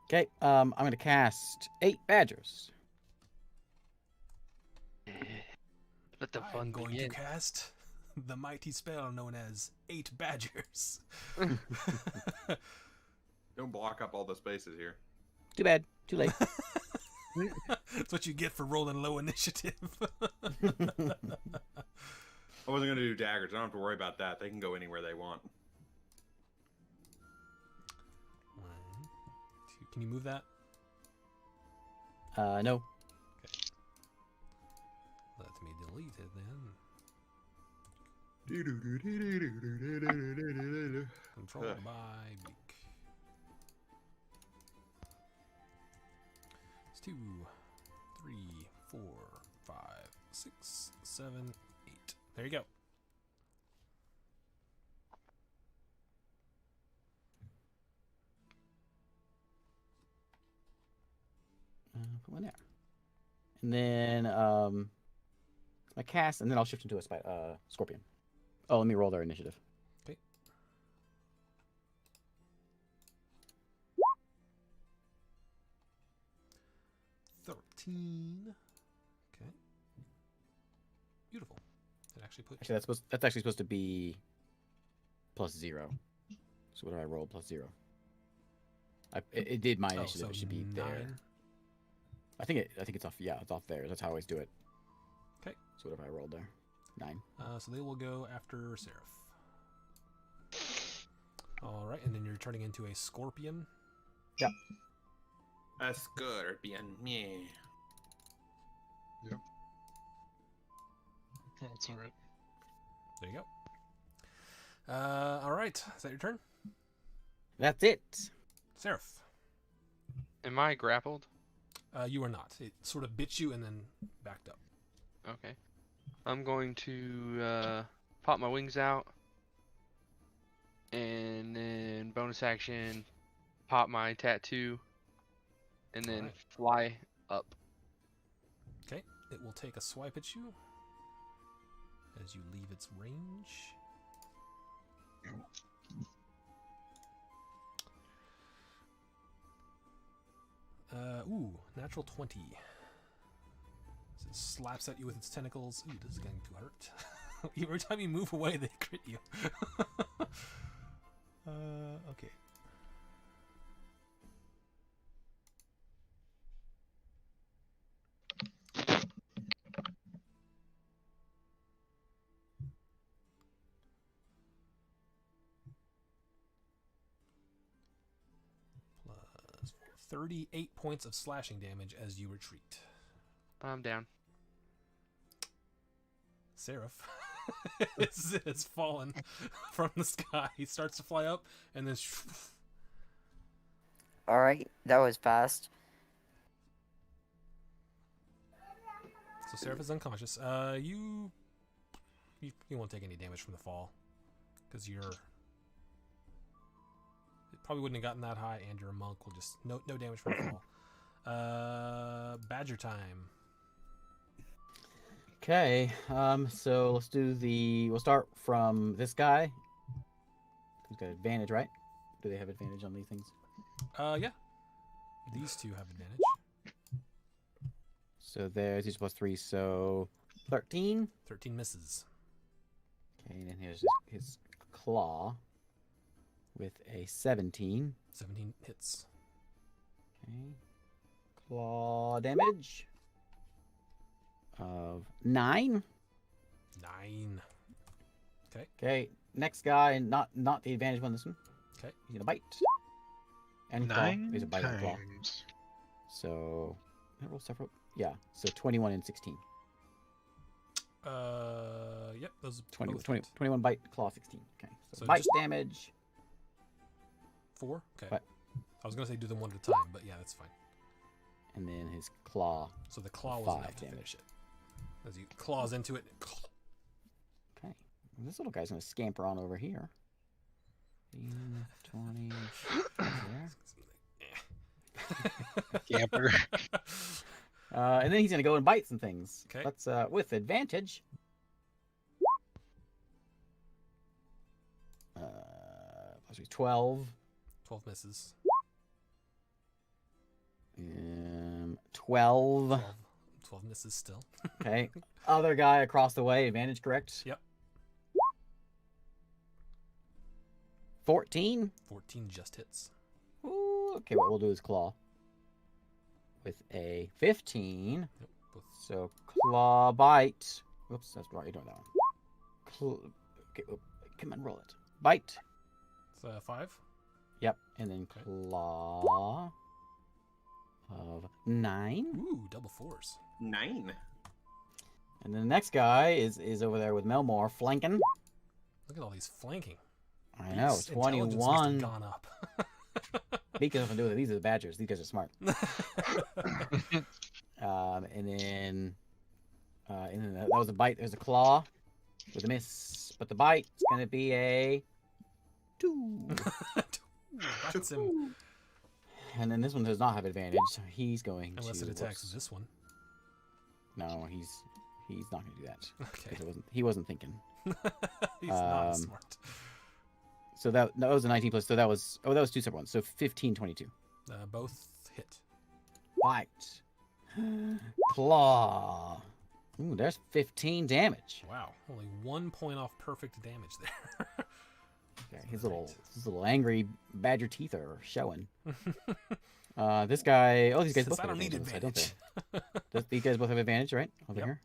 D: Okay. I'm gonna cast 8 badgers.
F: Let the
A: I'm
F: fun
A: going
F: begin.
A: to cast the mighty spell known as 8 badgers.
B: Don't block up all the spaces here.
D: Too bad. Too late.
A: That's what you get for rolling low initiative.
B: I wasn't going to do daggers. I don't have to worry about that. They can go anywhere they want.
A: 1, 2. Can you move that?
D: No.
A: Let me delete it then. Controlled by Beak. It's 2, 3, 4, 5, 6, 7, 8. There you go.
D: Put one there. And then I cast, and then I'll shift into a scorpion. Oh, let me roll their initiative.
A: Okay. $13. Okay. Beautiful. It actually put.
D: Actually, that's actually supposed to be +0. So what do I roll? +0. It did my initiative.
A: so
D: It should be
A: 9.
D: there. I think it's off. Yeah, it's off there. That's how I always do it.
A: Okay.
D: So what have I rolled there? 9.
A: So they will go after Seraph. All right, and then you're turning into a scorpion.
D: Yep.
B: A scorpion. Yeah.
C: That's all right.
A: There you go. All right, is that your turn,
D: That's it.
A: Seraph?
F: Am I grappled?
A: You are not. It sort of bit you and then backed up.
F: Okay. I'm going to pop my wings out. And then bonus action, pop my tattoo. And then
A: Alright.
F: fly up.
A: Okay, it will take a swipe at you as you leave its range. Ooh, natural 20. So it slaps at you with its tentacles. Ooh, this is going to hurt. Every time you move away, they crit you. Okay. Plus 38 points of slashing damage as you retreat.
F: I'm down.
A: Seraph has fallen from the sky. He starts to fly up and then
G: Alright, that was fast.
A: so Seraph is unconscious. You won't take any damage from the fall because it probably wouldn't have gotten that high, and you're a monk. Will just no damage from the fall. Badger time.
D: Okay. So let's do we'll start from this guy. Who's got advantage, right? Do they have advantage on these things?
A: Yeah. These two have advantage.
D: So there's each +3, so 13.
A: 13 misses.
D: Okay, and then here's his claw with a 17.
A: 17 hits.
D: Okay. Claw damage of 9.
A: 9.
D: Okay, next guy, not the advantage one. This one.
A: Okay.
D: He's gonna bite. And claw.
C: 9
D: There's a bite on claw.
C: times.
D: So, can I roll several? Yeah. So 21 and 16.
A: Yep, those
D: 20,
A: both
D: 20,
A: hit.
D: 21 bite, claw 16. Okay. So,
A: So
D: bite
A: just-
D: damage.
A: 4? Okay.
D: What?
A: I was gonna say do them one at a time, but yeah, that's fine.
D: And then his claw.
A: So the claw was
D: 5
A: enough to
D: damage.
A: finish it. As he claws into it.
D: Okay. Well, this little guy's going to scamper on over here. 15, 20. There.
C: Camper.
D: And then he's going to go and bite some things.
A: Okay.
D: Let's, with advantage. Plus 12.
A: 12 misses.
D: 12.
A: 12 misses still.
D: Okay. Other guy across the way, advantage, correct?
A: Yep.
D: 14.
A: 14 just hits.
D: Ooh, okay, what we'll do is claw. With a 15.
A: Yep, both.
D: So claw bite. Whoops, that's right. You're doing that one. Okay, come on, roll it. Bite.
A: It's 5.
D: Yep, and then
A: Okay.
D: claw of 9.
A: Ooh, double 4s.
B: 9.
D: And then the next guy is over there with Melmore flanking.
A: Look at all these flanking.
D: I know,
A: These intelligence must have
D: 21.
A: gone up.
D: Beacon nothing to do with it. These are the Badgers. These guys are smart. And then that was a bite. There's a claw with a miss, but the bite's gonna be a 2.
A: Bites him.
D: And then this one does not have advantage, so he's going
A: Unless
D: to.
A: it attacks this one.
D: No, he's not gonna do that.
A: Okay.
D: 'Cause he wasn't thinking.
A: He's not smart.
D: So that was a 19 plus. So that was 2 separate ones. So 15, 22.
A: Both hit.
D: Bite. Claw. Ooh, there's 15 damage.
A: Wow. Only 1 point off perfect damage there.
D: Okay, his little angry badger teeth are showing. This guy. Oh, these guys
A: Since
D: both
A: I
D: have
A: don't need
D: advantage, don't
A: advantage.
D: they? These guys both have advantage, right? Over
A: Yep.
D: here.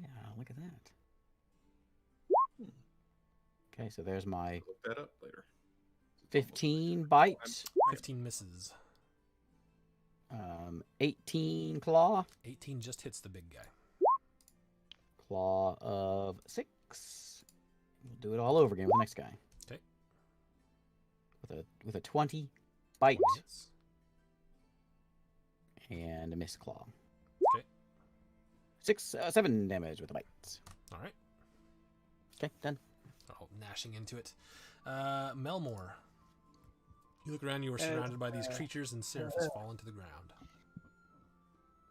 D: Yeah, look at that. Okay, so there's my
B: Look that up later.
D: 15 bite,
A: 15 misses.
D: 18 claw,
A: 18 just hits the big guy.
D: claw of 6. We'll do it all over again with the next guy.
A: Okay.
D: With a 20 bite
A: 20 hits.
D: and a miss claw.
A: Okay.
D: 7 damage with the bite.
A: All right.
D: Okay, done.
A: All gnashing into it. Melmore. You look around, you are surrounded by these creatures, and Seraph has fallen to the ground.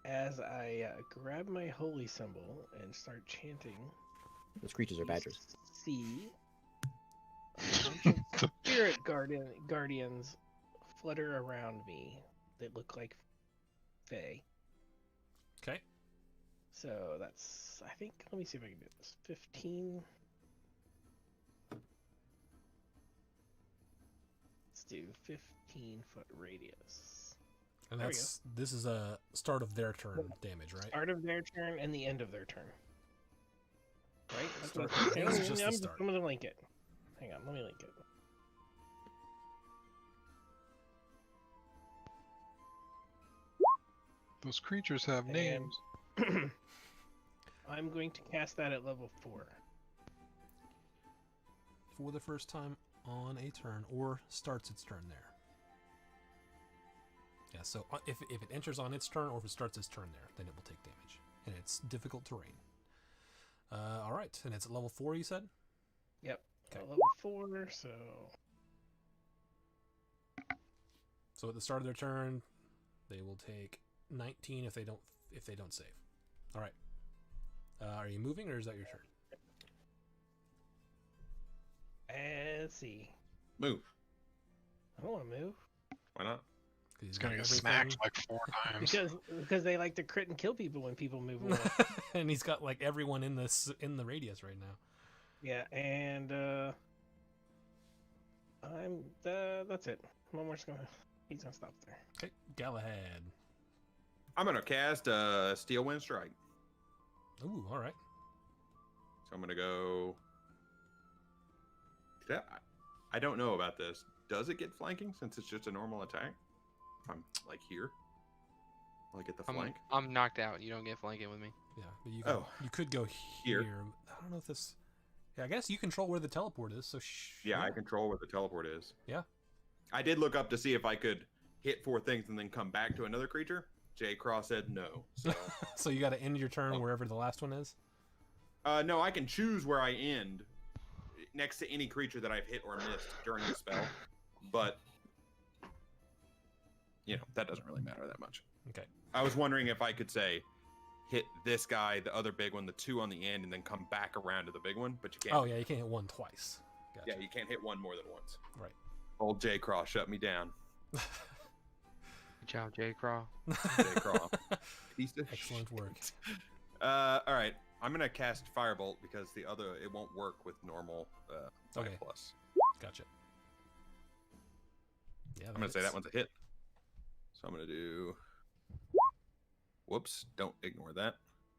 E: As I grab my holy symbol and start chanting,
D: Those creatures are badgers.
E: see a bunch of spirit guardians flutter around me that look like fae.
A: Okay.
E: So that's, I think, let me see if I can do this. 15. Let's do 15-foot radius.
A: And
E: There we
A: this is a start of their turn damage, right?
E: Start of their turn and the end of their turn. Right? That's
A: Start-
E: what
A: this is just the start.
E: I'm gonna link it. Hang on, let me link it.
C: Those creatures have
E: And-
C: names.
E: I'm going to cast that at level 4.
A: For the first time on a turn, or starts its turn there. Yeah, so if it enters on its turn, or if it starts its turn there, then it will take damage. And it's difficult terrain. Alright, and it's at level 4, you said?
E: Yep.
A: Okay.
E: Level 4, so
A: So at the start of their turn, they will take 19 if they don't save. All right. Are you moving, or is that your turn?
E: let's see.
B: Move.
E: I don't want to move
B: Why not?
C: He's gonna get smacked like 4 times.
E: because they like to crit and kill people when people move away.
A: And he's got like everyone in the radius right now.
E: Yeah, and that's it. He's gonna stop there.
A: Okay, Galahad.
B: I'm gonna cast a Steel Wind Strike.
A: Ooh, all right.
B: So I'm gonna go. I don't know about this. Does it get flanking since it's just a normal attack? I'm like here. Will I get the
F: I'm
B: flank?
F: I'm knocked out. You don't get flanking with me.
A: Yeah, but
B: Oh.
A: you could go
B: Here.
A: here. I don't know if this. Yeah, I guess you control where the teleport is. So
B: Yeah, I control where the teleport is.
A: Yeah.
B: I did look up to see if I could hit 4 things and then come back to another creature. J. Cross said no. So
A: So you got to end your turn
B: Oh.
A: wherever the last one is.
B: no, I can choose where I end next to any creature that I've hit or missed during the spell. But that doesn't really matter that much.
A: Okay.
B: I was wondering if I could say hit this guy, the other big one, the 2 on the end, and then come back around to the big one, but you can't.
A: Oh yeah, you can't hit one twice. Gotcha.
B: Yeah, you can't hit one more than once.
A: Right.
B: Old J. Cross shut me down.
F: Good job, J. Craw.
B: J. Cross. Piece of
A: Excellent
B: shit.
A: work.
B: All right. I'm gonna cast Firebolt because it won't work with normal 5+.
A: Okay. Gotcha. Yeah.
B: I'm gonna say that one's a hit. So I'm gonna do. Whoops! Don't ignore that.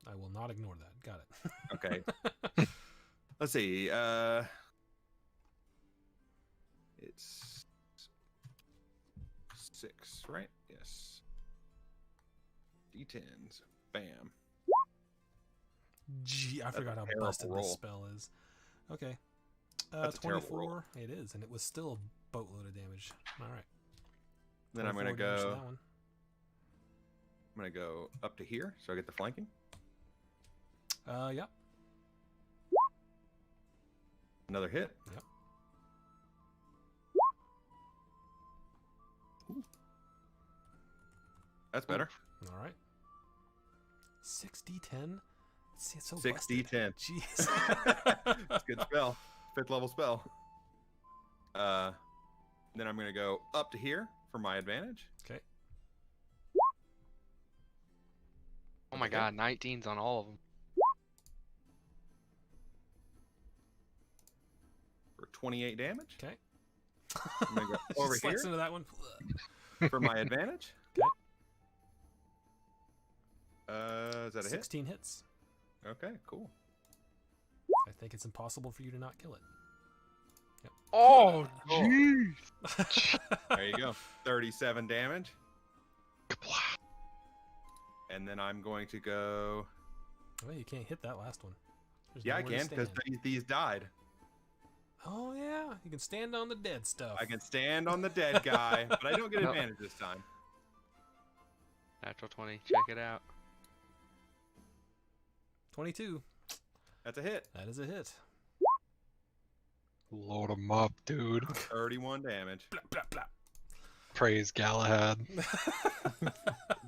A: I will not ignore that. Got it.
B: Okay. Let's see. It's 6, right? Yes. D10s. Bam.
A: Gee, I
B: That's
A: forgot
B: a
A: how
B: terrible
A: busted
B: roll.
A: this spell is. Okay.
B: That's a terrible
A: 24.
B: roll.
A: It is, and it was still a boatload of damage. All right.
B: Then I'm gonna
A: 24 damage to
B: go.
A: that one.
B: I'm gonna go up to here, so I get the flanking.
A: Yep.
B: Another hit.
A: Yep.
B: Ooh. That's better.
A: All right. 6d10. See, it's so
B: 6d10.
A: Jeez.
B: It's a good spell. 5th level spell. Then I'm gonna go up to here for my advantage.
A: Okay.
F: Oh my god, 19's on all of them.
B: For 28 damage.
A: Okay.
B: I'm gonna go over
A: Just slice
B: here
A: into that one.
B: for my advantage.
A: Okay.
B: Is that a hit?
A: 16 hits.
B: Okay, cool.
A: I think it's impossible for you to not kill it. Yep.
F: Oh,
B: jeez. There you go. 37 damage. And then I'm going to go.
A: Well, you can't hit that last one. There's
B: Yeah, I
A: nowhere to
B: can because
A: stand.
B: these died.
A: Oh yeah, you can stand on the dead stuff.
B: I can stand on the dead guy, but I don't get
F: No.
B: advantage this time.
F: natural 20. Check it out.
A: 22.
B: That's a hit.
A: That is a hit.
C: Load 'em up, dude.
B: 31 damage.
A: Blap, blap, blap.
C: Praise Galahad.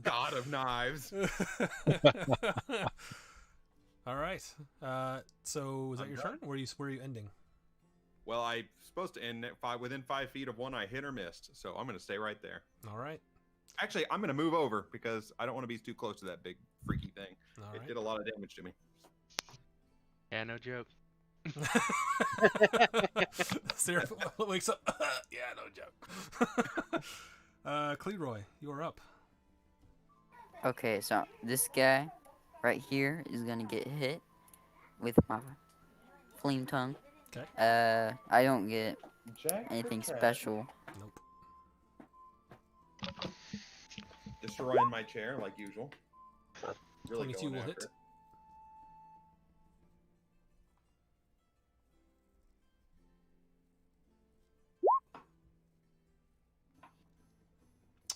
B: God of knives.
A: All right. So is that
B: I'm
A: your
B: done.
A: turn? Where are you ending?
B: Well, I'm supposed to end at within 5 feet of one I hit or missed, so I'm going to stay right there.
A: All right.
B: Actually, I'm going to move over because I don't want to be too close to that big freaky thing.
A: All
B: It
A: right.
B: did a lot of damage to me.
F: Yeah, no joke.
A: Sarah wakes up. Yeah, no joke. Cleroy, you're up.
G: Okay, so this guy right here is gonna get hit with my flame tongue.
A: Okay.
G: I don't get anything special.
A: Nope.
B: Destroying my chair like usual. Really
A: 22
B: going
A: will
B: after
A: hit.
B: it.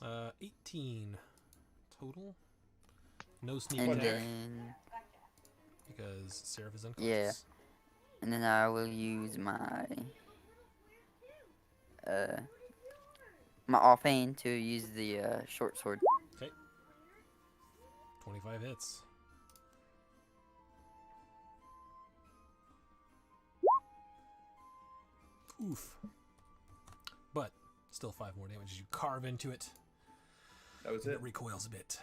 A: Uh, 18 total. No sneak
G: And
A: attack
G: then
A: because Seraph is unconscious.
G: Yeah. and then I will use my my offhand to use the short sword.
A: 25 hits. Oof. But still 5 more damage as you carve into it.
B: That was
A: And
B: it.
A: it recoils a bit.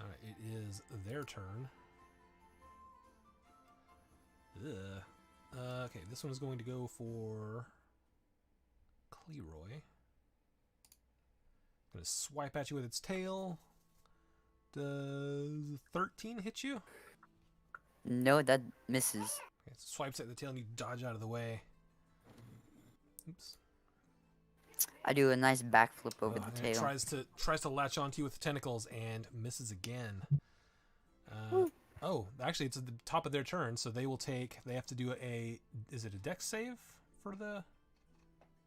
A: Alright, it is their turn. Ugh. Okay, this one is going to go for Cleroy. Gonna swipe at you with its tail. Does 13 hit you?
G: No, that misses.
A: Okay, it swipes at the tail and you dodge out of the way. Oops.
G: I do a nice backflip over
A: And
G: the
A: it
G: tail.
A: tries to latch onto you with the tentacles and misses again. Oh, actually, it's at the top of their turn, so they have to do is it a dex save for the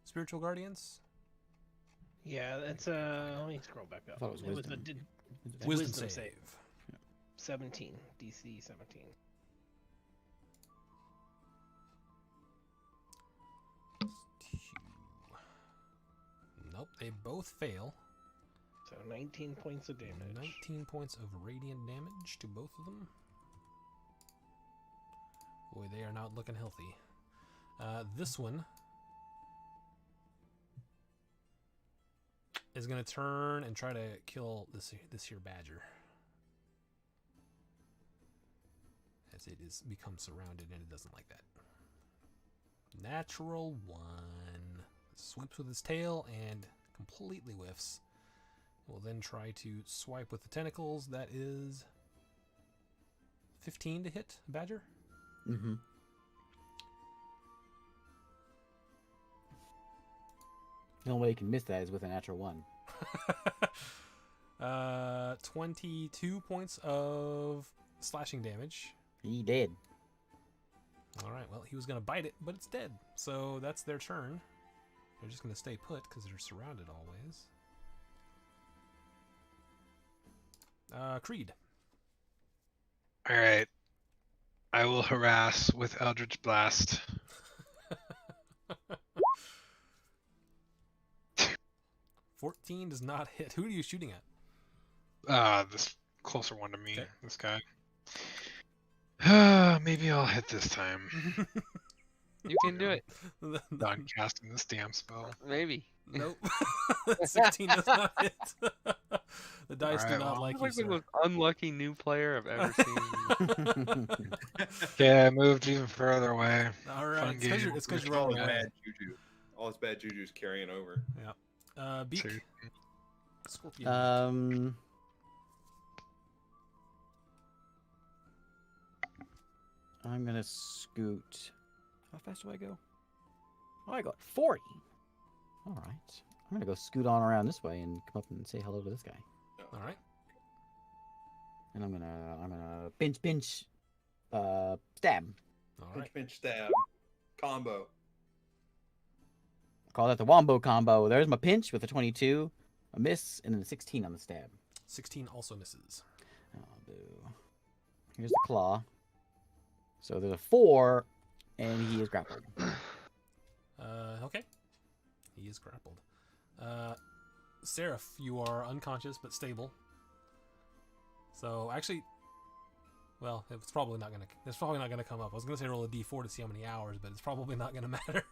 A: spiritual guardians?
E: Yeah, that's let me scroll back up.
D: I thought it was wisdom.
A: Wisdom save.
E: 17, DC 17.
A: Nope, they both fail.
E: So 19 points of damage.
A: 19 points of radiant damage to both of them. Boy, they are not looking healthy. This one is going to turn and try to kill this here badger. As it is become surrounded, and it doesn't like that. Natural 1. Swipes with his tail and completely whiffs. Will then try to swipe with the tentacles. That is 15 to hit badger.
D: Mm-hmm. The only way you can miss that is with a natural 1.
A: 22 points of slashing damage.
D: He did.
A: All right, well, he was going to bite it, but it's dead. So that's their turn. They're just going to stay put because they're surrounded always. Creed.
C: All right. I will harass with Eldritch Blast.
A: 14 does not hit. Who are you shooting at?
C: This closer one to me.
A: Okay.
C: This guy. Maybe I'll hit this time.
F: You can do it.
C: Done casting this damn spell.
F: Maybe.
A: Nope. 16 does not hit. The dice do
C: Alright,
A: not
C: well,
A: like
F: I'm
A: you,
F: like the
A: sir.
F: most unlucky new player I've ever seen.
C: Okay, I moved even further away.
A: All right,
C: Fun
A: it's
C: game.
A: because you're
B: all
A: rolling
B: his
A: away.
B: bad juju. All his bad juju's carrying over.
A: Beak.
C: So-
A: Scorpion.
D: I'm gonna scoot. How fast do I go? Oh, I got 40. All right. I'm gonna go scoot on around this way and come up and say hello to this guy.
A: All right.
D: And I'm gonna pinch, stab.
A: All
B: Pinch,
A: right.
B: pinch, stab. Combo.
D: Call that the wombo combo. There's my pinch with a 22, a miss, and then a 16 on the stab.
A: 16 also misses.
D: Oh, boo. Here's the claw. So there's a 4, and he is grappled.
A: Okay. He is grappled. Seraph, you are unconscious but stable. So actually, well, it's probably not gonna come up. I was gonna say roll a d4 to see how many hours, but it's probably not gonna matter.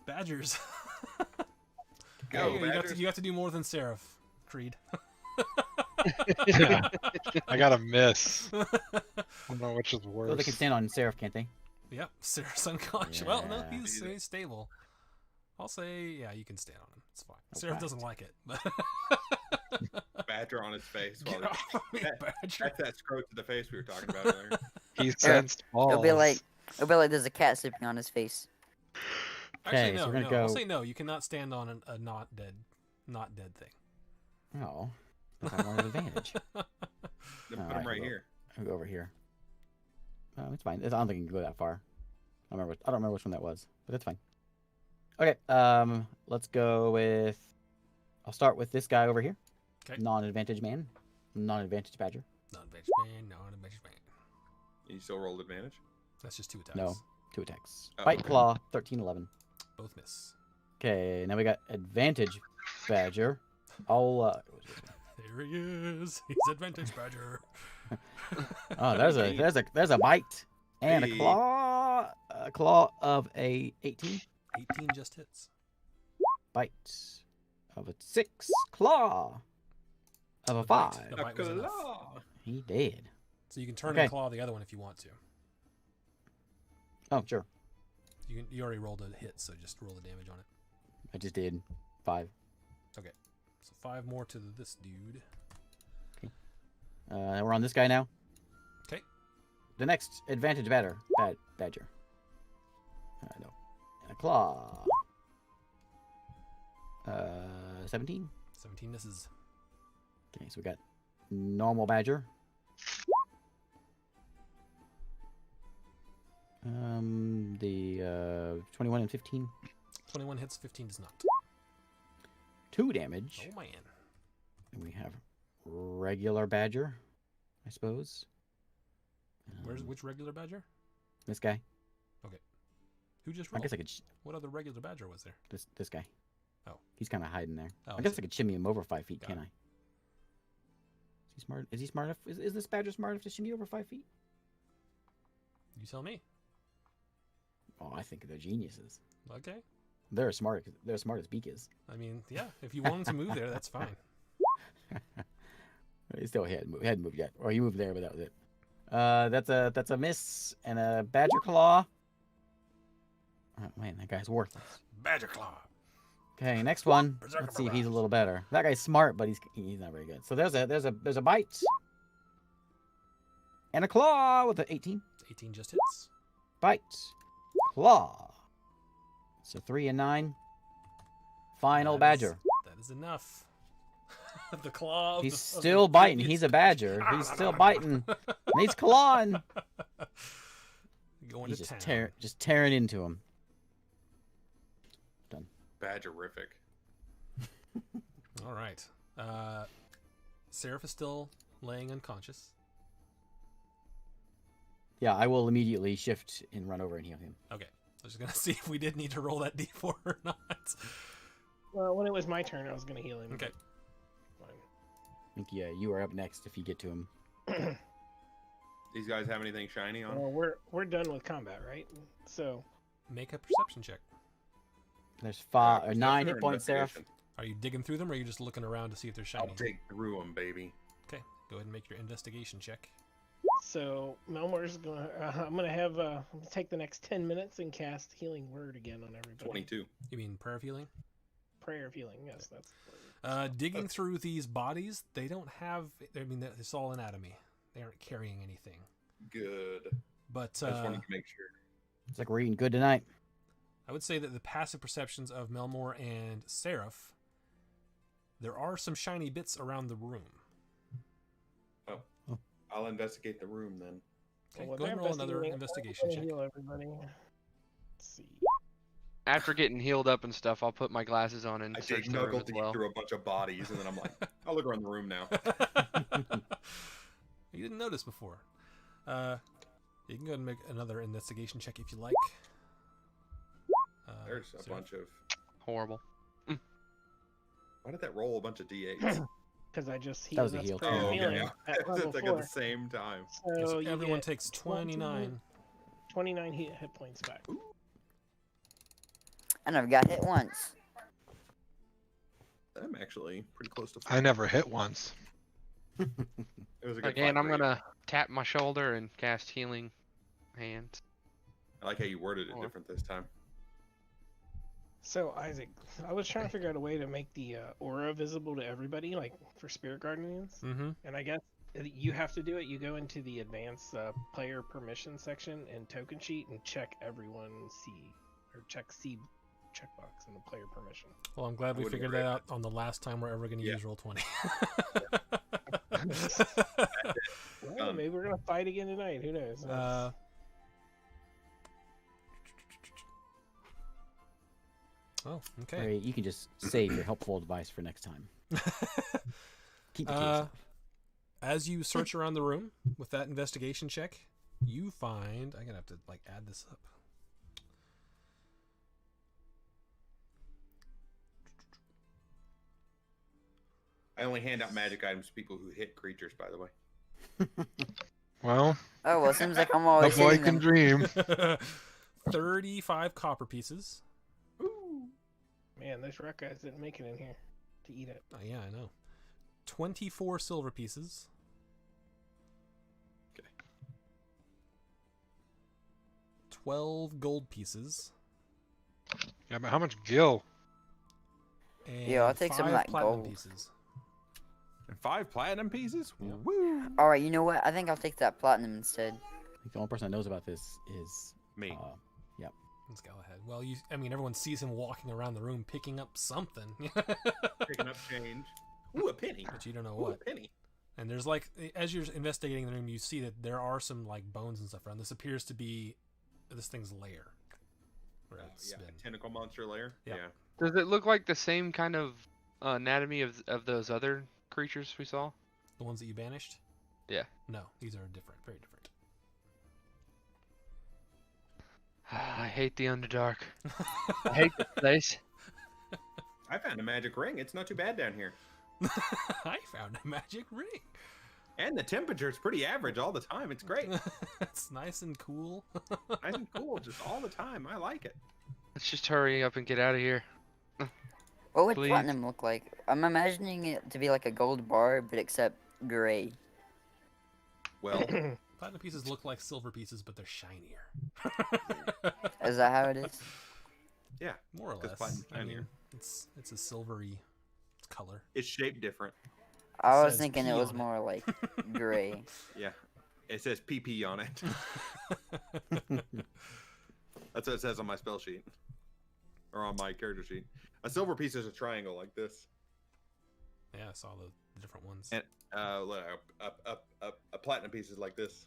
A: Badgers.
B: Go,
A: you
B: Badgers.
A: have to do more than Seraph, Creed.
C: Yeah. I got a miss. I don't know which is worse.
D: Oh, they can stand on Seraph, can't they?
A: Yep, Seraph's unconscious. Well, no,
D: Yeah.
A: he's stable. I'll say, yeah, you can stand on him. It's fine.
D: Oh,
A: Seraph
D: right.
A: doesn't like it, but
B: Badger on his face. While
A: Get off me,
B: that-
A: Badger.
B: That's that scrote to the face we were talking about earlier.
C: He sensed balls.
G: It'll be like there's a cat sleeping on his face.
A: Actually,
D: Okay,
A: no,
D: so we're gonna
A: no.
D: go-
A: I'll say no. You cannot stand on a not dead thing.
D: Oh. I want an advantage.
B: Then put
D: Alright,
B: him right
D: well.
B: here.
D: I'll go over here. It's fine. I don't think you can go that far. I don't remember which one that was, but that's fine. Okay. Let's go with. I'll start with this guy over here.
A: Okay.
D: Non-advantage man. Non-advantage badger.
A: Non-advantage man, non-advantage man.
B: You still rolled advantage?
A: That's just 2 attacks.
D: No. 2 attacks.
B: Oh,
D: Bite
B: okay.
D: claw. 13, 11.
A: Both miss.
D: Okay. Now we got advantage badger. I'll.
A: There he is. He's advantage badger.
D: Oh, there's a bite and
B: Hey.
D: a claw of a 18.
A: 18 just hits.
D: Bite of a 6. Claw of a
A: The bite.
D: 5.
A: The bite was enough.
B: Claw.
D: He did.
A: So you can turn
D: Okay.
A: and claw the other one if you want to.
D: Oh, sure.
A: You already rolled a hit, so just roll the damage on it.
D: I just did 5.
A: So 5 more to this dude.
D: We're on this guy now.
A: 'Kay.
D: The next advantage badger. No. And a claw. 17.
A: 17 misses.
D: Okay, so we got normal badger. The 21 and 15.
A: 21 hits, 15 does not.
D: 2 damage.
A: Oh man.
D: And we have regular badger, I suppose.
A: Which regular badger?
D: This guy.
A: Who just
D: I
A: rolled?
D: guess I could.
A: What other regular badger was there?
D: This guy.
A: Oh.
D: He's kind of hiding there.
A: Oh,
D: I guess I could shimmy him over 5 feet,
A: Got
D: can I? Is he smart? Is he smart enough? Is this badger smart enough to shimmy over 5 feet?
A: You tell me.
D: Oh, I think they're geniuses.
A: Okay.
D: They're smart. They're as smart as Beak is.
A: I mean, yeah. If you want him to move there, that's fine.
D: He still hadn't moved yet, or he moved there, but that was it. That's a miss and a badger claw. Oh man, that guy's worthless.
A: Badger claw.
D: Okay, next one.
A: Berserker
D: Let's see if he's a
A: barrage.
D: little better. That guy's smart, but he's not very good. So there's a bite and a claw with an 18.
A: 18 just hits.
D: Bite, claw. So 3 and 9. Final
A: That is-
D: badger.
A: That is enough. The claw.
D: He's
A: of the
D: still biting.
A: previous-
D: He's a badger. He's still biting. And he's clawing.
A: Going
D: He's
A: to
D: just
A: town.
D: tearing into him.
B: Badgerific.
A: All right. Seraph is still laying unconscious.
D: Yeah, I will immediately shift and run over and heal him.
A: Okay. I was just gonna see if we did need to roll that d4 or not.
E: Well, when it was my turn, I was gonna heal him.
A: Okay.
E: Fine.
D: I think you are up next if you get to him.
B: These guys have anything shiny on?
E: Well, we're done with combat, right? So
A: Make a perception check.
D: There's
B: Uh,
D: 9
B: perception
D: hit
B: or
D: points, Seraph.
B: investigation?
A: Are you digging through them, or are you just looking around to see if they're shiny?
B: I'll dig through them, baby.
A: Okay. Go ahead and make your investigation check.
E: So Melmor's gonna. I'm gonna take the next 10 minutes and cast Healing Word again on everybody.
B: 22.
A: You mean prayer of healing?
E: Prayer of healing. Yes, that's the word.
A: Digging through these bodies, they don't have. I mean, it's all anatomy. They aren't carrying anything.
B: Good.
A: But
B: I just wanted to make sure.
D: It's like we're eating good tonight.
A: I would say that the passive perceptions of Melmor and Seraph, there are some shiny bits around the room.
B: I'll investigate the room then.
A: Okay,
E: Well,
A: go ahead and
E: they're
A: roll another investigation
E: investigating. I'm
A: check.
E: gonna heal everybody. Let's see.
F: After getting healed up and stuff, I'll put my glasses on and
B: I
F: search
B: dig
F: the room
B: knuckle
F: as
B: deep
F: well.
B: through a bunch of bodies, and then I'm like, I'll look around the room now.
A: You didn't notice before. You can go ahead and make another investigation check if you like.
B: There's a
A: so-
B: bunch of.
F: Horrible.
B: Why did that roll a bunch of d8s?
E: Because I just
D: That was
E: healed.
D: a heal.
E: Prayer of
B: Oh, okay.
E: healing
B: Yeah.
E: at level
B: It's like
E: 4.
B: at the same time.
A: Yes,
E: So you
A: everyone
E: get
A: takes 29.
E: 29 hit points back.
G: I never got hit once.
B: I'm actually pretty close to.
C: I never hit once.
B: It was a good
F: Again,
B: fight
F: I'm
B: for you.
F: gonna tap my shoulder and cast Healing Hand.
B: I like how you worded it
F: Oh.
B: different this time.
E: So Isaac, I was trying to figure out a way to make the aura visible to everybody, like for spirit guardians.
A: Mm-hmm.
E: And I guess you have to do it. You go into the advanced player permission section and token sheet and check everyone C or check C checkbox in the player permission.
A: Well, I'm glad we
B: wouldn't
A: figured
B: agree.
A: that out on the last time we're ever going to
B: Yeah.
A: use Roll20.
E: Well, maybe we're gonna fight again tonight. Who knows?
A: Oh, okay.
D: Or you can just save your helpful advice for next time. Keep it to yourself.
A: As you search around the room with that investigation check, you find I'm gonna have to like add this up.
B: I only hand out magic items to people who hit creatures, by the way.
C: Well,
G: Oh well, seems like I'm
C: a
G: always
C: boy
G: hitting
C: can
G: them.
C: dream.
A: 35 copper pieces.
E: Man, those rock guys didn't make it in here to eat it.
A: Oh, yeah, I know. 24 silver pieces.
B: Okay.
A: 12 gold pieces.
C: Yeah, but how much gill?
A: And
G: Yeah, I'll take some of
A: 5
G: that
A: platinum
G: gold.
A: pieces.
B: And 5 platinum pieces?
A: Yeah.
B: Woo!
G: All right, you know what? I think I'll take that platinum instead.
D: I think the only person that knows about this is
B: Me.
D: Yep.
A: It's Galahad. Well, I mean, everyone sees him walking around the room picking up something.
B: Picking up change. Ooh, a penny.
A: But you don't know
B: Ooh,
A: what.
B: a penny.
A: And there's like, as you're investigating the room, you see that there are some like bones and stuff around. This appears to be this thing's lair. Where it's
B: Yeah,
A: been.
B: a tentacle monster lair.
A: Yeah.
F: Does it look like the same kind of anatomy of those other creatures we saw?
A: The ones that you banished?
F: Yeah.
A: No, these are different, very different.
F: I hate the Underdark. I hate this place.
B: I found a magic ring. It's not too bad down here.
A: I found a magic ring.
B: And the temperature's pretty average all the time. It's great.
A: It's nice and cool.
B: Nice and cool just all the time. I like it.
F: Let's just hurry up and get out of here.
G: What would
F: Please.
G: platinum look like? I'm imagining it to be like a gold bar, but except gray.
B: Well,
A: Platinum pieces look like silver pieces, but they're shinier.
G: Is that how it is?
B: yeah,
A: More or
B: 'Cause
A: less.
B: platinum's
A: I mean,
B: shinier.
A: it's a silvery color.
B: it's shaped different.
G: I was
A: says
G: thinking
A: P
G: it was
A: on it.
G: more like gray.
B: Yeah. It says PP on it. That's what it says on my spell sheet. Or on my character sheet. A silver piece is a triangle like this.
A: Yeah, I saw the different ones.
B: And a platinum piece is like this.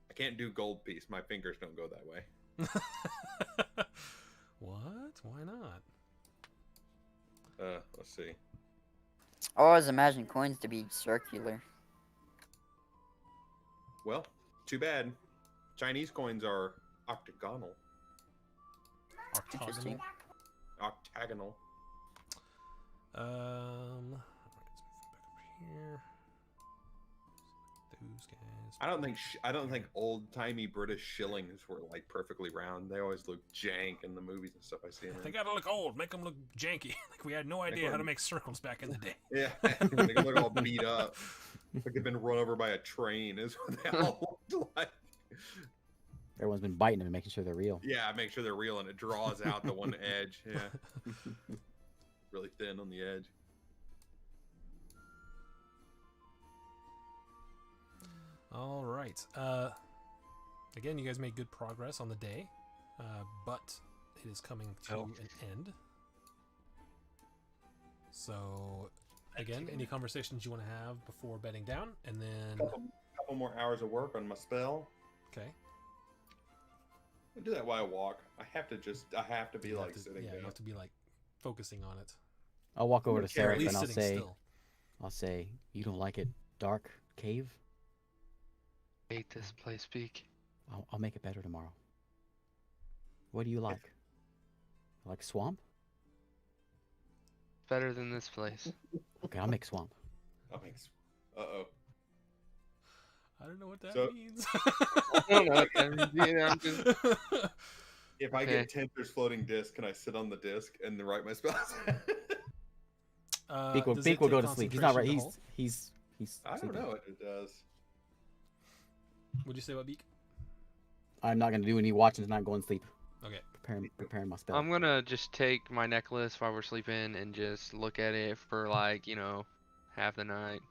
B: I can't do gold piece. My fingers don't go that way.
A: What? Why not?
B: Let's see.
G: I always imagined coins to be circular.
B: Well, too bad. Chinese coins are octagonal.
A: Octagonal.
G: Interesting.
B: Octagonal.
A: Alright, let's move back over here. Those guys.
B: I don't think old timey British shillings were like perfectly round. They always look jank in the movies and stuff I see.
A: They gotta look old, make them look janky. Like we had no idea how to make circles back in the day.
B: Yeah, they look all beat up. Like they've been run over by a train. Is what they all look like.
D: Everyone's been biting them and making sure they're real.
B: Yeah, make sure they're real and it draws out the one edge. Yeah, really thin on the edge.
A: All right. Again, you guys made good progress on the day, but it is coming to an end. So, again, any conversations you want to have before bedding down, and then
B: Couple more hours of work on my spell.
A: okay,
B: I do that while I walk. I have to be
A: you have
B: like
A: to-
B: sitting
A: yeah,
B: there.
A: you have to be like focusing on it.
D: I'll walk over to
B: Okay, or at
D: Seraph
A: At least
D: and
A: sitting
D: I'll
A: still.
D: say, you don't like it dark cave?
F: Hate this place, Beak.
D: I'll make it better tomorrow. What do you like? Like swamp?
F: Better than this place.
D: Okay, I'll make swamp.
B: Uh-oh.
A: I don't know what that
B: So-
A: means.
F: I don't know what that means either, I'm just-
B: If I
F: Okay.
B: get Tenter's floating disc, can I sit on the disc and then write my spells?
D: Beak will,
A: does
D: Beak
A: it
D: will
A: take
D: go to sleep. He's not right.
A: concentration to hold?
D: He's
B: I don't
D: sleeping.
B: know what it does.
A: What'd you say about Beak?
D: I'm not gonna do any watching tonight. Going to sleep.
A: Okay.
D: Preparing my spell.
F: I'm gonna just take my necklace while we're sleeping and just look at it for like, half the night.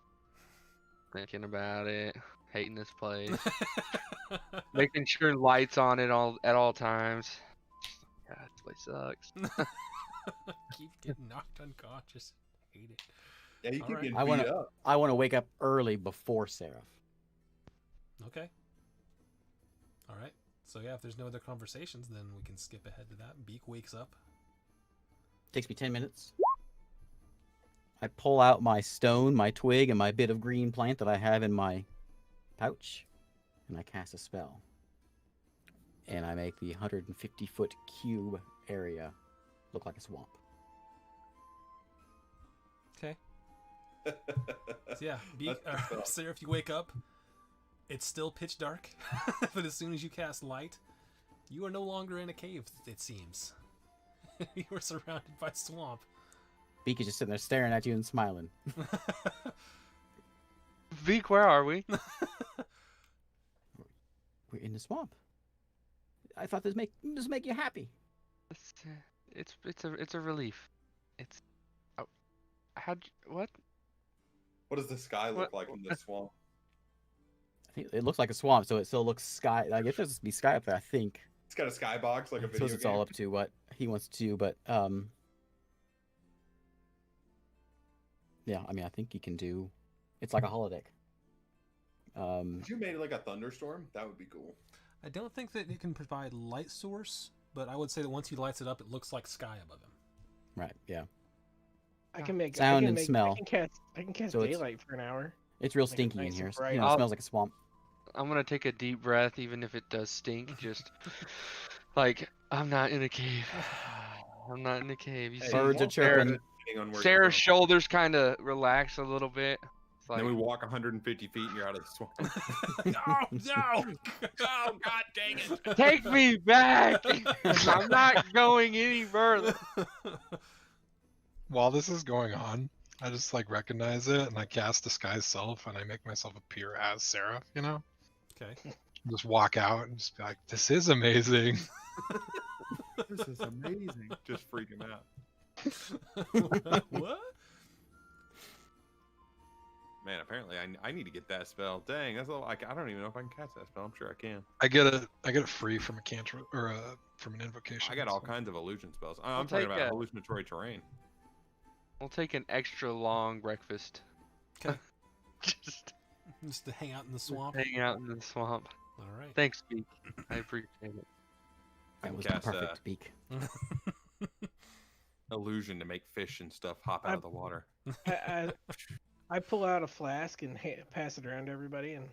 F: Thinking about it. Hating this place. Making sure lights on it at all times. God, this place sucks.
A: Keep getting knocked unconscious. Hate it.
B: Yeah, you
A: All
B: keep
A: right.
B: getting
D: I
B: beat
D: wanna-
B: up.
D: I want to wake up early before Seraph.
A: Okay. All right. So yeah, if there's no other conversations, then we can skip ahead to that. Beak wakes up.
D: Takes me 10 minutes. I pull out my stone, my twig, and my bit of green plant that I have in my pouch, and I cast a spell. And I make the 150-foot cube area look like a swamp.
A: Okay. So yeah, Beak,
B: That's good stuff.
A: Sarah, if you wake up, it's still pitch dark, but as soon as you cast light, you are no longer in a cave. It seems you are surrounded by swamp.
D: Beak is just sitting there staring at you and smiling.
F: Veek, where are we?
D: We're in the swamp. I thought this make you happy.
F: It's a relief. It's what?
B: What does the sky look
F: What-
B: like in the swamp?
D: I think it looks like a swamp, so it still looks sky. I guess there's supposed to be sky up there. I think.
B: It's got a skybox like a
D: I
B: video
D: suppose it's
B: game.
D: all up to what he wants to do, but yeah. I mean, I think you can do. It's like a holodeck.
B: If you made it like a thunderstorm, that would be cool.
A: I don't think that it can provide light source, but I would say that once he lights it up, it looks like sky above him.
D: Right. Yeah.
E: I can make
D: Sound
E: I can
D: and
E: make,
D: smell.
E: I can cast
D: So it's-
E: daylight for an hour.
D: It's real
E: Like, it's
D: stinky
E: nice
D: in
E: and
D: here.
E: bright.
D: It
F: I'll-
D: smells like a swamp.
F: I'm gonna take a deep breath, even if it does stink. Just like I'm not in a cave. I'm not in a cave. You see,
D: Birds are chirping.
B: Depending on where
F: Sarah's
B: you're from.
F: shoulders kind of relax a little bit. It's like,
B: Then we walk 150 feet and you're out of the swamp.
A: No! Oh, God dang it!
F: take me back. I'm not going any further.
C: While this is going on, I just like recognize it and I cast Disguise Self and I make myself appear as Seraph, you know?
A: Okay.
C: Just walk out and just be like, this is amazing.
B: This is amazing. Just freaking out.
A: What?
B: Man, apparently I need to get that spell. Dang, that's a little, I don't even know if I can cast that spell. I'm sure I can.
C: I get it free from a cantrip or from an invocation.
B: I got all
C: so-
B: kinds of illusion spells.
F: We'll
B: I'm talking
F: take
B: about
F: a-
B: hallucinatory terrain.
F: We'll take an extra long breakfast.
A: Okay.
F: Just
A: Just to hang out in the swamp.
F: hang out in the swamp.
A: All right.
F: Thanks, Beak. I appreciate it.
D: That was
B: cast,
D: the perfect beak.
B: Illusion to make fish and stuff hop out of the water.
E: I pull out a flask and pass it around to everybody, and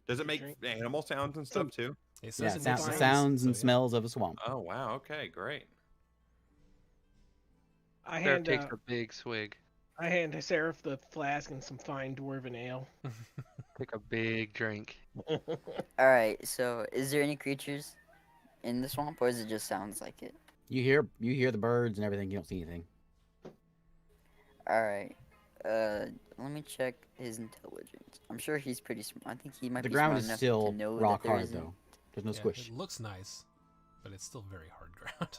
B: Does it make
E: Drink.
B: animal sounds and stuff too?
A: It
D: Yeah,
A: says it
D: sounds,
A: makes
D: sounds
A: so,
D: and
A: yeah.
D: smells of a swamp.
B: Oh wow. Okay, great.
E: I
F: Sarah
E: hand
F: takes a big swig.
E: I hand Seraph the flask and some fine dwarven ale.
F: Take a big drink.
G: Alright, so is there any creatures in the swamp, or is it just sounds like it?
D: You hear the birds and everything. You don't see anything.
G: Alright. Let me check his intelligence. I'm sure he's pretty smart. I think he might
D: The
G: be
D: ground
G: smart
D: is
G: enough
D: still
G: to know
D: rock
G: that there
D: hard
G: isn't-
D: though. There's no
A: Yeah,
D: squish.
A: It looks nice, but it's still very hard ground.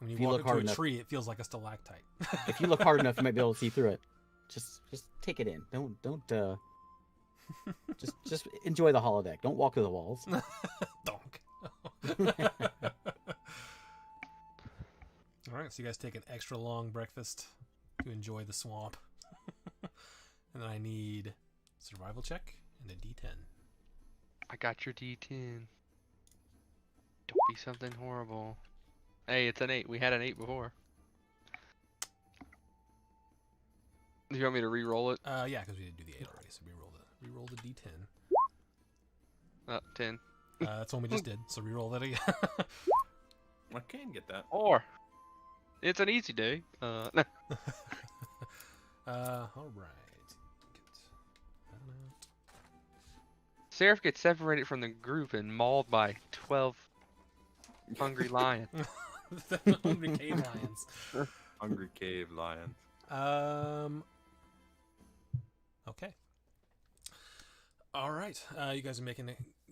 A: When you
D: If you
A: walk
D: look
A: up to
D: hard
A: a
D: enough-
A: tree, it feels like a stalactite.
D: If you look hard enough, you might be able to see through it. Just take it in. Don't just enjoy the holodeck. Don't walk through the walls.
A: Donk. All right, so you guys take an extra long breakfast to enjoy the swamp. And then I need survival check and a D10.
F: I got your D10. Don't be something horrible. Hey, it's an 8. We had an 8 before. Do you want me to re-roll it?
A: Yeah, because we did do the 8 already, so re-roll the D10.
F: 10.
A: That's one we just did, so re-roll that again.
B: I can get that.
F: Or it's an easy day. No.
A: All right.
F: Seraph gets separated from the group and mauled by 12 hungry lions.
A: The Hungry Cave Lions.
B: Hungry cave lions.
A: Okay. All right. You guys are making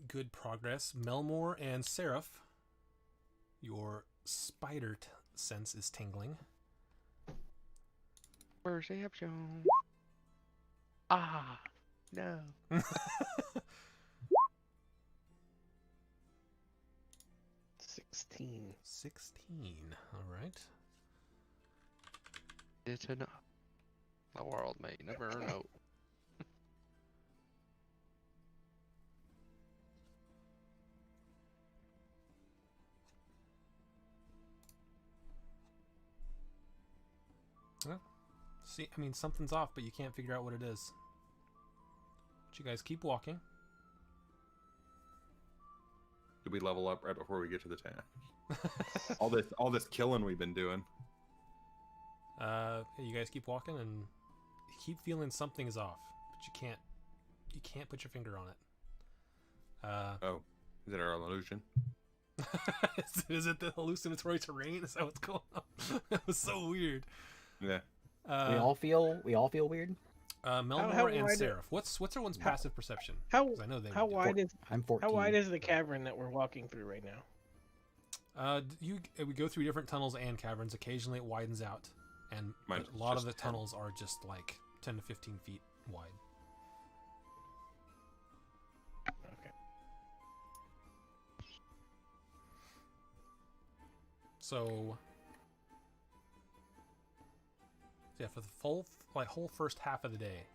A: good progress. Melmore and Seraph, your spider sense is tingling.
F: Perception. Ah, no.
E: 16.
A: 16. All right.
F: It's enough. The world may never know.
A: See, I mean, something's off, but you can't figure out what it is. But you guys keep walking.
B: Did we level up right before we get to the town? all this killing we've been doing.
A: You guys keep walking and you keep feeling something is off, but you can't put your finger on it.
B: Oh, is it our illusion?
A: Is it the hallucinatory terrain? Is that what's going on? That was so weird.
B: Yeah.
D: we all feel weird.
A: Melmore
E: how
A: and
E: wide
A: Seraph. What's everyone's passive perception?
E: How
A: 'Cause I know they.
E: how
A: would do.
E: wide is
D: I'm 14.
E: how wide is the cavern that we're walking through right now?
A: We go through different tunnels and caverns. Occasionally, it widens out, and
B: Mine's
A: a lot of
B: just
A: the
B: 10.
A: tunnels are just like 10 to 15 feet wide. So yeah, for the whole first half of the day,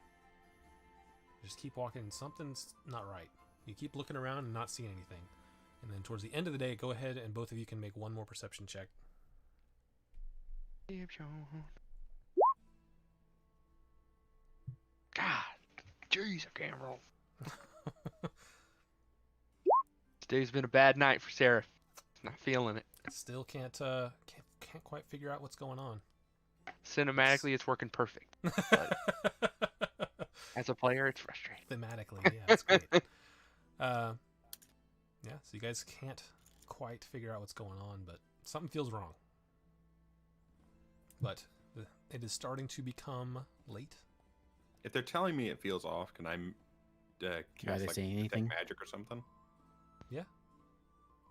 A: just keep walking. Something's not right. You keep looking around and not seeing anything. And then towards the end of the day, go ahead and both of you can make one more perception check.
F: God, jeez, I can't roll. Today's been a bad night for Sarah. Not feeling it.
A: Still can't quite figure out what's going on.
F: Cinematically, it's working perfect. But as a player, it's frustrating.
A: Thematically, yeah, it's great. Yeah, so you guys can't quite figure out what's going on, but something feels wrong. But it is starting to become late.
B: If they're telling me it feels off, can I cast like
D: saying
B: detect
D: anything?
B: magic or something?
A: Yeah.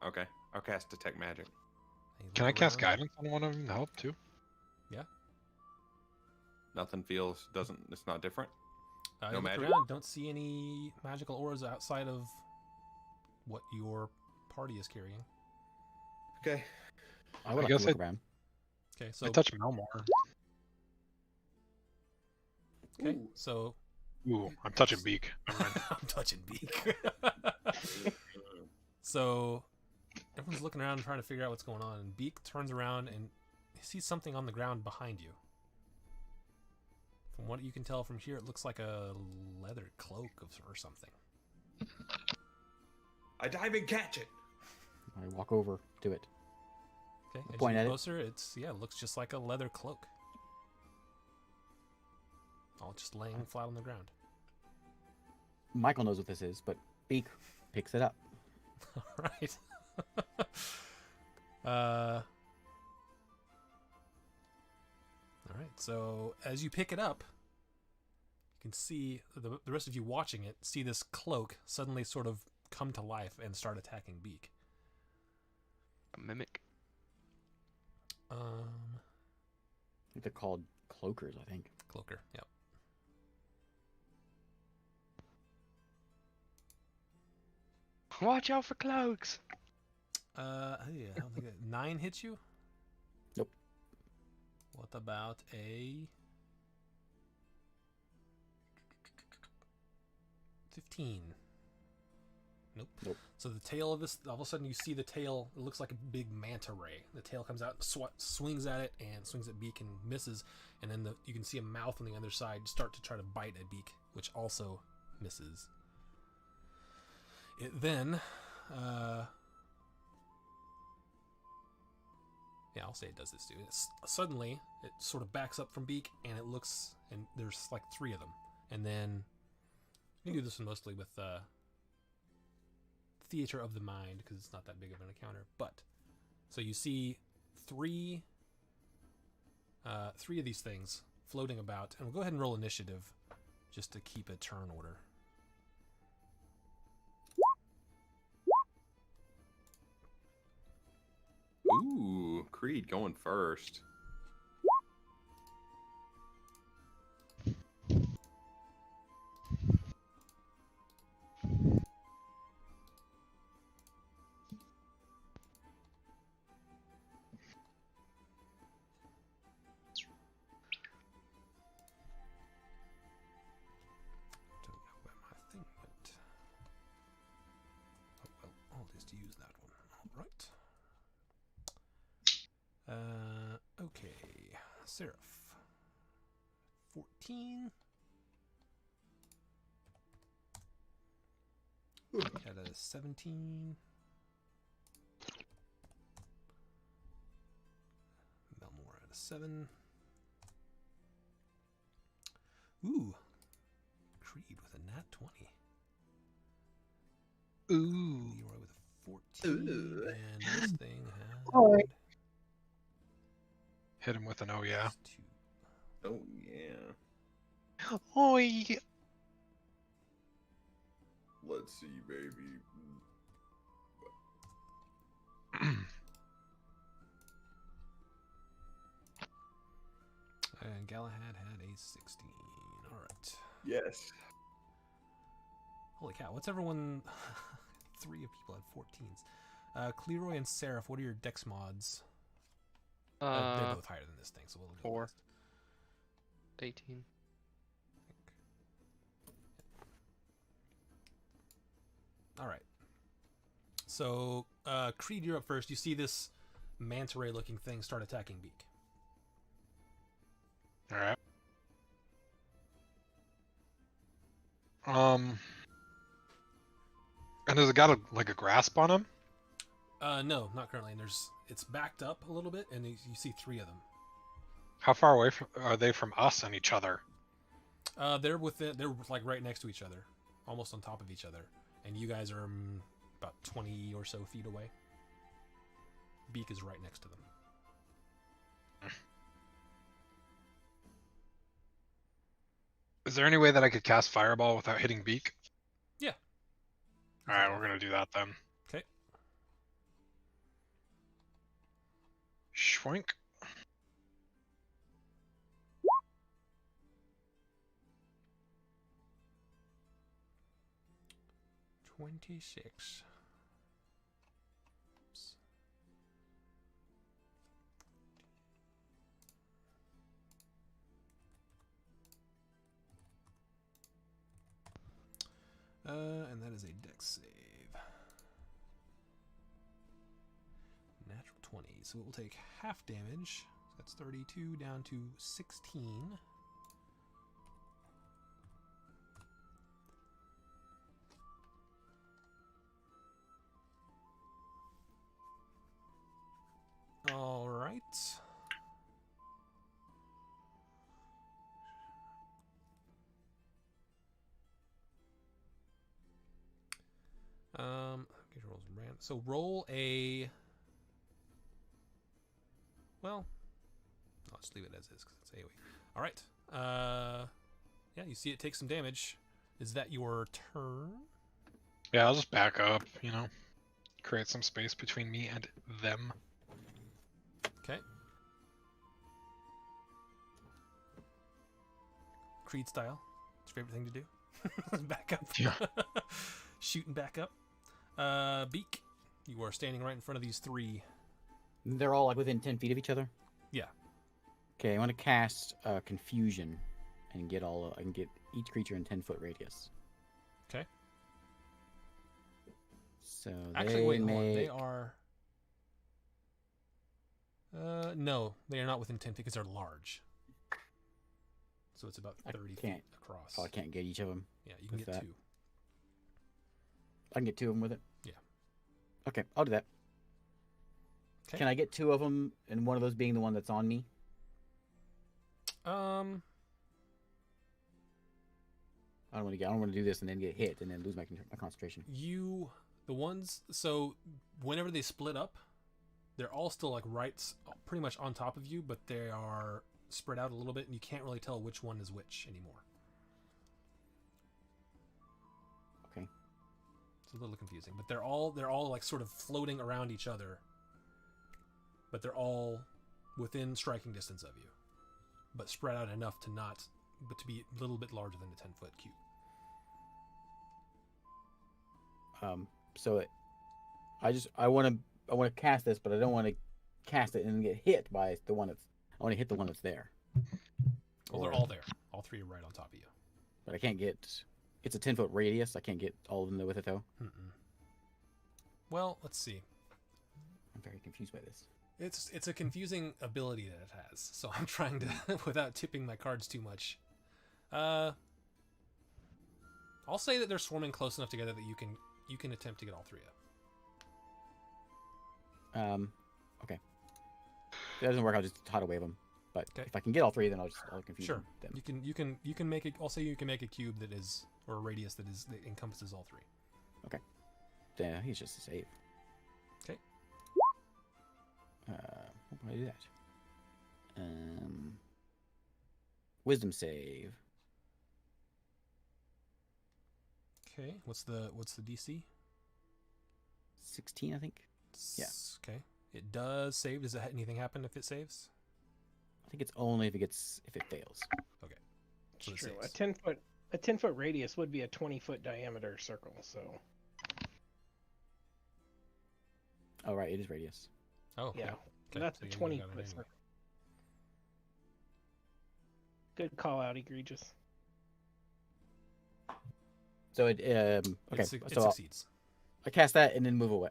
B: Okay, I'll cast detect magic.
A: You
C: Can I
A: look
C: cast
A: around.
C: guidance on one of them to help too?
B: Nothing it's not different.
A: You
B: No
A: look
B: magic?
A: around, don't see any magical auras outside of what your party is carrying.
B: Okay.
D: I would
C: I
D: like
C: guess
D: to look around.
A: Okay, so
C: I touch Melmore.
A: okay,
B: Ooh.
A: so
C: Ooh, I'm touching Beak. Never mind.
A: I'm touching Beak. So everyone's looking around and trying to figure out what's going on, and Beak turns around and he sees something on the ground behind you. From what you can tell from here, it looks like a leather cloak or something.
B: I dive and catch it.
D: I walk over to it.
A: Okay, as
D: Point
A: you
D: at
A: get
D: it.
A: closer, it looks just like a leather cloak. All just laying flat on the ground.
D: Michael knows what this is, but Beak picks it up.
A: All right. All right. So as you pick it up, you can see the rest of you watching it see this cloak suddenly sort of come to life and start attacking Beak.
F: A mimic.
D: I think they're called cloakers, I think.
A: Cloaker. Yep.
F: Watch out for cloaks.
A: Yeah, I don't think 9 hits you.
D: Nope.
A: What about a 15? Nope. So the tail of this, all of a sudden you see the tail, it looks like a big manta ray. The tail comes out and swings at it and swings at Beak and misses. And then you can see a mouth on the other side start to try to bite at Beak, which also misses. It then, yeah, I'll say it does this too. Suddenly, it sort of backs up from Beak and it looks, and there's like 3 of them. And then, you can do this one mostly with, Theater of the Mind, because it's not that big of an encounter. But so you see 3 of these things floating about, and we'll go ahead and roll initiative just to keep a turn order.
B: Ooh, Creed going first.
A: Don't know where my thing went. Oh well, I'll just use that one. All right. Okay, Seraph. 14. Had a 17. Melmore at a 7. Ooh. Creed with a nat 20.
C: Ooh.
A: Leroy with a 14.
B: Ooh.
A: And this thing had...
E: Alright.
C: Hit him with an oh yeah.
A: 2.
B: Oh yeah.
C: Oi.
B: Let's see, baby.
A: And Galahad had a 16. Alright.
B: Yes.
A: Holy cow, what's everyone... 3 of people had 14s. Cleroy and Seraph, what are your dex mods? They're both higher than this thing, so we'll go
F: 4.
A: last.
F: 18.
A: All right. So, Creed, you're up first. You see this manta ray-looking thing start attacking Beak.
C: All right. And has it got a grasp on him?
A: No, not currently. And it's backed up a little bit, and you see 3 of them.
C: How far away are they from us and each other?
A: They're like right next to each other, almost on top of each other, and you guys are about 20 or so feet away. Beak is right next to them.
C: Is there any way that I could cast Fireball without hitting Beak?
A: Yeah.
C: All right, we're gonna do that then.
A: Okay.
C: Schwink.
A: $26. Oops. And that is a dex save. Natural 20. So it will take half damage. That's 32 down to 16. All right. Okay, rolls random. So roll a. Well, I'll just leave it as is because it's AoE. All right. Yeah, you see it take some damage. Is that your turn?
C: Yeah, I'll just back up. Create some space between me and them.
A: Okay. Creed style. It's your favorite thing to do. Back up.
C: Yeah.
A: Shooting back up. Beak, you are standing right in front of these 3.
D: They're all like within 10 feet of each other?
A: Yeah.
D: Okay, I want to cast Confusion and get I can get each creature in 10-foot radius.
A: Okay.
D: So
A: Actually, wait, hold on. They are. No, they are not within 10 feet because they're large. So it's about 30 feet across.
D: Oh, I can't get each of them.
A: Yeah, you can get 2.
D: I can get 2 of them with it?
A: Yeah.
D: Okay, I'll do that.
A: Okay.
D: Can I get 2 of them, and one of those being the one that's on me? I don't want to do this and then get hit and then lose my concentration.
A: So whenever they split up, they're all still like pretty much on top of you, but they are spread out a little bit, and you can't really tell which one is which anymore.
D: Okay.
A: It's a little confusing, but they're all like sort of floating around each other, but they're all within striking distance of you, but spread out enough to be a little bit larger than a 10-foot cube.
D: So I want to cast this, but I don't want to cast it and get hit by the one that's. I want to hit the one that's there.
A: Well, they're all there. All 3 are right on top of you.
D: But I can't get. It's a 10-foot radius. I can't get all of them with it though.
A: Mm-mm. Well, let's see.
D: I'm very confused by this.
A: It's a confusing ability that it has, so I'm trying to, without tipping my cards too much. I'll say that they're swarming close enough together that you can attempt to get all 3 up.
D: Okay. If that doesn't work, I'll just tidal wave them. But
A: Okay.
D: if I can get all 3, then I'll confuse
A: Sure.
D: them.
A: You can make it. I'll say you can make a cube that or a radius that encompasses all 3.
D: Yeah, he's just a save.
A: Okay.
D: Why do I do that? Wisdom save.
A: Okay. What's the DC?
D: 16, I think. Yeah.
A: Okay. It does save. Does anything happen if it saves?
D: I think it's only if it fails.
A: Okay.
E: It's
A: So it
E: true.
A: saves.
E: A 10-foot radius would be a 20-foot diameter circle. So
D: Oh right, it is radius.
A: Oh
E: yeah.
A: Okay,
E: That's
A: so
E: a
A: you
E: 20
A: got it
E: foot
A: anyway.
E: circle. Good call out, egregious.
D: So it okay.
A: It
D: So
A: succeeds.
D: I cast that and then move away.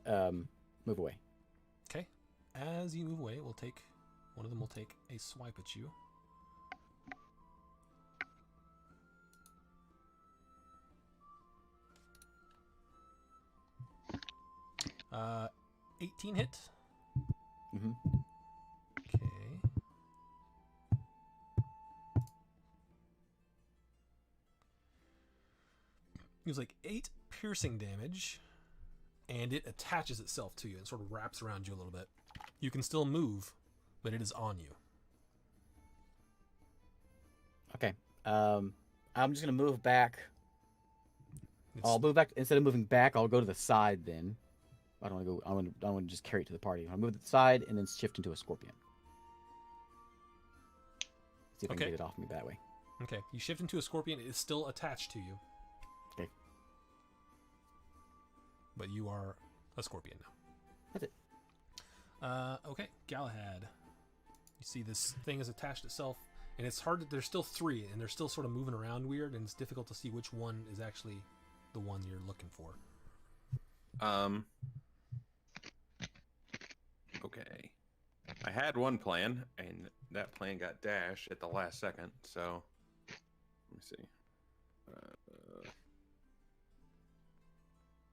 D: Move away.
A: Okay. As you move away, one of them will take a swipe at you. 18 hit.
D: Mm-hmm.
A: Okay. He was like 8 piercing damage, and it attaches itself to you and sort of wraps around you a little bit. You can still move, but it is on you.
D: Okay. I'm just gonna move back. I'll move back instead of moving back. I'll go to the side then. I don't want to go. I don't want to just carry it to the party. I'll move to the side and then shift into a scorpion. See if I can
A: Okay.
D: get it off me that way.
A: Okay. You shift into a scorpion. It is still attached to you.
D: Okay.
A: But you are a scorpion now.
D: That's it.
A: Okay. Galahad. You see this thing has attached itself, and it's hard there's still 3, and they're still sort of moving around weird, and it's difficult to see which one is actually the one you're looking for.
B: Okay. I had one plan, and that plan got dashed at the last second, so let me see.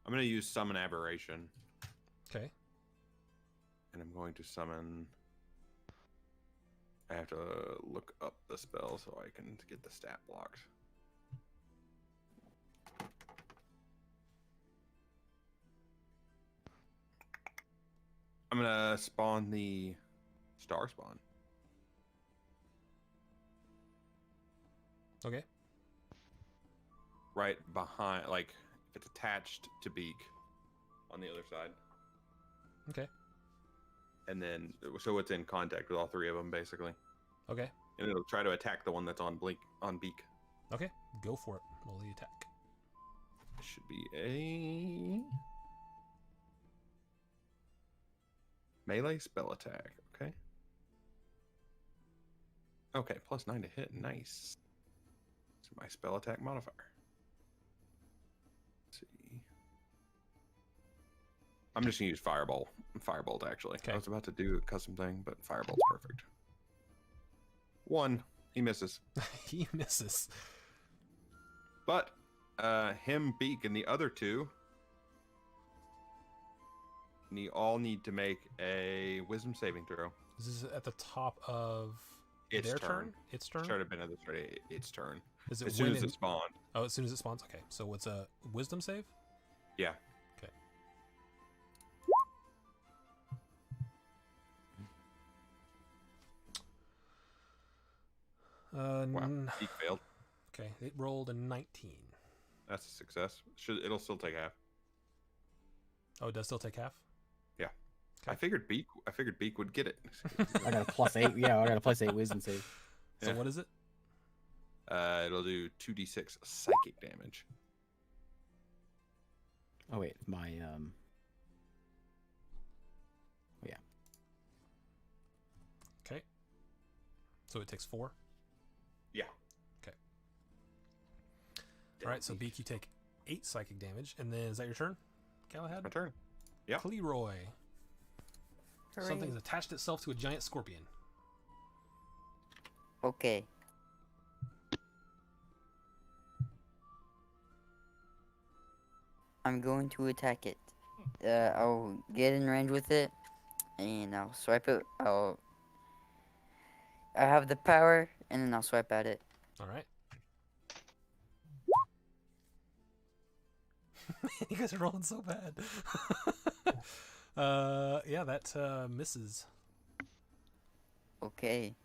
B: I'm going to use Summon Aberration,
A: Okay.
B: and I'm going to summon... I have to look up the spell so I can get the stat blocked. I'm gonna spawn the star spawn.
A: Okay.
B: Right behind, like, if it's attached to Beak on the other side.
A: Okay.
B: And then, so it's in contact with all 3 of them, basically.
A: Okay.
B: And it'll try to attack the one that's on Beak.
A: Okay. Go for it. Roll the attack.
B: It should be a melee spell attack. Okay. Okay, +9 to hit. Nice. So my spell attack modifier. Let's see. I'm just gonna use Firebolt actually.
A: Okay.
B: I was about to do a custom thing, but Firebolt's perfect. 1. He misses.
A: He misses.
B: But him, Beak, and the other 2 all need to make a Wisdom saving throw.
A: This is at the top of
B: Its
A: their
B: turn.
A: Its turn?
B: Should have been at the start of its turn.
A: Is it
B: As soon
A: when
B: as it spawned.
A: Oh, as soon as it spawns? Okay. So what's a wisdom save?
B: Yeah.
A: Okay.
B: Wow. Beak failed.
A: Okay. It rolled a 19.
B: That's a success. It'll still take half.
A: Oh, it does still take half?
B: Yeah.
A: Okay.
B: I figured Beak would get it.
D: I got a +8. Yeah, I got a +8 wisdom save.
A: So
B: Yeah.
A: what is it?
B: It'll do 2d6 psychic damage.
D: Oh wait, my yeah.
A: Okay. So it takes 4?
B: Yeah.
A: Okay. All right, so Beak, you take 8 psychic damage, and then is that your turn, Galahad?
B: My turn. Yeah.
A: Cleroy. Something's attached itself to a giant scorpion.
G: Okay. I'm going to attack it. I'll get in range with it, and I'll swipe it. I have the power, and then I'll swipe at it.
A: All right. You guys are rolling so bad. Yeah, that misses.
G: Okay.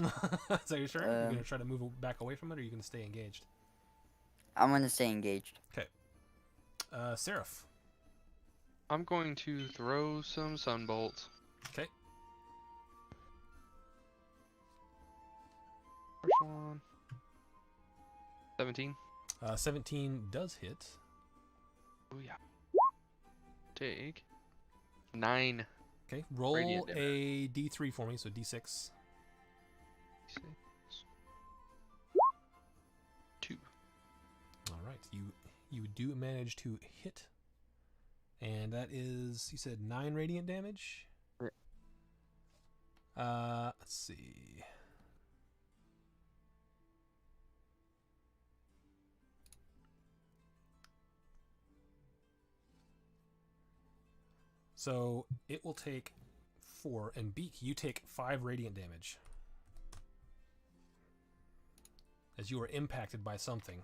A: Is that your turn? You're gonna try to move back away from it, or are you gonna stay engaged?
G: I'm gonna stay engaged.
A: Seraph.
F: I'm going to throw some sunbolts.
A: Okay.
F: First one. 17.
A: 17 does hit.
F: Oh yeah. Take 9
A: Okay, roll
F: Radiant damage.
A: a d3 for me, so d6.
F: 2.
A: All right, you do manage to hit, and that is, you said 9 radiant damage. Let's see. So it will take 4, and Beak, you take 5 radiant damage as you are impacted by something,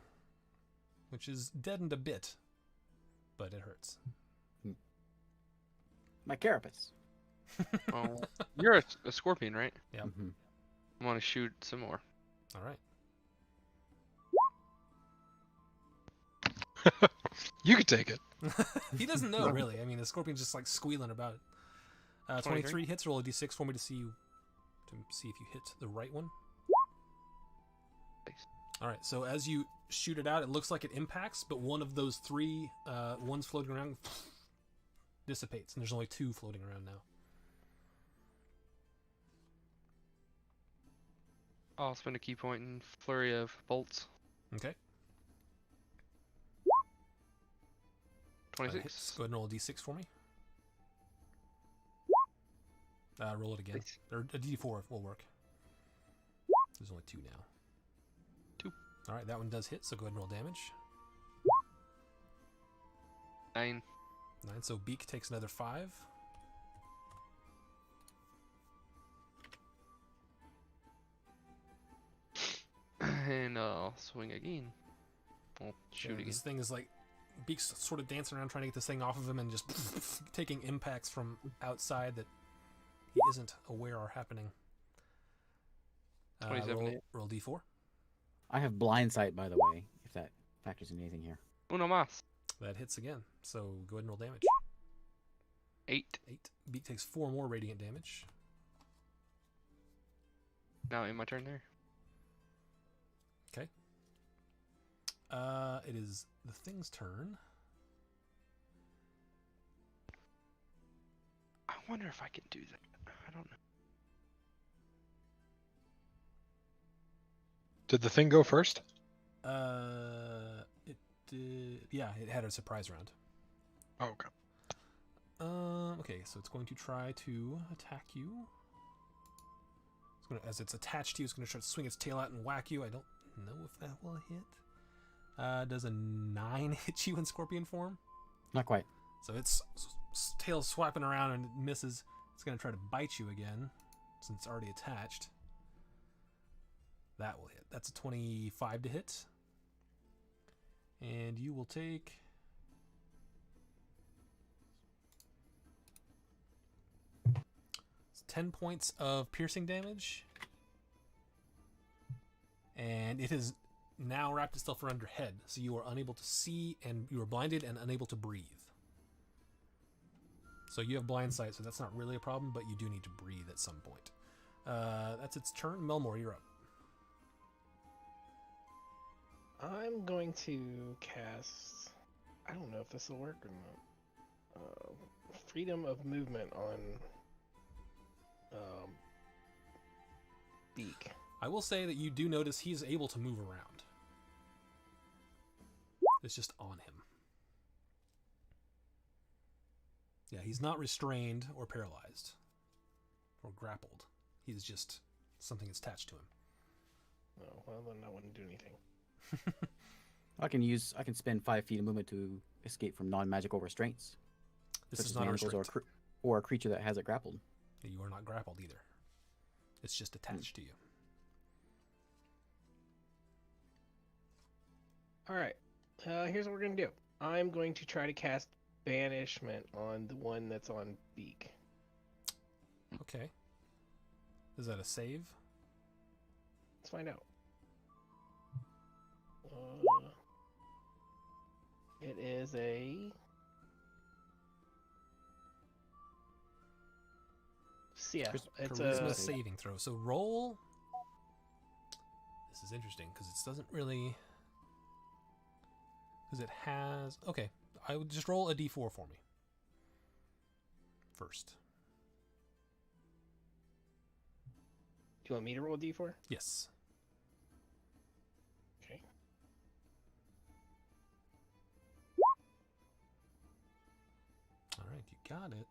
A: which is deadened a bit, but it hurts.
D: My carapace.
F: Oh, you're a scorpion, right?
A: Yep.
D: Mm-hmm.
F: I want to shoot some more.
A: All right.
C: You could take it.
A: He doesn't know, really. I mean, the scorpion's just like squealing about it. 23 hits. Roll a d6 for me to see if you hit the right one.
F: Thanks.
A: All right. So as you shoot it out, it looks like it impacts, but one of those 3 ones floating around dissipates, and there's only 2 floating around now.
F: I'll spend a key point in flurry of bolts.
A: Okay.
F: 26.
A: Hits. Go ahead and roll a d6 for me. Roll it again.
F: Thanks.
A: Or a d4 will work. There's only 2 now.
F: 2.
A: All right, that one does hit, so go ahead and roll damage.
F: 9.
A: 9, so Beak takes another 5.
F: And I'll swing again. Well, shoot again.
A: This thing is like, Beak's sort of dancing around trying to get this thing off of him and just taking impacts from outside that he isn't aware are happening.
F: 27.
A: Roll d4.
D: I have blind sight, by the way, if that factors in anything here.
F: Uno más.
A: That hits again, so go ahead and roll damage.
F: 8.
A: 8. Beak takes 4 more radiant damage.
F: Now in my turn there.
A: Okay. It is the thing's turn.
F: I wonder if I can do that. I don't know.
C: Did the thing go first?
A: It did. Yeah, it had a surprise round.
C: Oh, okay.
A: Okay, so it's going to try to attack you. It's gonna, as it's attached to you, it's going to try to swing its tail out and whack you. I don't know if that will hit. Does a 9 hit you in scorpion form?
D: Not quite.
A: So its tail swiping around and it misses. It's going to try to bite you again, since it's already attached. That will hit. That's a 25 to hit. And you will take... 10 points of piercing damage. And it has now wrapped itself around your head, so you are unable to see, and you are blinded and unable to breathe. So you have blind sight, so that's not really a problem, but you do need to breathe at some point. That's its turn. Melmore, you're up.
E: I'm going to cast. I don't know if this will work or not. Freedom of movement on Beak.
A: I will say that you do notice he's able to move around. It's just on him. Yeah, he's not restrained or paralyzed or grappled. He's just something that's attached to him.
E: Oh, well, then I wouldn't do anything.
D: I can spend 5 feet of movement to escape from non-magical restraints.
A: This
D: such
A: is
D: as
A: not a
D: manacles
A: restraint.
D: or a creature that has it grappled.
A: You are not grappled either. It's just attached to you.
E: Alright, here's what we're going to do. I'm going to try to cast Banishment on the one that's on Beak.
A: Okay. Is that a save?
E: Let's find out. It is a... Yeah, it's
A: Charisma
E: a...
A: saving throw. So roll... This is interesting, because it doesn't really... Because it has... Okay, I would just roll a d4 for me. First.
E: you want me to roll a d4?
A: Yes.
E: Okay.
A: All right, you got it.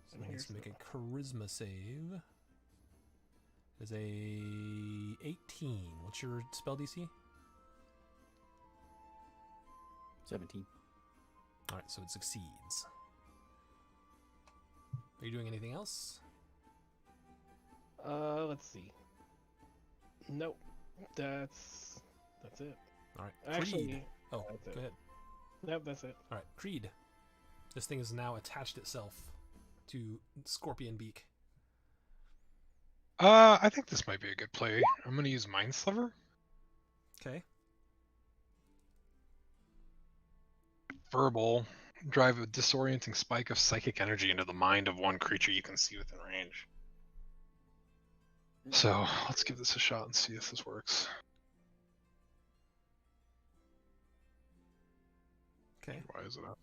A: So
E: And
A: he needs
E: here's
A: to make
E: the-
A: a charisma save. Is a 18. What's your spell DC?
D: 17.
A: All right, so it succeeds. Are you doing anything else?
E: Let's see. Nope. That's it.
A: All right, Creed.
E: Actually,
A: Oh,
E: that's it.
A: go ahead.
E: Nope, that's it.
A: All right, Creed. This thing has now attached itself to Scorpion Beak.
C: I think this might be a good play. I'm gonna use Mind Sliver.
A: Okay.
C: Verbal. Drive a disorienting spike of psychic energy into the mind of one creature you can see within range. So let's give this a shot and see if this works.
A: Okay.
C: Why is it up?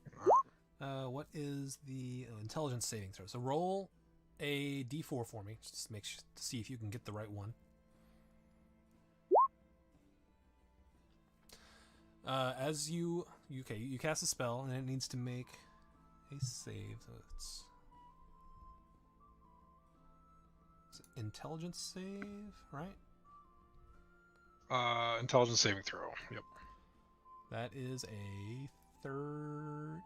A: What is the intelligence saving throw? So roll a d4 for me, just to to see if you can get the right one. As you cast a spell and it needs to make a save. So it's an intelligence save, right?
C: Intelligence saving throw. Yep.
A: That is a 13.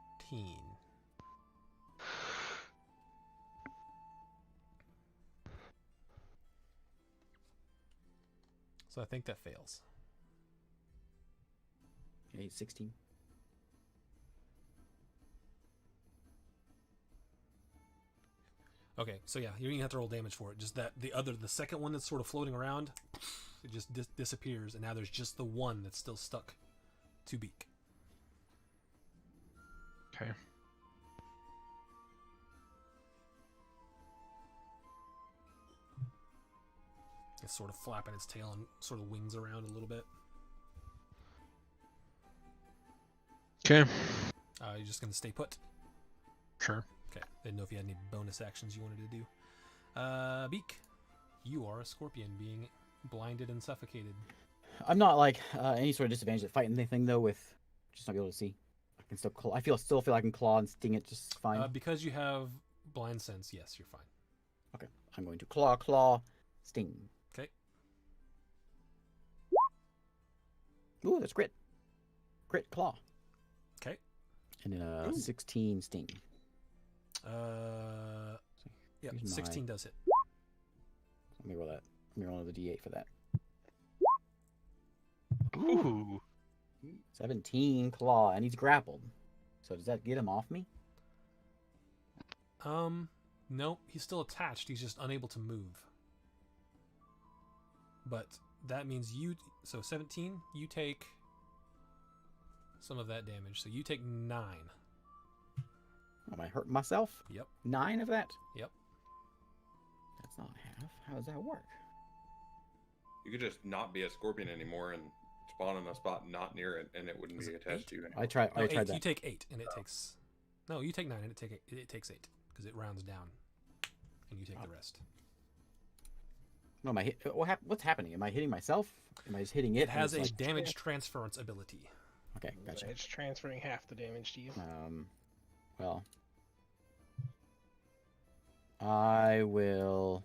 A: So I think that fails.
D: Okay, 16.
A: Okay, so yeah, you don't even have to roll damage for it. Just that the second one that's sort of floating around, it just disappears, and now there's just the one that's still stuck to Beak.
C: Okay.
A: It's sort of flapping its tail and sort of wings around a little bit.
C: Okay.
A: You're just gonna stay put.
C: Sure.
A: Okay. Didn't know if you had any bonus actions you wanted to do. Beak, you are a scorpion being blinded and suffocated.
D: I'm not like any sort of disadvantage at fighting anything though, with just not be able to see. I can still claw. Still feel I can claw and sting it just fine.
A: Because you have blind sense, yes, you're fine.
D: Okay, I'm going to claw, sting.
A: Okay.
D: Ooh, that's crit. Crit claw.
A: Okay.
D: And then
B: Ooh.
D: 16 sting.
A: Yep,
D: Here's
A: 16 does hit.
D: Let me roll that. Let me roll another d8 for that.
C: Ooh.
D: 17 claw, and he's grappled. So does that get him off me?
A: No, he's still attached. He's just unable to move. But that means so 17, you take some of that damage. So you take 9.
D: Am I hurting myself?
A: Yep.
D: 9 of that?
A: Yep.
D: That's not half. How does that work?
B: You could just not be a scorpion anymore and spawn in a spot not near it, and it wouldn't
A: Was
B: be
A: it
B: attached
A: 8?
B: to you
A: Oh,
B: anymore.
D: I
A: No,
D: tried
A: 8.
D: that.
A: You take 8, and it takes. No, you take 9, and it takes 8 because it rounds down, and you take the rest.
D: No, what's happening? Am I hitting myself? Am I just hitting it?
A: It has a
D: and it's like-
A: damage transference ability.
D: Okay, gotcha.
E: It's transferring half the damage to you.
D: Well, I will.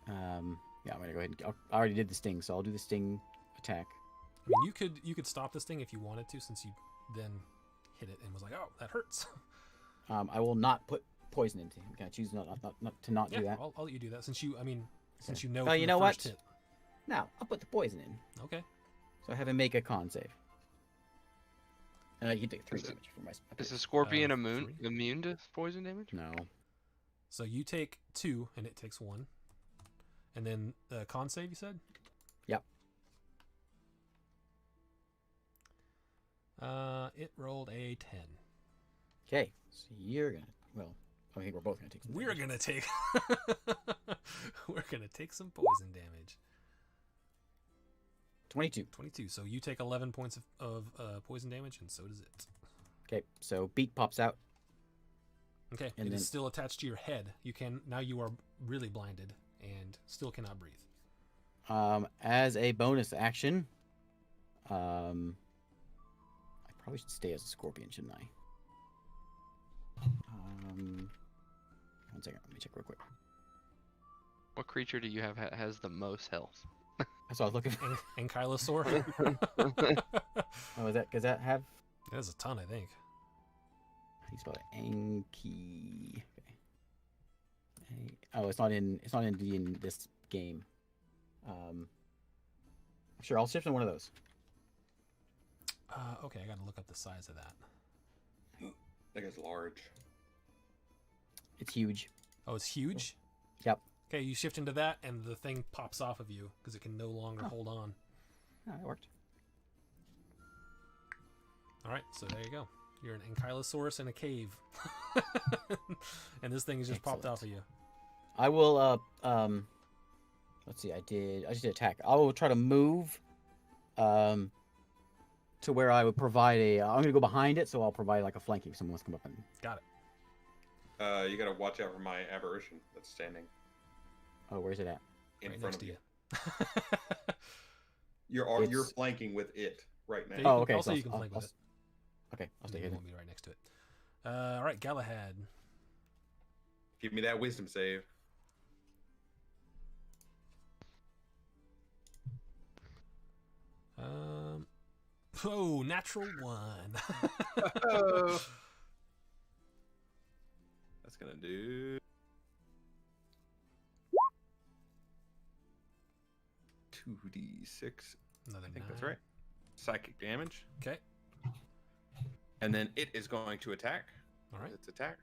D: Yeah, I'm gonna go ahead and. I already did the sting, so I'll do the sting attack.
A: I mean, you could stop this thing if you wanted to, since you then hit it and was like, oh, that hurts.
D: I will not put poison into him. Can I choose not to not
A: Yeah,
D: do that?
A: I'll let you do that since you
D: Okay.
A: know.
D: Oh,
A: from
D: you
A: the
D: know
A: first
D: what?
A: hit.
D: Now I'll put the poison in.
A: Okay.
D: So have him make a con save. You take 3
F: Is it-
D: damage from my.
F: Is the scorpion
A: 3?
F: immune to poison damage?
D: No.
A: So you take 2, and it takes 1. And then con save, you said?
D: Yep.
A: It rolled a 10.
D: Okay, so you're gonna. Well, I think we're both gonna take. Some
A: We're
D: damage.
A: gonna take. We're gonna take some poison damage.
D: 22.
A: 22. So you take 11 points of poison damage, and so does it.
D: Okay, so beak pops out.
A: Okay,
D: And
A: it
D: then-
A: is still attached to your head. You are really blinded and still cannot breathe.
D: As a bonus action, I probably should stay as a scorpion, shouldn't I? One second, let me check real quick.
F: What creature do you have has the most health?
D: That's what I was looking for.
A: Ankylosaur.
D: Oh, does that have?
A: That is a ton, I think.
D: How do you spell it? Anki. Okay. Oh, it's not in this game. Sure, I'll shift in one of those.
A: Okay, I gotta look up the size of that.
B: I think it's large.
D: It's huge.
A: Oh, it's huge?
D: Yep.
A: Okay, you shift into that, and the thing pops off of you because it can no longer hold on.
D: Oh, it worked.
A: All right, so there you go. You're an Ankylosaurus in a cave, and this thing has just popped off of you.
D: I will. Let's see. I just did attack. I will try to move. To where I would provide I'm gonna go behind it, so I'll provide like a flanking if someone wants to come up and.
A: Got it.
B: You gotta watch out for my aberration that's standing
D: Oh, where's it at?
B: in
A: Right
B: front
A: next
B: of
A: to
B: you.
A: you.
B: You're
D: It's-
B: flanking with it right now.
A: Yeah, you
D: Oh,
A: can-
D: okay.
A: Also,
D: so
A: you can flank with it.
D: Okay, I'll stay
A: You
D: here.
A: won't be right next to it. All right, Galahad.
B: Give me that wisdom save.
A: Oh, natural one.
B: That's gonna do 2d6.
A: Another
B: I think that's
A: 9.
B: right. Psychic damage,
A: Okay.
B: and then it is going to attack.
A: All right.
B: Its attack.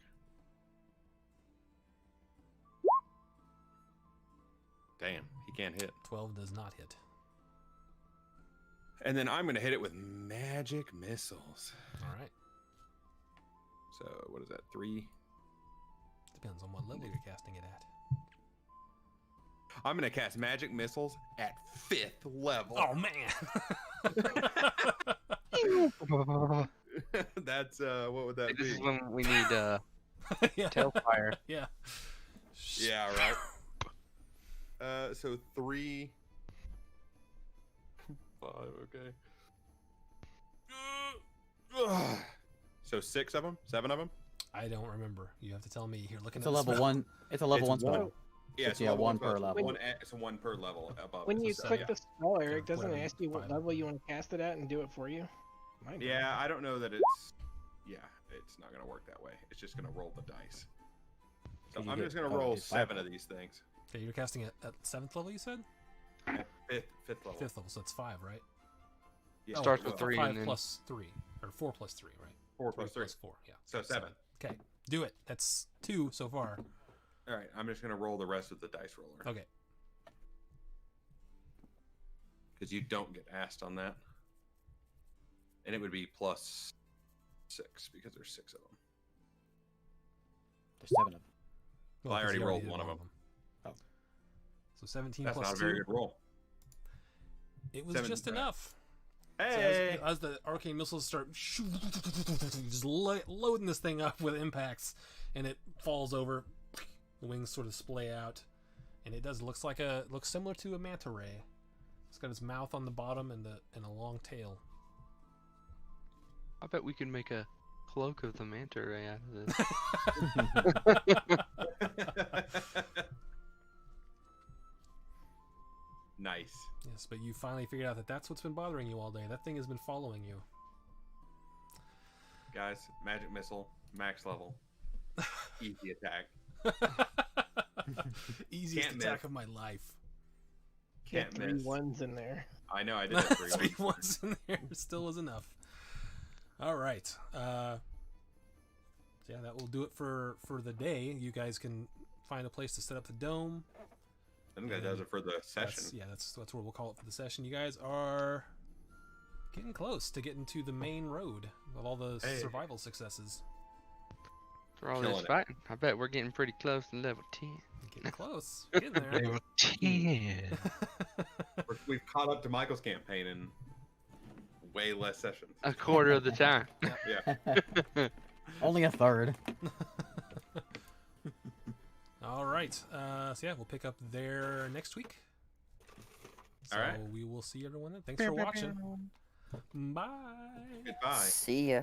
B: Damn, he can't hit.
A: 12 does not hit.
B: And then I'm gonna hit it with magic missiles.
A: All right.
B: So what is that? 3.
A: Depends on what level you're casting it at.
B: I'm gonna cast magic missiles at 5th level.
A: Oh man.
B: That's what would that
F: This
B: be?
F: is when we need
A: Yeah.
F: Tailfire.
A: Yeah.
B: Yeah, right. So 3, 5. Okay. So 6 of them, 7 of them.
A: I don't remember. You have to tell me. You're looking
D: It's
A: at
D: a
A: the
D: level
A: spell.
D: 1. It's a level 1
B: It's
D: spell.
B: one- Yeah,
D: So, yeah, one per
B: spell.
D: level.
B: It's a 1 per level above.
E: When
B: it,
E: you
B: so,
E: click
B: yeah.
E: the spell, Eric, doesn't it
A: whatever,
E: ask you what
A: 5.
E: level you want to cast it at and do it for you? Mine does.
B: Yeah, I don't know that it's. Yeah, it's not gonna work that way. It's just gonna roll the dice. So
D: Can you
B: I'm
D: get-
B: just gonna
D: oh,
B: roll
D: it's
B: 7
D: 5.
B: of these things.
A: Okay, you're casting it at 7th level, you said?
B: Fifth level.
A: 5th level, so it's 5, right?
B: Yeah,
F: Starts
B: well,
F: with 3
A: 5
F: and then
A: plus 3. Or 4 plus 3, right?
B: 4
A: 3
B: plus 3.
A: plus 4, yeah.
B: So 7.
A: Okay, do it. That's 2 so far.
B: All right, I'm just gonna roll the rest of the dice roller
A: Okay.
B: because you don't get asked on that, and it would be plus 6 because there's 6 of them.
D: There's 7 of them.
B: Well, I
A: 'cause
B: already
A: you
B: rolled
A: did
B: one of them.
D: Oh.
A: So 17
B: That's
A: plus
B: not a
A: 2.
B: very good roll.
A: It was
B: 17,
A: just
B: right.
A: enough.
B: Hey,
A: So as the arcane missiles start just loading this thing up with impacts, and it falls over, the wings sort of splay out, and it looks similar to a manta ray. It's got its mouth on the bottom and a long tail.
F: I bet we can make a cloak of the manta ray out of this.
B: nice.
A: Yes, but you finally figured out that that's what's been bothering you all day. That thing has been following you.
B: Guys, magic missile, max level, easy attack.
A: Easiest
B: Can't
A: attack
B: miss.
A: of my life.
E: Get
B: Can't
E: 3
B: miss.
E: 1s in there.
B: I know I did that 3
A: 3
B: ones.
A: ones in there still is enough. All right. So yeah, that will do it for the day. You guys can find a place to set up the dome.
B: I think that does it for the session.
A: That's what we'll call it for the session. You guys are getting close to getting to the main road of all the
B: Hey.
A: survival successes.
F: For all
B: Killing
F: this
B: it.
F: fighting, I bet we're getting pretty close to level 10.
A: Getting close. Getting there.
C: Level 10.
B: We've caught up to Michael's campaign in way less sessions.
F: A quarter of the time.
B: Yeah.
D: Only a third.
A: All right. So yeah, we'll pick up there next week. So
B: All right.
A: we will see everyone then. Thanks for watching. Bye.
B: Goodbye.
G: See ya.